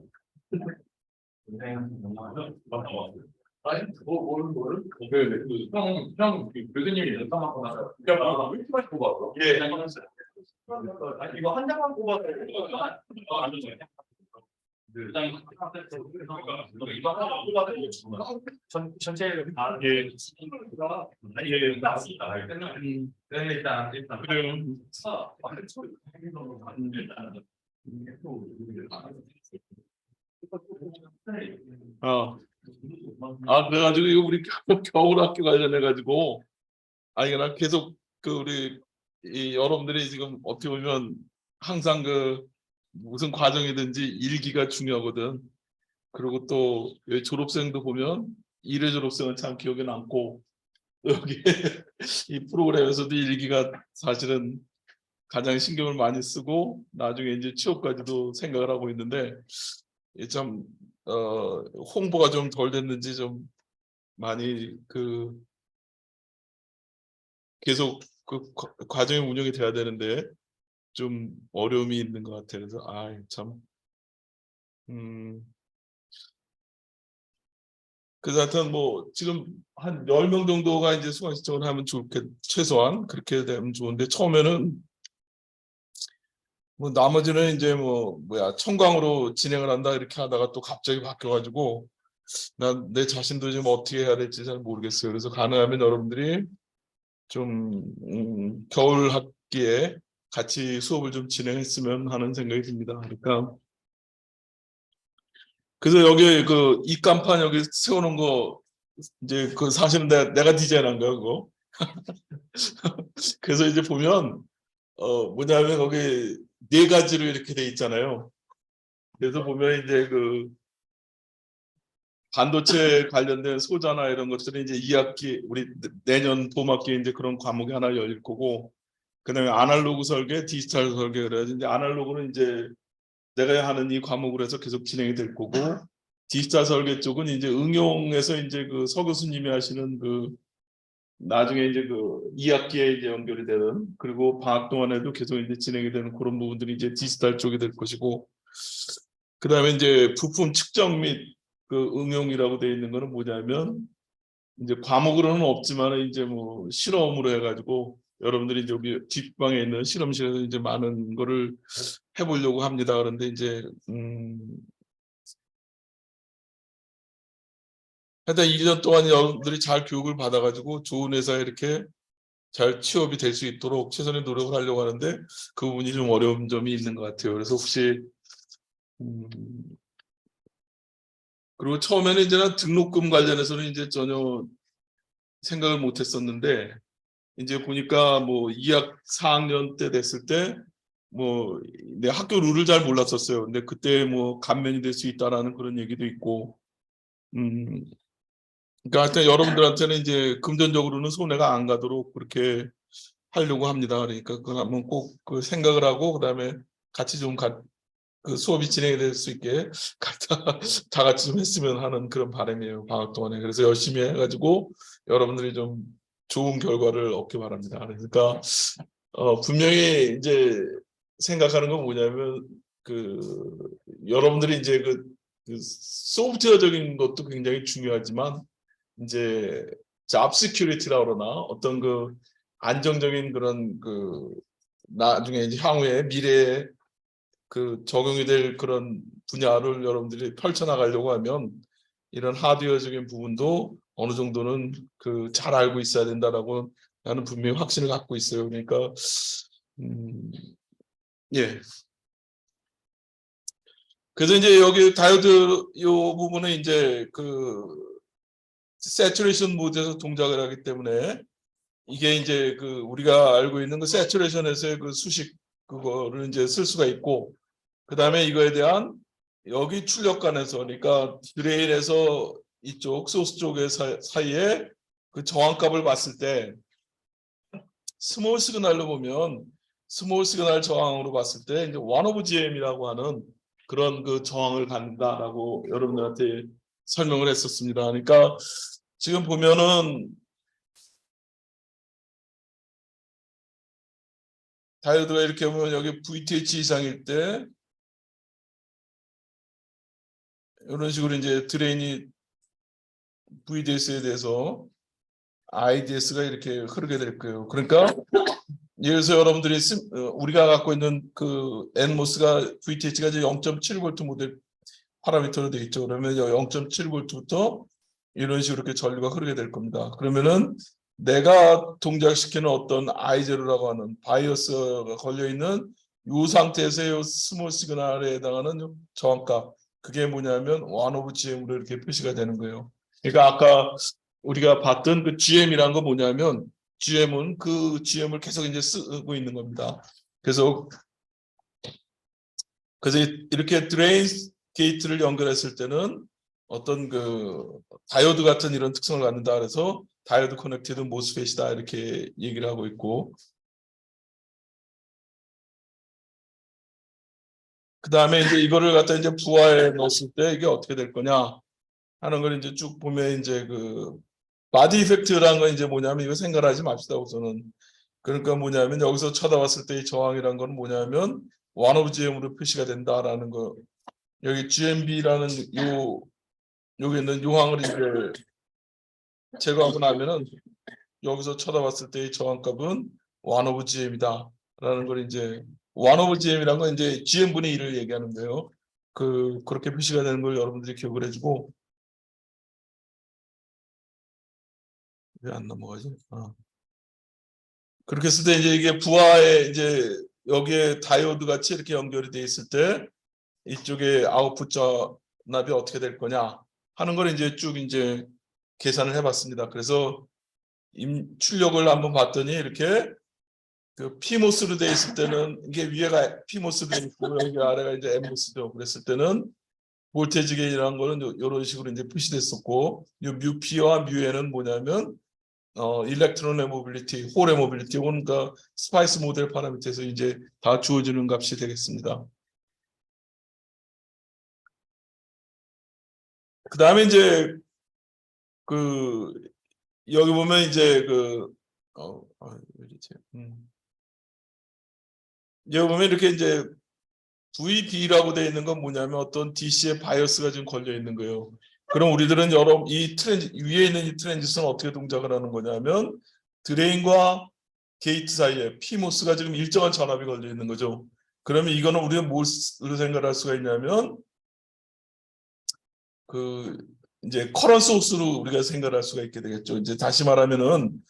[SPEAKER 4] 아니, 형 교수님이 연상하고 나서 왜 이렇게 많이 뽑았어? 예, 아니 이거 한 장만 뽑아서 안 되죠. 이거 하나 뽑아서 전체 다 예. 예, 나왔습니다. 일단 그래요.
[SPEAKER 1] 그래가지고 이거 우리 겨울 학교 관련해 가지고 이거 나 계속 그 우리 이 여러분들이 지금 어떻게 보면 항상 그 무슨 과정이든지 일기가 중요하거든. 그리고 또 졸업생도 보면 1회 졸업생은 참 기억에 남고 여기 이 프로그램에서도 일기가 사실은 가장 신경을 많이 쓰고 나중에 이제 취업까지도 생각을 하고 있는데 참 홍보가 좀 덜 됐는지 좀 많이 그 계속 그 과정이 운영이 돼야 되는데 좀 어려움이 있는 것 같아요. 그래서 참 그래서 하여튼 뭐 지금 한 10명 정도가 이제 수강 신청을 하면 좋겠 최소한 그렇게 되면 좋은데 처음에는 뭐 나머지는 이제 청강으로 진행을 한다 이렇게 하다가 또 갑자기 바뀌어가지고 난 내 자신도 지금 어떻게 해야 될지 잘 모르겠어요. 그래서 가능하면 여러분들이 좀 겨울 학기에 같이 수업을 좀 진행했으면 하는 생각이 듭니다. 그러니까 그래서 여기 그 입간판 여기 세워놓은 거 이제 그 사실은 내가 디자인한 거야 그거. 그래서 이제 보면 뭐냐면 거기 4가지로 이렇게 돼 있잖아요. 그래서 보면 이제 그 반도체 관련된 소자나 이런 것들은 이제 2학기 우리 내년 봄학기에 이제 그런 과목이 하나 열릴 거고, 그다음에 아날로그 설계, 디지털 설계 그래야지 이제 아날로그는 이제 내가 하는 이 과목으로 해서 계속 진행이 될 거고, 디지털 설계 쪽은 이제 응용해서 이제 그 서 교수님이 하시는 그 나중에 이제 그 2학기에 이제 연결이 되는, 그리고 방학 동안에도 계속 이제 진행이 되는 그런 부분들이 이제 디지털 쪽이 될 것이고, 그다음에 이제 부품 측정 및 그 응용이라고 되어 있는 거는 뭐냐면 이제 과목으로는 없지만 이제 뭐 실험으로 해가지고 여러분들이 이제 여기 뒷방에 있는 실험실에서 이제 많은 거를 해보려고 합니다. 그런데 이제 하여튼 2년 동안 여러분들이 잘 교육을 받아가지고 좋은 회사에 이렇게 잘 취업이 될 수 있도록 최선의 노력을 하려고 하는데 그 부분이 좀 어려운 점이 있는 것 같아요. 그래서 혹시 그리고 처음에는 이제는 등록금 관련해서는 이제 전혀 생각을 못 했었는데 이제 보니까 뭐 2학 4학년 때 됐을 때 뭐 내 학교 룰을 잘 몰랐었어요. 근데 그때 뭐 감면이 될 수 있다라는 그런 얘기도 있고, 그러니까 하여튼 여러분들한테는 이제 금전적으로는 손해가 안 가도록 그렇게 하려고 합니다. 그러니까 그걸 한번 꼭 그 생각을 하고 그다음에 같이 좀 그 수업이 진행이 될 수 있게 다 같이 좀 했으면 하는 그런 바람이에요. 방학 동안에. 그래서 열심히 해가지고 여러분들이 좀 좋은 결과를 얻기 바랍니다. 그러니까 분명히 이제 생각하는 건 뭐냐면 그 여러분들이 이제 그 소프트웨어적인 것도 굉장히 중요하지만 이제 잡 시큐리티라 그러나 어떤 그 안정적인 그런 그 나중에 이제 향후에 미래에 그 적용이 될 그런 분야를 여러분들이 펼쳐나가려고 하면 이런 하드웨어적인 부분도 어느 정도는 그 잘 알고 있어야 된다라고 나는 분명히 확신을 갖고 있어요. 그러니까 예. 그래서 이제 여기 다이오드 요 부분은 이제 그 세츄레이션 모드에서 동작을 하기 때문에 이게 이제 그 우리가 알고 있는 그 세츄레이션에서의 그 수식 그거를 이제 쓸 수가 있고 그 다음에 이거에 대한 여기 출력관에서 그러니까 드레인에서 이쪽 소스 쪽의 사이에 그 저항값을 봤을 때 스몰 시그널로 보면 스몰 시그널 저항으로 봤을 때 이제 1 오브 GM이라고 하는 그런 그 저항을 갖는다라고 여러분들한테 설명을 했었습니다. 그러니까 지금 보면은 다이오드가 이렇게 보면 여기 VTH 이상일 때 이런 식으로 이제 드레인이 VDS에 대해서 IDS가 이렇게 흐르게 될 거예요. 그러니까 예를 들어서 여러분들이 우리가 갖고 있는 그 NMOS가 VTH가 이제 0.7V 모델 파라미터로 되어 있죠. 그러면 0.7V부터 이런 식으로 이렇게 전류가 흐르게 될 겁니다. 그러면은 내가 동작시키는 어떤 I0라고 하는 바이어스가 걸려 있는 이 상태에서의 스몰 시그널에 해당하는 저항값 그게 뭐냐면 1 오브 GM으로 이렇게 표시가 되는 거예요. 그러니까 아까 우리가 봤던 그 GM이란 건 뭐냐면 GM은 그 GM을 계속 이제 쓰고 있는 겁니다. 그래서 이렇게 드레인 게이트를 연결했을 때는 어떤 그 다이오드 같은 이런 특성을 갖는다 그래서 다이오드 커넥티드 모스펫이다 이렇게 얘기를 하고 있고 그 다음에 이제 이거를 갖다 이제 부하에 넣었을 때 이게 어떻게 될 거냐 하는 걸 이제 쭉 보면 이제 그 바디 이펙트라는 건 이제 뭐냐면 이거 생각하지 맙시다 우선은. 그러니까 뭐냐면 여기서 쳐다봤을 때 이 저항이라는 건 뭐냐면 1 오브 GM으로 표시가 된다라는 거. 여기 GMB라는 여기 있는 요항을 이제 제거하고 나면은 여기서 쳐다봤을 때 이 저항값은 1 오브 GM이다라는 걸 이제 1 오브 GM이라는 건 이제 GM분의 1을 얘기하는 거예요. 그렇게 표시가 되는 걸 여러분들이 기억을 해주고 왜 안 넘어가지? 그렇게 했을 때 이제 이게 부하에 이제 여기에 다이오드 같이 이렇게 연결이 돼 있을 때 이쪽에 아웃풋 전압이 어떻게 될 거냐 하는 걸 이제 쭉 이제 계산을 해봤습니다. 그래서 출력을 한번 봤더니 이렇게 그 PMOS로 돼 있을 때는 이게 위에가 PMOS로 돼 있고 여기 아래가 이제 NMOS죠. 그랬을 때는 볼테이지 게인이라는 거는 이런 식으로 이제 표시됐었고 이 뮤P와 뮤에는 뭐냐면 일렉트론의 모빌리티, 홀의 모빌리티, 혹은 그 스파이스 모델 파라미터에서 이제 다 주어지는 값이 되겠습니다. 그 다음에 이제 그 여기 보면 이제 여기 보면 이렇게 이제 VB라고 되어 있는 건 뭐냐면 어떤 DC의 바이어스가 지금 걸려 있는 거예요. 그럼 우리들은 위에 있는 이 트랜지스터는 어떻게 동작을 하는 거냐면 드레인과 게이트 사이에 PMOS가 지금 일정한 전압이 걸려 있는 거죠. 그러면 이거는 우리가 뭘로 생각할 수가 있냐면 그 이제 커런트 소스로 우리가 생각할 수가 있게 되겠죠. 이제 다시 말하면은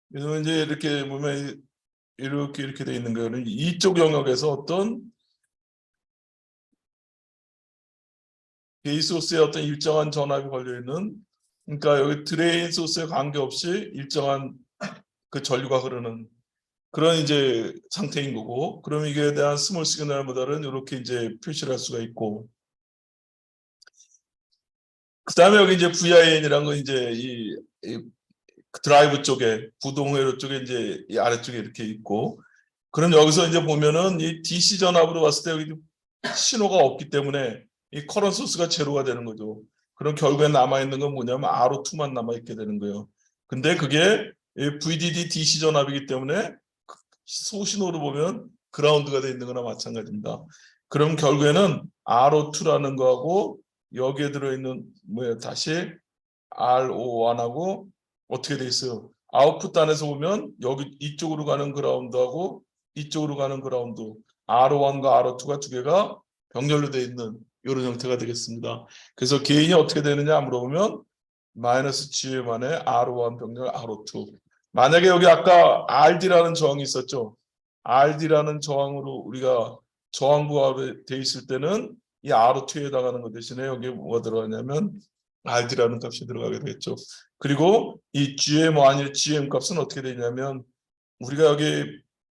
[SPEAKER 1] 그래서 이제 이렇게 보면 이렇게 돼 있는 거는 이쪽 영역에서 어떤 베이스 소스에 어떤 일정한 전압이 걸려 있는 그러니까 여기 드레인 소스에 관계없이 일정한 그 전류가 흐르는 그런 이제 상태인 거고, 그럼 이게 대한 스몰 시그널 모델은 이렇게 이제 표시를 할 수가 있고, 그 다음에 여기 이제 VIN이라는 건 이제 이 드라이브 쪽에 구동 회로 쪽에 이제 이 아래쪽에 이렇게 있고, 그럼 여기서 이제 보면은 이 DC 전압으로 봤을 때 여기 신호가 없기 때문에 이 커런트 소스가 제로가 되는 거죠. 그럼 결국에 남아 있는 건 뭐냐면 RO2만 남아 있게 되는 거예요. 근데 그게 이 VDD DC 전압이기 때문에 소신호로 보면 그라운드가 돼 있는 거나 마찬가지입니다. 그럼 결국에는 RO2라는 거하고 여기에 들어있는 뭐예요? 다시 RO1하고 어떻게 돼 있어요? 아웃풋 단에서 보면 여기 이쪽으로 가는 그라운드하고 이쪽으로 가는 그라운드 R1과 R2가 두 개가 병렬로 돼 있는 이런 형태가 되겠습니다. 그래서 개인이 어떻게 되느냐 물어보면 마이너스 GM 안에 R1 병렬 R2. 만약에 여기 아까 RD라는 저항이 있었죠. RD라는 저항으로 우리가 저항부가 돼 있을 때는 이 R2에 해당하는 것 대신에 여기 뭐가 들어가냐면 RD라는 값이 들어가게 되겠죠. 그리고 이 GM1, GM 값은 어떻게 되냐면 우리가 여기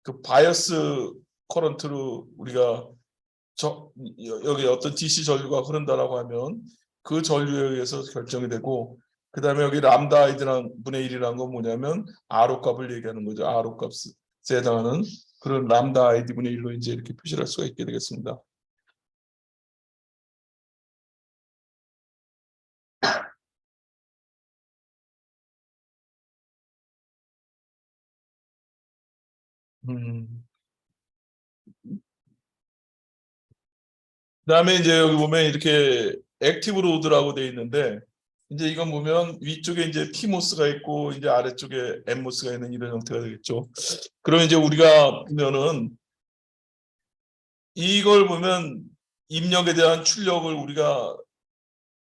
[SPEAKER 1] 그 바이어스 커런트로 우리가 여기 어떤 DC 전류가 흐른다라고 하면 그 전류에 의해서 결정이 되고, 그 다음에 여기 람다 아이드랑 분의 1이라는 건 뭐냐면 RO 값을 얘기하는 거죠. RO 값에 해당하는 그런 람다 아이드 분의 1로 이제 이렇게 표시를 할 수가 있게 되겠습니다. 그다음에 이제 여기 보면 이렇게 액티브 로드라고 돼 있는데, 이제 이건 보면 위쪽에 이제 PMOS가 있고 이제 아래쪽에 NMOS가 있는 이런 형태가 되겠죠. 그러면 이제 우리가 보면은 이걸 보면 입력에 대한 출력을 우리가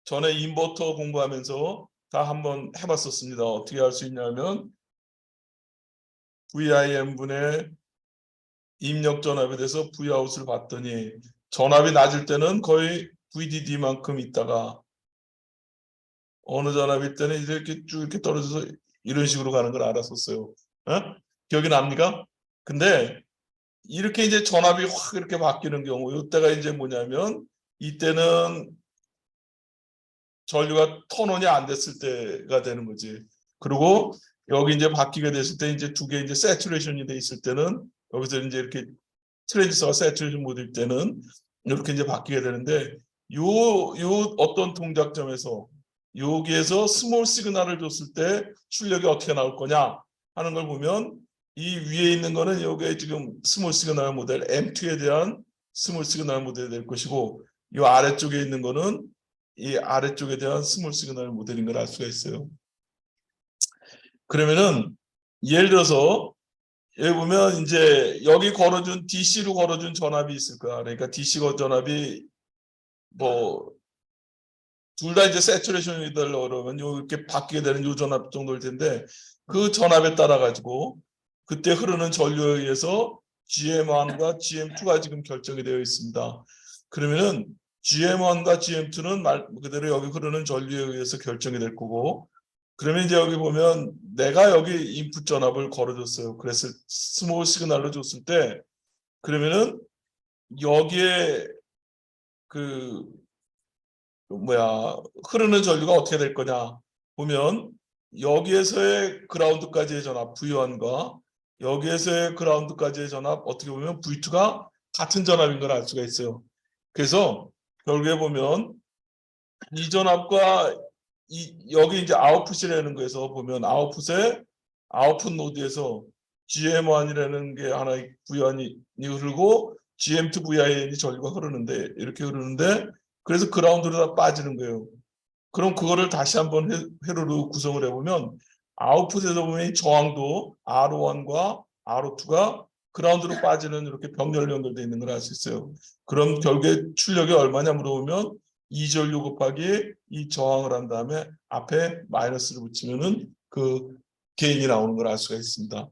[SPEAKER 1] 전에 인버터 공부하면서 다 한번 해봤었습니다. 어떻게 할 수 있냐면 VIM분의 입력 전압에 대해서 Vout을 봤더니 전압이 낮을 때는 거의 VDD만큼 있다가 어느 전압일 때는 이렇게 쭉 이렇게 떨어져서 이런 식으로 가는 걸 알았었어요. 어? 기억이 납니까? 근데 이렇게 이제 전압이 확 이렇게 바뀌는 경우, 이때가 이제 뭐냐면 이때는 전류가 턴온이 안 됐을 때가 되는 거지. 그리고 여기 이제 바뀌게 됐을 때 이제 두 개 이제 세츄레이션이 돼 있을 때는 여기서 이제 이렇게 트랜지스터가 세츄레이션 모드일 때는 이렇게 이제 바뀌게 되는데 요 어떤 동작점에서 여기에서 스몰 시그널을 줬을 때 출력이 어떻게 나올 거냐 하는 걸 보면 이 위에 있는 거는 여기에 지금 스몰 시그널 모델 M2에 대한 스몰 시그널 모델이 될 것이고 이 아래쪽에 있는 거는 이 아래쪽에 대한 스몰 시그널 모델인 걸 알 수가 있어요. 그러면은 예를 들어서 여기 보면 이제 여기 걸어준 DC로 걸어준 전압이 있을 거야. 그러니까 DC 전압이 뭐 둘 다 이제 세츄레이션이 되려고 그러면 이렇게 바뀌게 되는 요 전압 정도일 텐데 그 전압에 따라 가지고 그때 흐르는 전류에 의해서 GM1과 GM2가 지금 결정이 되어 있습니다. 그러면은 GM1과 GM2는 말 그대로 여기 흐르는 전류에 의해서 결정이 될 거고, 그러면 이제 여기 보면 내가 여기 인풋 전압을 걸어줬어요. 그래서 스몰 시그널로 줬을 때 그러면은 여기에 그 뭐야 흐르는 전류가 어떻게 될 거냐 보면 여기에서의 그라운드까지의 전압 V1과 여기에서의 그라운드까지의 전압 어떻게 보면 V2가 같은 전압인 걸 알 수가 있어요. 그래서 결국에 보면 이 전압과 여기 이제 아웃풋이라는 거에서 보면 아웃풋 노드에서 GM1이라는 게 하나 V1이 흐르고 GM2 VIN이 전류가 흐르는데 이렇게 흐르는데 그래서 그라운드로 다 빠지는 거예요. 그럼 그거를 다시 한번 회로로 구성을 해보면 아웃풋에서 보면 이 저항도 R1과 R2가 그라운드로 빠지는 이렇게 병렬로 연결되어 있는 걸 알 수 있어요. 그럼 결국에 출력이 얼마냐 물어보면 2전류 곱하기 이 저항을 한 다음에 앞에 마이너스를 붙이면은 그 개인이 나오는 걸 알 수가 있습니다.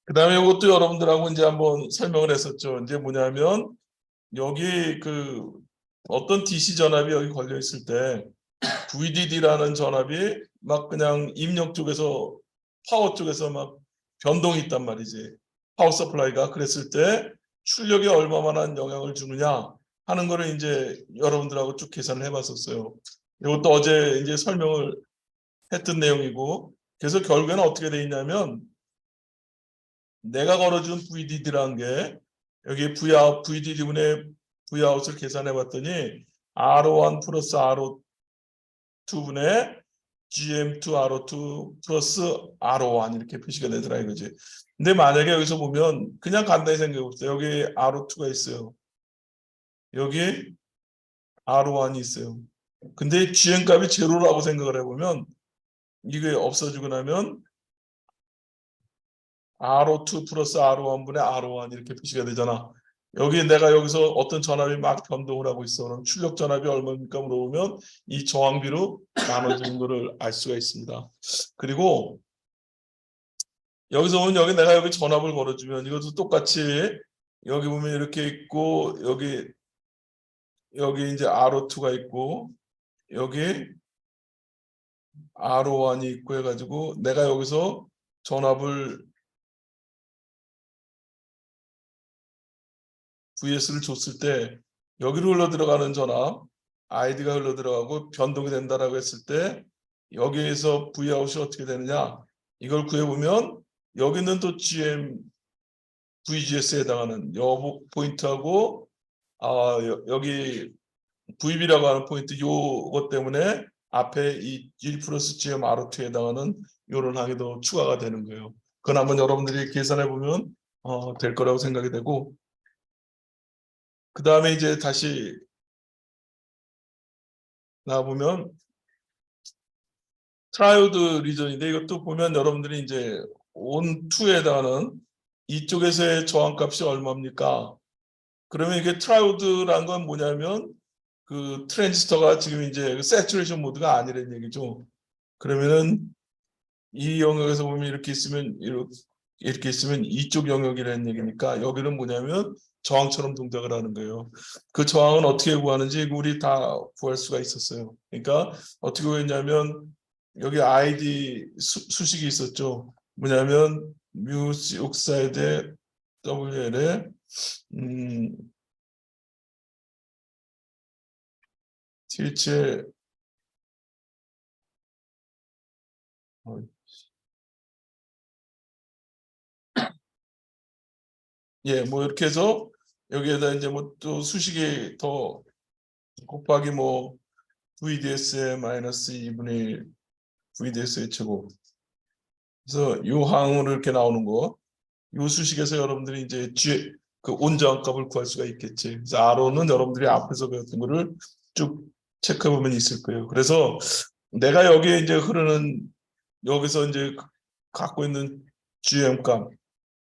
[SPEAKER 1] 그다음에 이것도 여러분들하고 이제 한번 설명을 했었죠. 이제 뭐냐면 여기 그 어떤 DC 전압이 여기 걸려 있을 때 VDD라는 전압이 막 그냥 입력 쪽에서 파워 쪽에서 막 변동이 있단 말이지. 파워 서플라이가 그랬을 때 출력에 얼마만한 영향을 주느냐 하는 거를 이제 여러분들하고 쭉 계산을 해봤었어요. 이것도 어제 이제 설명을 했던 내용이고, 그래서 결국에는 어떻게 돼 있냐면 내가 걸어준 VDD라는 게 여기 Vout, VDD분의 Vout을 계산해 봤더니 R1 플러스 R2분의 GM2 R2 플러스 R1 이렇게 표시가 되더라 이거지. 근데 만약에 여기서 보면 그냥 간단히 생각해 봅시다. 여기 R2가 있어요. 여기 R1이 있어요. 근데 GM 값이 제로라고 생각을 해보면 이게 없어지고 나면 R2 플러스 R1분의 R1 이렇게 표시가 되잖아. 여기 내가 여기서 어떤 전압이 막 변동을 하고 있어. 그럼 출력 전압이 얼마입니까? 물어보면 이 저항비로 나눠지는 것을 알 수가 있습니다. 그리고 여기서 보면 여기 내가 여기 전압을 걸어주면 이것도 똑같이 여기 보면 이렇게 있고 여기 이제 R2가 있고 여기 R1이 있고 해가지고 내가 여기서 전압을 VS를 줬을 때 여기로 흘러 들어가는 전압 ID가 흘러 들어가고 변동이 된다라고 했을 때 여기에서 Vout이 어떻게 되느냐 이걸 구해보면 여기는 또 GM VGS에 해당하는 요 포인트하고 여기 VB라고 하는 포인트 요것 때문에 앞에 이 1 플러스 GM R2에 해당하는 요런 항이 더 추가가 되는 거예요. 그건 한번 여러분들이 계산해 보면 될 거라고 생각이 되고, 그 다음에 이제 다시 나와보면 트라이오드 리전인데 이것도 보면 여러분들이 이제 온2에 해당하는 이쪽에서의 저항값이 얼마입니까? 그러면 이게 트라이오드란 건 뭐냐면 그 트랜지스터가 지금 이제 세츄레이션 모드가 아니라는 얘기죠. 그러면은 이 영역에서 보면 이렇게 있으면 이렇게 있으면 이쪽 영역이라는 얘기니까 여기는 뭐냐면 저항처럼 동작을 하는 거예요. 그 저항은 어떻게 구하는지 우리 다 구할 수가 있었어요. 그러니까 어떻게 구했냐면 여기 ID 수식이 있었죠. 뭐냐면 뮤 옥사이드 WL에 TH의 예, 뭐 이렇게 해서 여기에다 이제 뭐 또 수식이 더 곱하기 뭐 VDS의 마이너스 2분의 1 VDS의 제곱. 그래서 요 항으로 이렇게 나오는 거, 요 수식에서 여러분들이 이제 그 온저항값을 구할 수가 있겠지. 그래서 R호는 여러분들이 앞에서 배웠던 거를 쭉 체크해 보면 있을 거예요. 그래서 내가 여기에 이제 흐르는 여기서 이제 갖고 있는 GM 값,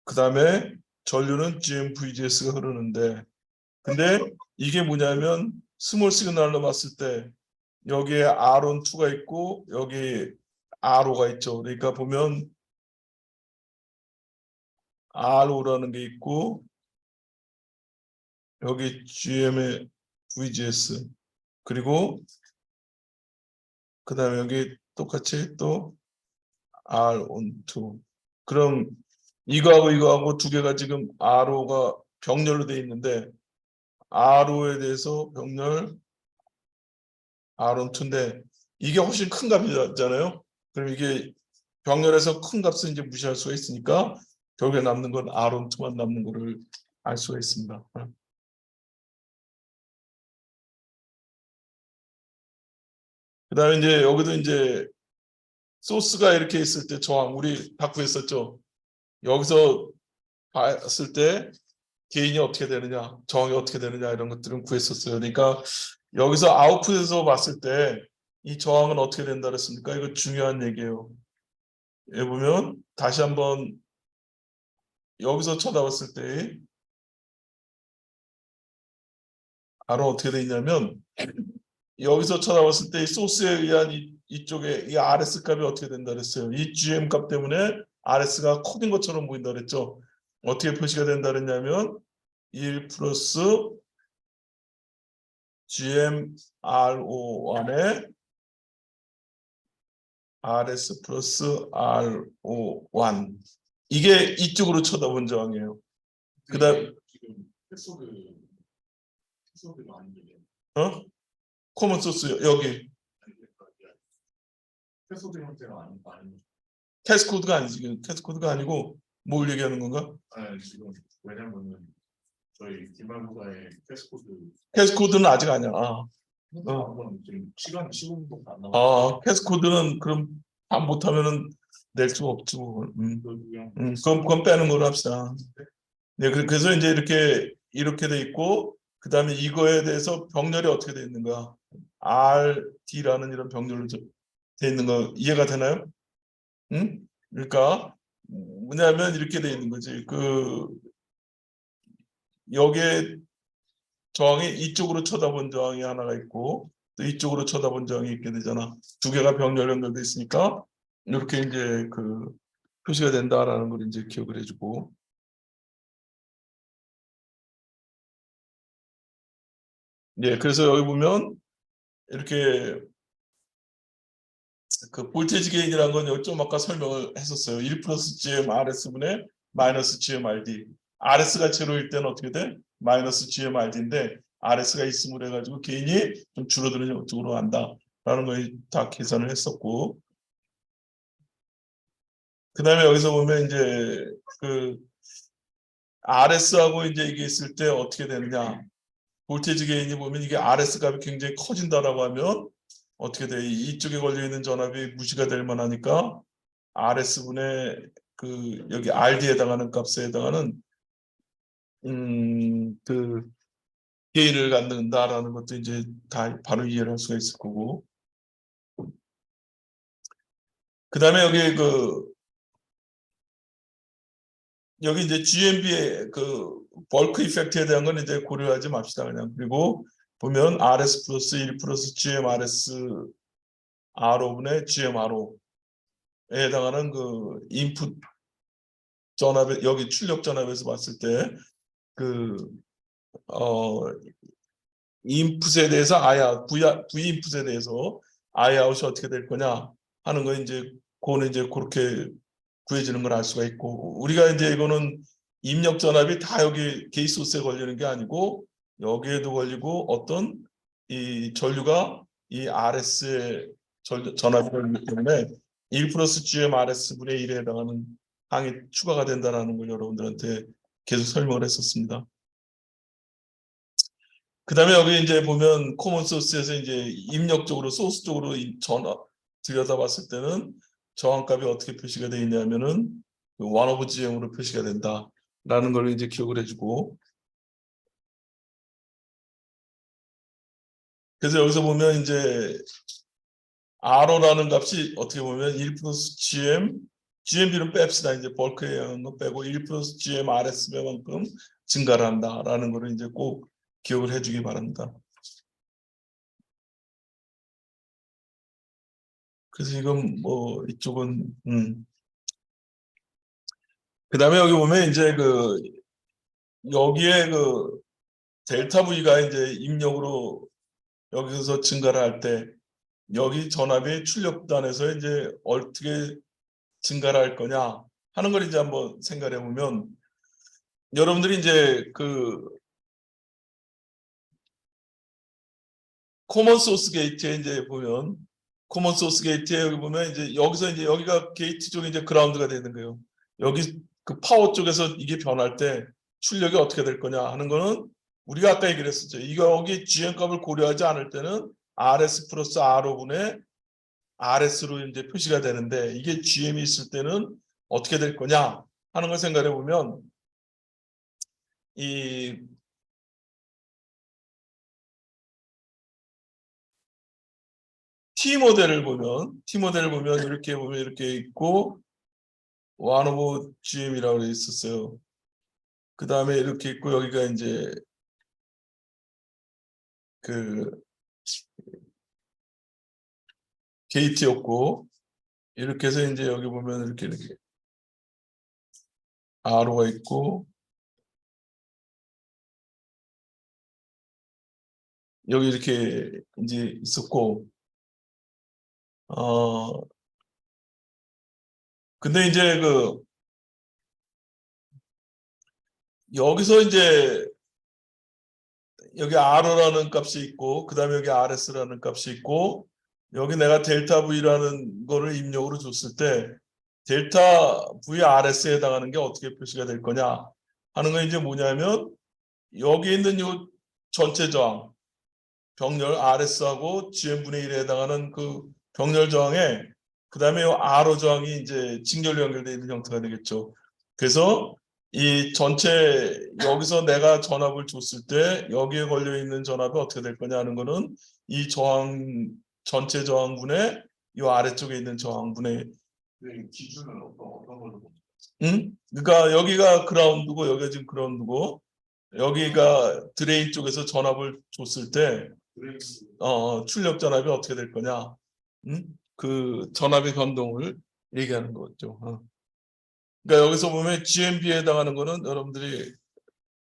[SPEAKER 1] 그 다음에 전류는 GM VGS가 흐르는데, 근데 이게 뭐냐면 스몰 시그널로 봤을 때 여기에 R12가 있고 여기 RO가 있죠. 그러니까 보면 RO라는 게 있고 여기 GM의 VGS 그리고 그 다음에 여기 똑같이 또 R12. 그럼 이거하고 두 개가 지금 RO가 병렬로 돼 있는데 RO에 대해서 병렬 R12인데 이게 훨씬 큰 값이잖아요. 그럼 이게 병렬에서 큰 값은 이제 무시할 수가 있으니까 결국에 남는 건 R12만 남는 거를 알 수가 있습니다. 그 다음에 이제 여기도 이제 소스가 이렇게 있을 때 저항 우리 다 구했었죠. 여기서 봤을 때 게인이 어떻게 되느냐, 저항이 어떻게 되느냐 이런 것들은 구했었어요. 그러니까 여기서 아웃풋에서 봤을 때 이 저항은 어떻게 된다 그랬습니까? 이거 중요한 얘기예요. 여기 보면 다시 한번 여기서 쳐다봤을 때 바로 어떻게 돼 있냐면 여기서 쳐다봤을 때 이 소스에 의한 이쪽에 이 RS 값이 어떻게 된다 그랬어요. 이 GM 값 때문에 RS가 커진 것처럼 보인다 그랬죠. 어떻게 표시가 된다 그랬냐면 1 플러스 GMRO1에 RS 플러스 RO1 이게 이쪽으로 쳐다본 저항이에요. 그다음
[SPEAKER 2] 지금 패스워드가 아닌데
[SPEAKER 1] 코먼 소스 여기
[SPEAKER 2] 패스워드 형태가 아닌
[SPEAKER 1] 캐스코드가 아니지. 캐스코드가 아니고 뭘 얘기하는 건가?
[SPEAKER 2] 아니 지금 왜냐면은 저희 기말고사의
[SPEAKER 1] 캐스코드는 아직 아니야.
[SPEAKER 2] 한번 지금 시간도 안 나와.
[SPEAKER 1] 캐스코드는 그럼 안 못하면은 낼 수가 없지. 그건 빼는 걸로 합시다. 네, 그래서 이제 이렇게 돼 있고, 그 다음에 이거에 대해서 병렬이 어떻게 돼 있는가? RD라는 이런 병렬로 돼 있는 거 이해가 되나요? 응? 그러니까 뭐냐면 이렇게 돼 있는 거지. 여기에 저항이 이쪽으로 쳐다본 저항이 하나가 있고 또 이쪽으로 쳐다본 저항이 있게 되잖아. 두 개가 병렬 연결돼 있으니까 이렇게 이제 표시가 된다라는 걸 이제 기억을 해주고. 예, 그래서 여기 보면 이렇게 볼테이지 게인이라는 건 여기 좀 아까 설명을 했었어요. 1 플러스 GM RS분의 마이너스 GM RD. RS가 제로일 때는 어떻게 돼? 마이너스 GM RD인데 RS가 있음으로 해가지고 게인이 좀 줄어드는 쪽으로 간다라는 걸 다 계산을 했었고. 그 다음에 여기서 보면 이제 RS하고 이제 이게 있을 때 어떻게 되느냐. 볼테이지 게인이 보면 이게 RS 값이 굉장히 커진다라고 하면 어떻게 돼? 이쪽에 걸려 있는 전압이 무시가 될 만하니까 RS분의 여기 RD에 해당하는 값에 해당하는 게인을 갖는다라는 것도 이제 다 바로 이해를 할 수가 있을 거고. 그 다음에 여기 이제 GMB의 벌크 이펙트에 대한 건 이제 고려하지 맙시다 그냥. 그리고 보면 RS 플러스 1 플러스 GM RS RO분의 GM RO에 해당하는 인풋 전압에 여기 출력 전압에서 봤을 때 인풋에 대해서 V 인풋에 대해서 I 아웃이 어떻게 될 거냐 하는 거 그거는 이제 그렇게 구해지는 걸 알 수가 있고, 우리가 이제 이거는 입력 전압이 다 여기 게이트 소스에 걸리는 게 아니고 여기에도 걸리고 어떤 이 전류가 이 RS에 전압이 걸리기 때문에 1 플러스 GM RS 분의 1에 해당하는 항이 추가가 된다는 걸 여러분들한테 계속 설명을 했었습니다. 그 다음에 여기 이제 보면 코먼 소스에서 이제 입력적으로 소스 쪽으로 들여다봤을 때는 저항값이 어떻게 표시가 되어 있냐면은 1/GM으로 표시가 된다라는 걸 이제 기억을 해주고. 그래서 여기서 보면 이제 RO라는 값이 어떻게 보면 1 플러스 GM, GMB는 뺍시다. 이제 벌크에 의한 거 빼고 1 플러스 GM RS배만큼 증가를 한다라는 걸 이제 꼭 기억을 해주기 바랍니다. 그래서 이건 뭐 이쪽은 그다음에 여기 보면 이제 여기에 델타 V가 이제 입력으로 여기서 증가를 할 때 여기 전압이 출력단에서 이제 어떻게 증가를 할 거냐 하는 걸 이제 한번 생각해 보면, 여러분들이 이제 코먼 소스 게이트에 이제 보면 코먼 소스 게이트에 여기 보면 이제 여기서 이제 여기가 게이트 쪽이 이제 그라운드가 되는 거예요. 여기 파워 쪽에서 이게 변할 때 출력이 어떻게 될 거냐 하는 거는 우리가 아까 얘기를 했었죠. 이거 여기 GM 값을 고려하지 않을 때는 RS 플러스 RO분의 RS로 이제 표시가 되는데, 이게 GM이 있을 때는 어떻게 될 거냐 하는 걸 생각해 보면 이 T 모델을 보면 이렇게 보면 이렇게 있고 1/GM이라고 돼 있었어요. 그 다음에 이렇게 있고 여기가 이제 게이트였고, 이렇게 해서 이제 여기 보면 이렇게 R가 있고 여기 이렇게 이제 있었고 근데 이제 여기서 이제 여기 R라는 값이 있고 그다음에 여기 RS라는 값이 있고 여기 내가 델타 V라는 거를 입력으로 줬을 때 델타 V RS에 해당하는 게 어떻게 표시가 될 거냐 하는 건 이제 뭐냐면 여기 있는 이 전체 저항 병렬 RS하고 GM분의 1에 해당하는 그 병렬 저항에 그다음에 이 R호 저항이 이제 직렬로 연결되어 있는 형태가 되겠죠. 그래서 이 전체 여기서 내가 전압을 줬을 때 여기에 걸려 있는 전압이 어떻게 될 거냐 하는 거는 이 저항 전체 저항분의 이 아래쪽에 있는 저항분의
[SPEAKER 2] 그 기준은 어떤 걸로 보면
[SPEAKER 1] 그러니까 여기가 그라운드고 여기가 지금 그라운드고 여기가 드레인 쪽에서 전압을 줬을 때
[SPEAKER 2] 브레이스
[SPEAKER 1] 출력 전압이 어떻게 될 거냐 그 전압의 변동을 얘기하는 거죠. 그러니까 여기서 보면 GMB에 해당하는 거는 여러분들이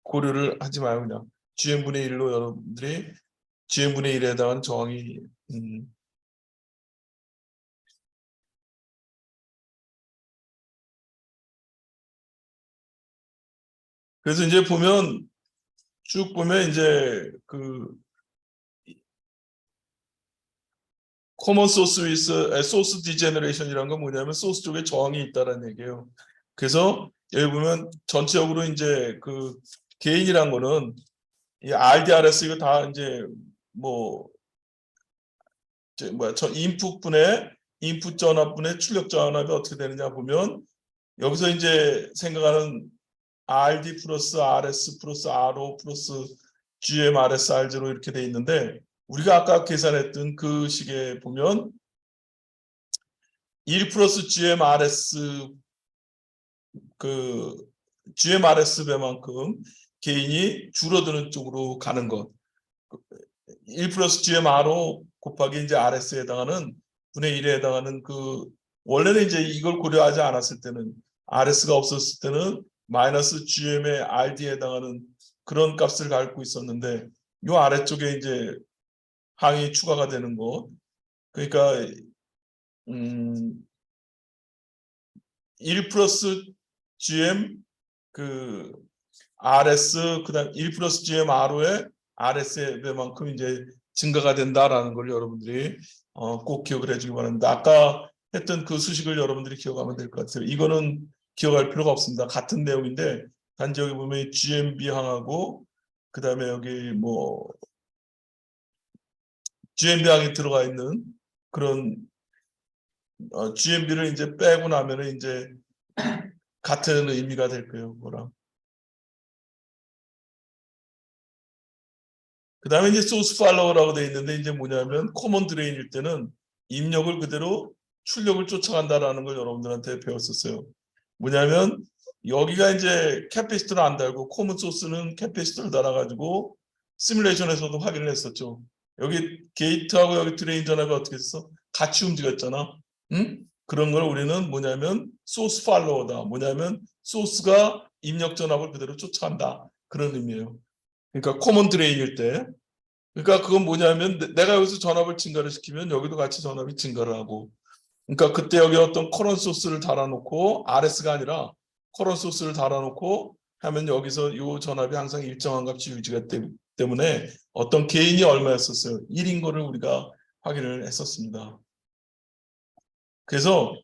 [SPEAKER 1] 고려를 하지 말고 그냥 GM분의 1로 여러분들이 GM분의 1에 해당하는 저항이 그래서 이제 보면 쭉 보면 이제 그 common source with source degeneration이라는 건 뭐냐면 소스 쪽에 저항이 있다라는 얘기예요. 그래서 여기 보면 전체적으로 이제 그 게인이란 거는 이 RDRS 이거 다 이제 뭐 저 인풋분의 인풋 전압분의 출력 전압이 어떻게 되느냐 보면 여기서 이제 생각하는 RD 플러스 RS 플러스 RO 플러스 GM RS R0 이렇게 돼 있는데 우리가 아까 계산했던 그 식에 보면 1 플러스 GM RS 그 GM RS 배만큼 개인이 줄어드는 쪽으로 가는 것. 1 플러스 GM RO 곱하기 이제 RS에 해당하는 분의 1에 해당하는 그 원래는 이제 이걸 고려하지 않았을 때는 RS가 없었을 때는 마이너스 GM의 RD에 해당하는 그런 값을 갖고 있었는데 이 아래쪽에 이제 항이 추가가 되는 것. 그러니까 1 플러스 GM 그 RS 그다음 1 플러스 GM RO의 RS의 배만큼 이제 증가가 된다라는 걸 여러분들이 꼭 기억을 해주기 바랍니다. 아까 했던 그 수식을 여러분들이 기억하면 될 것 같아요. 이거는 기억할 필요가 없습니다. 같은 내용인데 단지 여기 보면 GMB 항하고 그다음에 여기 뭐 GMB 항이 들어가 있는 그런 GMB를 이제 빼고 나면은 이제 같은 의미가 될 거예요. 뭐랑. 그다음에 이제 소스 팔로워라고 돼 있는데 이제 뭐냐면 코먼 드레인일 때는 입력을 그대로 출력을 쫓아간다라는 걸 여러분들한테 배웠었어요. 뭐냐면 여기가 이제 캐피시터를 안 달고 코먼 소스는 캐피시터를 달아가지고 시뮬레이션에서도 확인을 했었죠. 여기 게이트하고 여기 드레인 전압이 어떻게 했어? 같이 움직였잖아. 응? 그런 걸 우리는 뭐냐면 소스 팔로워다. 뭐냐면 소스가 입력 전압을 그대로 쫓아간다. 그런 의미예요. 그러니까 코먼 드레인일 때 그러니까 그건 뭐냐면 내가 여기서 전압을 증가를 시키면 여기도 같이 전압이 증가를 하고 그러니까 그때 여기 어떤 커런 소스를 달아놓고 RS가 아니라 커런 소스를 달아놓고 하면 여기서 이 전압이 항상 일정한 값이 유지가 때문에 어떤 개인이 얼마였었어요? 1인 거를 우리가 확인을 했었습니다. 그래서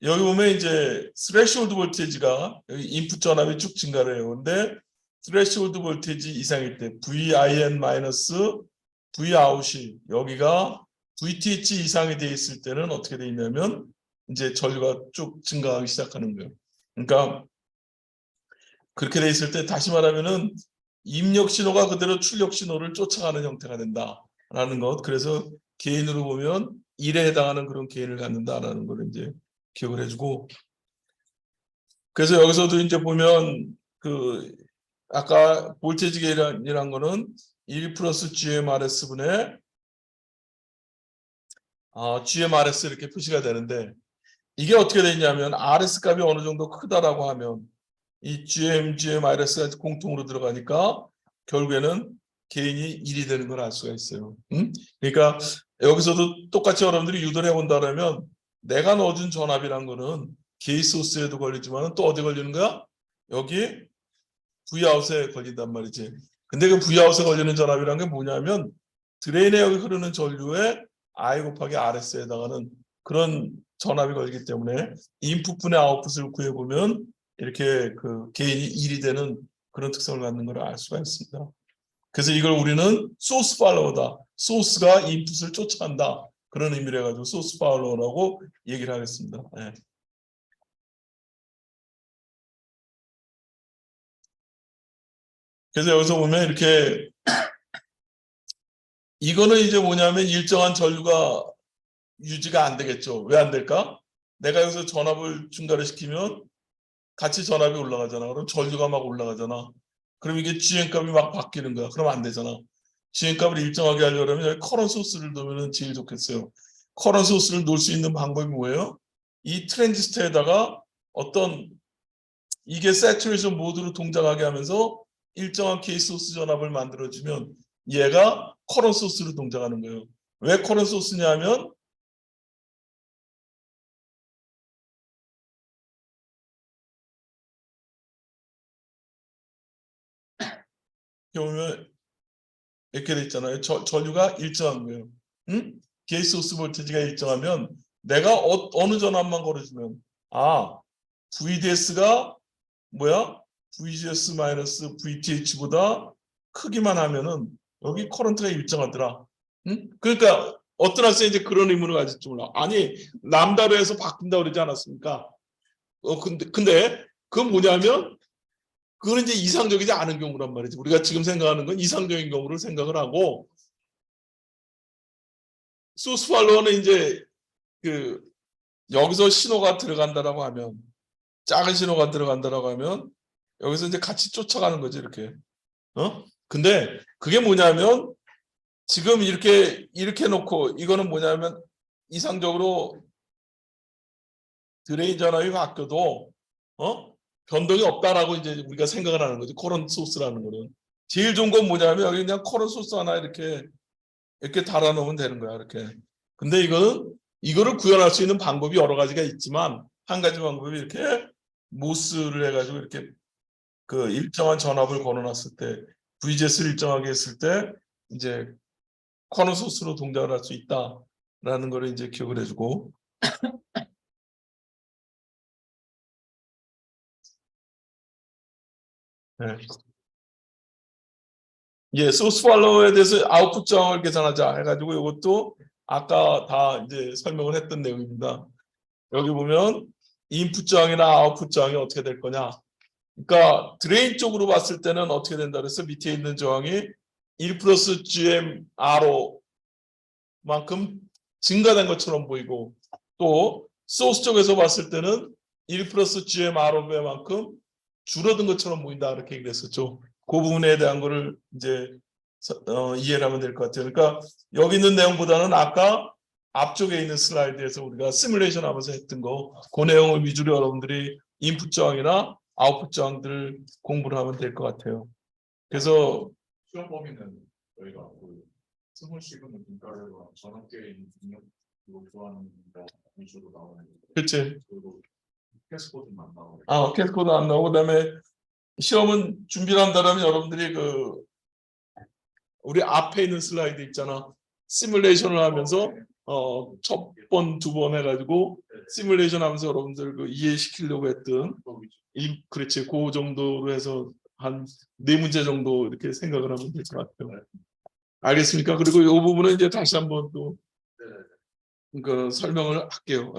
[SPEAKER 1] 여기 보면 이제 스레시홀드 볼테이지가 여기 인풋 전압이 쭉 증가를 해요. 근데 스레시홀드 볼테이지 이상일 때 VIN 마이너스 Vout이 여기가 VTH 이상이 돼 있을 때는 어떻게 돼 있냐면 이제 전류가 쭉 증가하기 시작하는 거예요. 그러니까 그렇게 돼 있을 때 다시 말하면은 입력 신호가 그대로 출력 신호를 쫓아가는 형태가 된다라는 것. 그래서 개인으로 보면 1에 해당하는 그런 개인을 갖는다라는 걸 이제 기억을 해주고. 그래서 여기서도 이제 보면 그 아까 볼테이지 개인이란 거는 1 플러스 GMRS 분의 GMRS 이렇게 표시가 되는데 이게 어떻게 되냐면 RS 값이 어느 정도 크다라고 하면 이 GM-RS가 공통으로 들어가니까 결국에는 개인이 1이 되는 걸 알 수가 있어요. 그러니까 여기서도 똑같이 여러분들이 유도를 해본다면 내가 넣어준 전압이란 거는 게이트 소스에도 걸리지만 또 어디 걸리는 거야? 여기 V아웃에 걸린단 말이지. 근데 그 V아웃에 걸리는 전압이란 게 뭐냐면 드레인에 여기 흐르는 전류에 I 곱하기 RS에 해당하는 그런 전압이 걸리기 때문에 인풋분의 아웃풋을 구해보면 이렇게 그 개인이 1이 되는 그런 특성을 갖는 걸 알 수가 있습니다. 그래서 이걸 우리는 소스 팔로워다. 소스가 인풋을 쫓아간다. 그런 의미를 해가지고 소스 팔로워라고 얘기를 하겠습니다. 네. 그래서 여기서 보면 이렇게 이거는 이제 뭐냐면 일정한 전류가 유지가 안 되겠죠. 왜 안 될까? 내가 여기서 전압을 증가를 시키면 같이 전압이 올라가잖아. 그럼 전류가 막 올라가잖아. 그럼 이게 GM 값이 막 바뀌는 거야. 그러면 안 되잖아. GM 값을 일정하게 하려면 여기 커런 소스를 넣으면 제일 좋겠어요. 커런 소스를 놓을 수 있는 방법이 뭐예요? 이 트랜지스터에다가 어떤 이게 새추레이션 모드로 동작하게 하면서 일정한 케이 소스 전압을 만들어주면 얘가 커런 소스로 동작하는 거예요. 왜 커런 소스냐면 보면 이렇게 돼 있잖아요. 전류가 일정한 거예요. 응? 게이트 소스 볼테이지가 일정하면 내가 어느 전압만 걸어주면 VDS가 뭐야? VGS 마이너스 VTH보다 크기만 하면은 여기 커런트가 일정하더라. 응? 그러니까 어떤 학생이 이제 그런 의문을 가질지 몰라. 아니 람다로 해서 바뀐다 그러지 않았습니까? 근데 그건 뭐냐면 그건 이제 이상적이지 않은 경우란 말이지. 우리가 지금 생각하는 건 이상적인 경우를 생각을 하고 소스 팔로워는 이제 그 여기서 신호가 들어간다라고 하면 작은 신호가 들어간다라고 하면 여기서 이제 같이 쫓아가는 거지 이렇게. 근데 그게 뭐냐면 지금 이렇게 놓고 이거는 뭐냐면 이상적으로 드레인 전압이 바뀌어도 변동이 없다라고 이제 우리가 생각을 하는 거지. 커런 소스라는 거는 제일 좋은 건 뭐냐면 여기 그냥 커런 소스 하나 이렇게 달아 놓으면 되는 거야 이렇게. 근데 이거를 구현할 수 있는 방법이 여러 가지가 있지만 한 가지 방법이 이렇게 모스를 해가지고 이렇게 그 일정한 전압을 걸어놨을 때 VGS를 일정하게 했을 때 이제 커런 소스로 동작을 할 수 있다라는 걸 이제 기억을 해주고. 네. 예, 소스 팔로워에 대해서 아웃풋 저항을 계산하자 해가지고 이것도 아까 다 이제 설명을 했던 내용입니다. 여기 보면 인풋 저항이나 아웃풋 저항이 어떻게 될 거냐. 그러니까 드레인 쪽으로 봤을 때는 어떻게 된다 그래서 밑에 있는 저항이 1 플러스 GM R로만큼 증가된 것처럼 보이고 또 소스 쪽에서 봤을 때는 1 플러스 GM R만큼 줄어든 것처럼 보인다 이렇게 얘기를 했었죠. 그 부분에 대한 거를 이제 이해를 하면 될 것 같아요. 그러니까 여기 있는 내용보다는 아까 앞쪽에 있는 슬라이드에서 우리가 시뮬레이션 하면서 했던 그 내용을 위주로 여러분들이 인풋 저항이나 아웃풋 저항들을 공부를 하면 될 것 같아요. 그래서
[SPEAKER 2] 시험 범위는 저희가 그 스몰 시그널 분가를 전압계인 능력으로 좋아하는 위주로 나오는
[SPEAKER 1] 그치.
[SPEAKER 2] 그리고 캐스코드만 나오고
[SPEAKER 1] 캐스코드 안 나오고 그다음에 시험은 준비를 한다면 여러분들이 그 우리 앞에 있는 슬라이드 있잖아. 시뮬레이션을 하면서 첫 번, 두 번 해가지고 시뮬레이션 하면서 여러분들 그 이해시키려고 했던 그렇지. 그 정도로 해서 한 4문제 정도 이렇게 생각을 하면 될 것 같아요. 알겠습니까? 그리고 이 부분은 이제 다시 한번 또 그 설명을 할게요.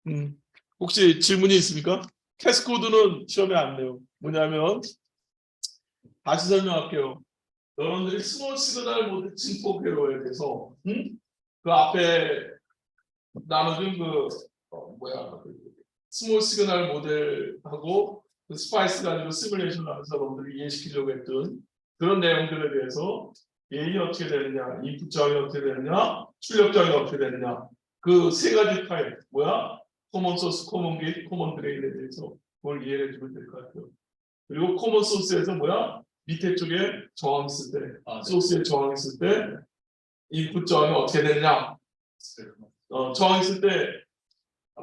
[SPEAKER 1] 네. 혹시 질문이 있습니까? 캐스코드는 시험에 안 내요. 뭐냐면 다시 설명할게요. 여러분들이 스몰 시그널 모델 증폭 회로에 대해서 그 앞에 나눠준 스몰 시그널 모델하고 그 스파이스 가지고 시뮬레이션 하면서 여러분들이 이해시키려고 했던 그런 내용들에 대해서 개인이 어떻게 되느냐, 인풋 저항이 어떻게 되느냐, 출력 저항이 어떻게 되느냐 그 세 가지 타입 코먼 소스, 코먼 게이트, 코먼 드레인에 대해서 그걸 이해해 주면 될 것 같아요. 그리고 코먼 소스에서 뭐야? 밑에 쪽에 저항 있을 때, 소스에 저항 있을 때 인풋 저항이 어떻게 되느냐? 저항 있을 때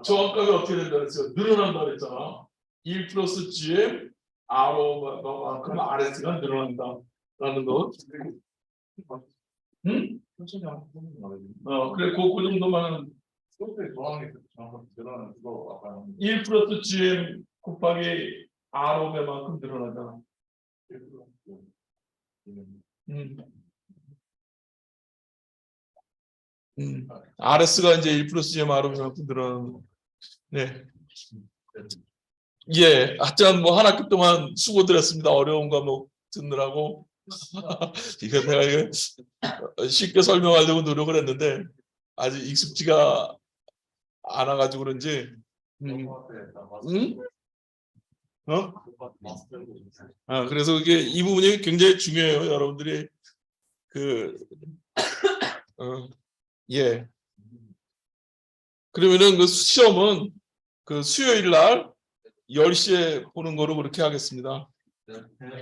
[SPEAKER 1] 저항값이 어떻게 된다 그랬어요? 늘어난다 그랬잖아. 1 플러스 GM R만큼 RS가 늘어난다라는 거. 응?
[SPEAKER 2] 천천히 한번 해보는
[SPEAKER 1] 그래, 그 정도만
[SPEAKER 2] 소프트웨어 저항이 정확하게 늘어나는 그거 아까
[SPEAKER 1] 1 플러스 GM 곱하기 R만큼 늘어나잖아. RS가 이제 1 플러스 GM R만큼 늘어나는 거. 네. 예, 하여튼 뭐 한 학기 동안 수고드렸습니다. 어려운 과목 듣느라고. 이거 내가 이거 쉽게 설명하려고 노력을 했는데 아직 익숙지가 않아가지고 그런지. 응? 그래서 이게 이 부분이 굉장히 중요해요. 여러분들이 예. 그러면은 그 시험은 그 수요일 날 10시에 보는 거로 그렇게 하겠습니다.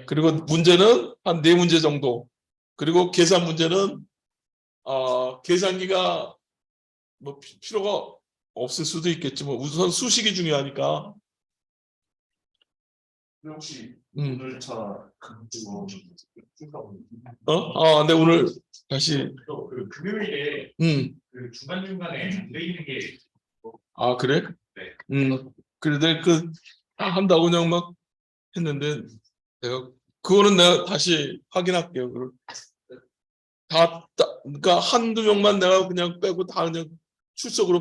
[SPEAKER 1] 그리고 문제는 한 4문제 정도. 그리고 계산 문제는 계산기가 뭐 필요가 없을 수도 있겠지. 뭐 우선 수식이 중요하니까.
[SPEAKER 2] 혹시 오늘 차 그거
[SPEAKER 1] 근데 오늘 다시
[SPEAKER 3] 그 금요일에 그 중간중간에 안 돼 있는 게
[SPEAKER 1] 그래?
[SPEAKER 3] 네.
[SPEAKER 1] 그래도 한다고 그냥 막 했는데 그거는 내가 다시 확인할게요. 그러니까 한두 명만 내가 그냥 빼고 다 그냥 출석으로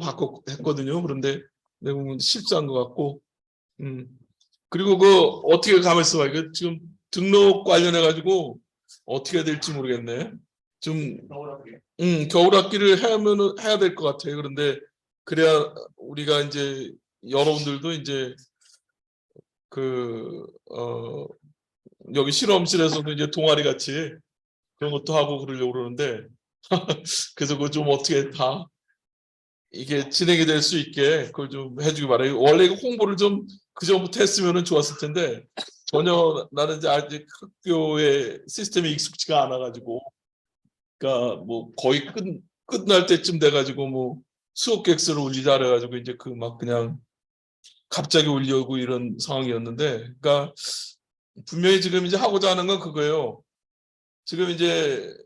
[SPEAKER 1] 했거든요. 그런데 내가 보면 실수한 것 같고, 그리고 어떻게 가만 있어봐. 이거 지금 등록 관련해 가지고 어떻게 될지 모르겠네. 좀 겨울 학기를 해야 될 것 같아요. 그런데 그래야 우리가 이제 여러분들도 이제 여기 실험실에서도 이제 동아리 같이 그런 것도 하고 그러려고 그러는데 그래서 그거 좀 어떻게 다 이게 진행이 될 수 있게 그걸 좀 해주기 바라요. 원래 이거 홍보를 좀 그전부터 했으면 좋았을 텐데 전혀 나는 이제 아직 학교의 시스템이 익숙지가 않아가지고 그러니까 뭐 거의 끝날 때쯤 돼가지고 뭐 수업 객수를 올리자 그래가지고 이제 막 그냥 갑자기 올려고 이런 상황이었는데 그러니까 분명히 지금 이제 하고자 하는 건 그거예요. 지금 이제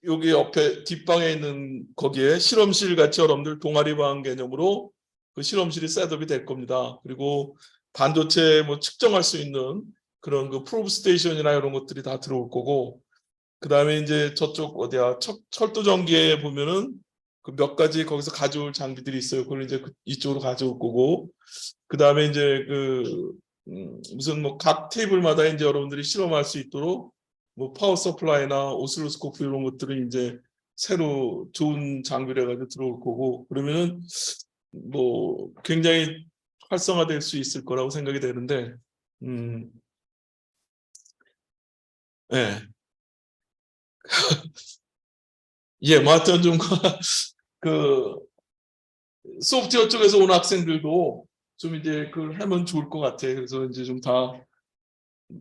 [SPEAKER 1] 여기 옆에 뒷방에 있는 거기에 실험실 같이 여러분들 동아리방 개념으로 그 실험실이 셋업이 될 겁니다. 그리고 반도체 뭐 측정할 수 있는 그런 프로브 스테이션이나 이런 것들이 다 들어올 거고 그 다음에 이제 저쪽 어디야 철도 전기에 보면은 그 몇 가지 거기서 가져올 장비들이 있어요. 그걸 이제 이쪽으로 가져올 거고 그 다음에 이제 무슨 뭐 각 테이블마다 이제 여러분들이 실험할 수 있도록 뭐 파워 서플라이나 오실로스코프 이런 것들은 이제 새로 좋은 장비를 해가지고 들어올 거고 그러면은 뭐 굉장히 활성화될 수 있을 거라고 생각이 되는데 예. 예, 뭐 하여튼 좀 소프트웨어 쪽에서 온 학생들도 좀 이제 그걸 하면 좋을 것 같아. 그래서 이제 좀 다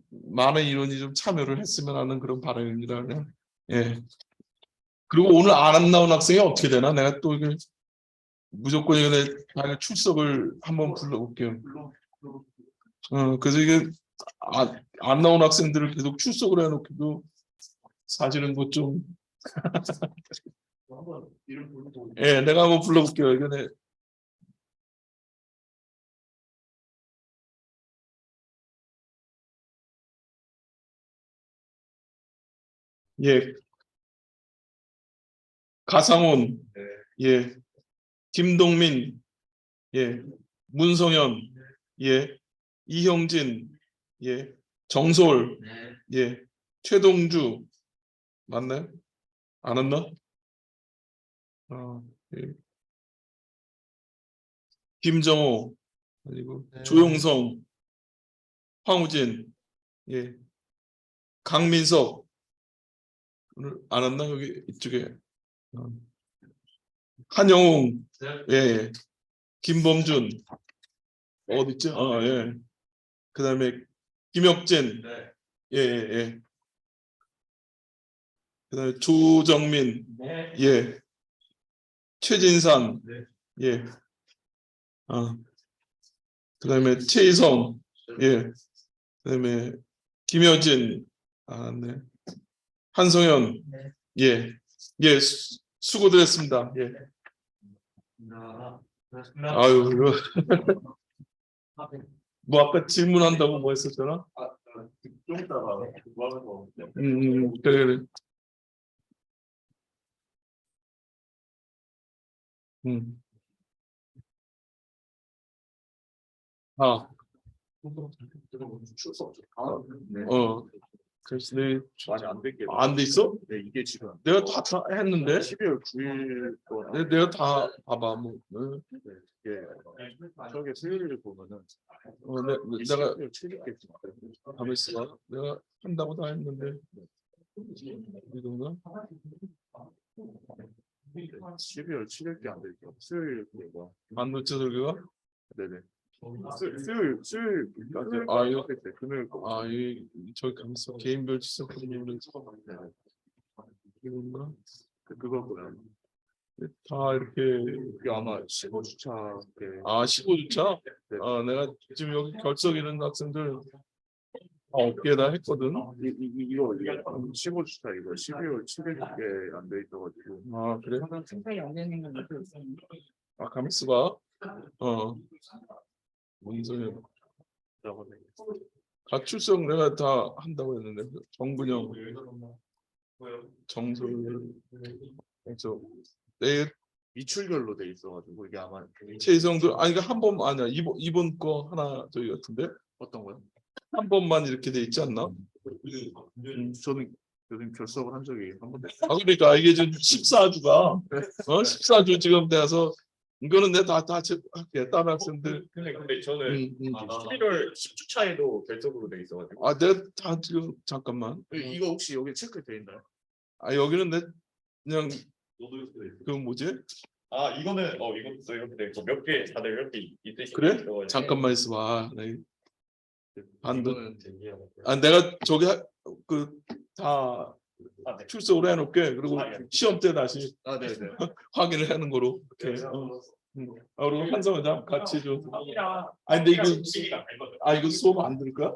[SPEAKER 1] 많은 인원이 좀 참여를 했으면 하는 그런 바람입니다. 그냥. 예. 그리고 오늘 안 나온 학생이 어떻게 되나? 내가 또 이게 무조건 이번에 출석을 한번 불러볼게요. 그래서 이게 안 나온 학생들을 계속 출석을 해놓기도 사실은 뭐 좀 예, 내가 한번 불러볼게요. 이번에 예, 가상훈, 예, 김동민, 예, 문성현, 예, 이형진, 예, 정솔, 예, 최동주 맞나요? 안 왔나? 예. 김정호 그리고 조용성, 황우진, 예, 강민석 오늘 안 왔나 여기 이쪽에 한영웅, 예, 예. 김범준 어디 있죠? 예. 그다음에 김혁진,
[SPEAKER 5] 네.
[SPEAKER 1] 예, 예, 예. 그다음에 조정민,
[SPEAKER 5] 네.
[SPEAKER 1] 예. 최진산,
[SPEAKER 5] 네.
[SPEAKER 1] 예. 그다음에 최희성, 예. 그다음에 김효진, 네. 한성현,
[SPEAKER 5] 네.
[SPEAKER 1] 예, 예. 수고들 했습니다. 예. 아유, 이거 뭐 아까 질문한다고 뭐 했었잖아?
[SPEAKER 4] 좀 이따가 그거 하면서
[SPEAKER 1] 그래, 그래. 아,
[SPEAKER 4] 출석
[SPEAKER 1] 그래서 내
[SPEAKER 4] 많이 안 될게
[SPEAKER 1] 안 돼 있어?
[SPEAKER 4] 네, 이게 지금
[SPEAKER 1] 내가 다 했는데.
[SPEAKER 4] 12월 9일 동안
[SPEAKER 1] 내가 다 봐봐 뭐.
[SPEAKER 4] 이게 저게 수요일을 보면은
[SPEAKER 1] 내가
[SPEAKER 4] 12월 7일겠지.
[SPEAKER 1] 가만 있어. 내가 한다고 다 했는데. 이건가?
[SPEAKER 4] 12월 7일께 안 될게요. 수요일 그거.
[SPEAKER 1] 만노체 설교가?
[SPEAKER 4] 네네. 수요일
[SPEAKER 1] 이거
[SPEAKER 4] 금요일 거.
[SPEAKER 1] 저기 가만 있어. 개인별 지적 부분을
[SPEAKER 4] 네네.
[SPEAKER 1] 이건가?
[SPEAKER 4] 그거고요.
[SPEAKER 1] 다 이렇게.
[SPEAKER 4] 그게 아마 15주차 때
[SPEAKER 1] 15주차?
[SPEAKER 4] 네.
[SPEAKER 1] 내가 지금 여기 결석 있는 학생들 어깨에다 했거든.
[SPEAKER 4] 이거 15주차 이거 12월 7일께 안 돼 있어가지고.
[SPEAKER 1] 그래?
[SPEAKER 6] 생각이 안 되는 건 못 들었어요.
[SPEAKER 1] 가만 있어봐. 뭔 소리야? 가출석 내가 다 한다고 했는데 정근영, 정솔, 그래서 내일
[SPEAKER 4] 미출결로 돼 있어가지고 이게 아마
[SPEAKER 1] 최희성도 이거 한 번 아니야. 이번 거 하나 저기 같은데
[SPEAKER 4] 어떤 거요?
[SPEAKER 1] 한 번만 이렇게 돼 있지 않나?
[SPEAKER 4] 저는 요즘 결석을 한 적이 한 번도
[SPEAKER 1] 그러니까 이게 지금 14주가 14주 지금 돼서 이거는 내가 다 할게. 다른 학생들.
[SPEAKER 4] 근데 저는 11월 10주차에도 결석으로 돼 있어가지고.
[SPEAKER 1] 내가 다 지금 잠깐만.
[SPEAKER 4] 이거 혹시 여기 체크돼 있나요?
[SPEAKER 1] 여기는 내 그냥
[SPEAKER 4] 노드
[SPEAKER 1] 그 뭐지?
[SPEAKER 4] 이거는 이것도 이렇게 몇개 다들 이렇게 있으시고.
[SPEAKER 1] 그래? 잠깐만 있어봐. 반도.
[SPEAKER 4] 이거는
[SPEAKER 1] 내가 저기 다
[SPEAKER 4] 네.
[SPEAKER 1] 출석을 해놓게. 그리고 시험 때 다시
[SPEAKER 4] 네네.
[SPEAKER 1] 확인을 하는 거로. 이렇게. 그리고 한성회장 같이 좀. 근데 이거 수업 안 들을 거야?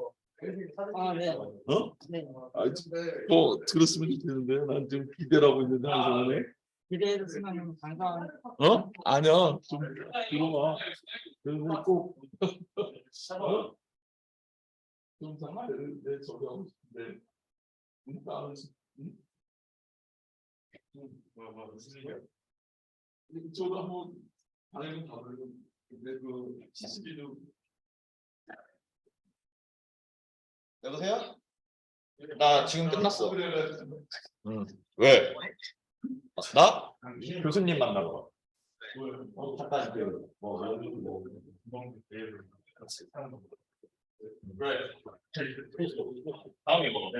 [SPEAKER 6] 네. 네.
[SPEAKER 1] 더 들었으면 좋겠는데 난 지금 기대를 하고 있는데 한성회.
[SPEAKER 6] 기대했으면 반가운.
[SPEAKER 1] 아니야. 좀 들어봐. 그래서 꼭. 좀 내 저기 하고 싶은데. 무슨 일이야? 저도 한번 반응을 봐보려고. 근데 그 CCTV도.
[SPEAKER 7] 여보세요? 나 지금 끝났어.
[SPEAKER 4] 왜?
[SPEAKER 7] 나?
[SPEAKER 4] 교수님 만나러.
[SPEAKER 7] 잠깐
[SPEAKER 4] 다음에 뭐?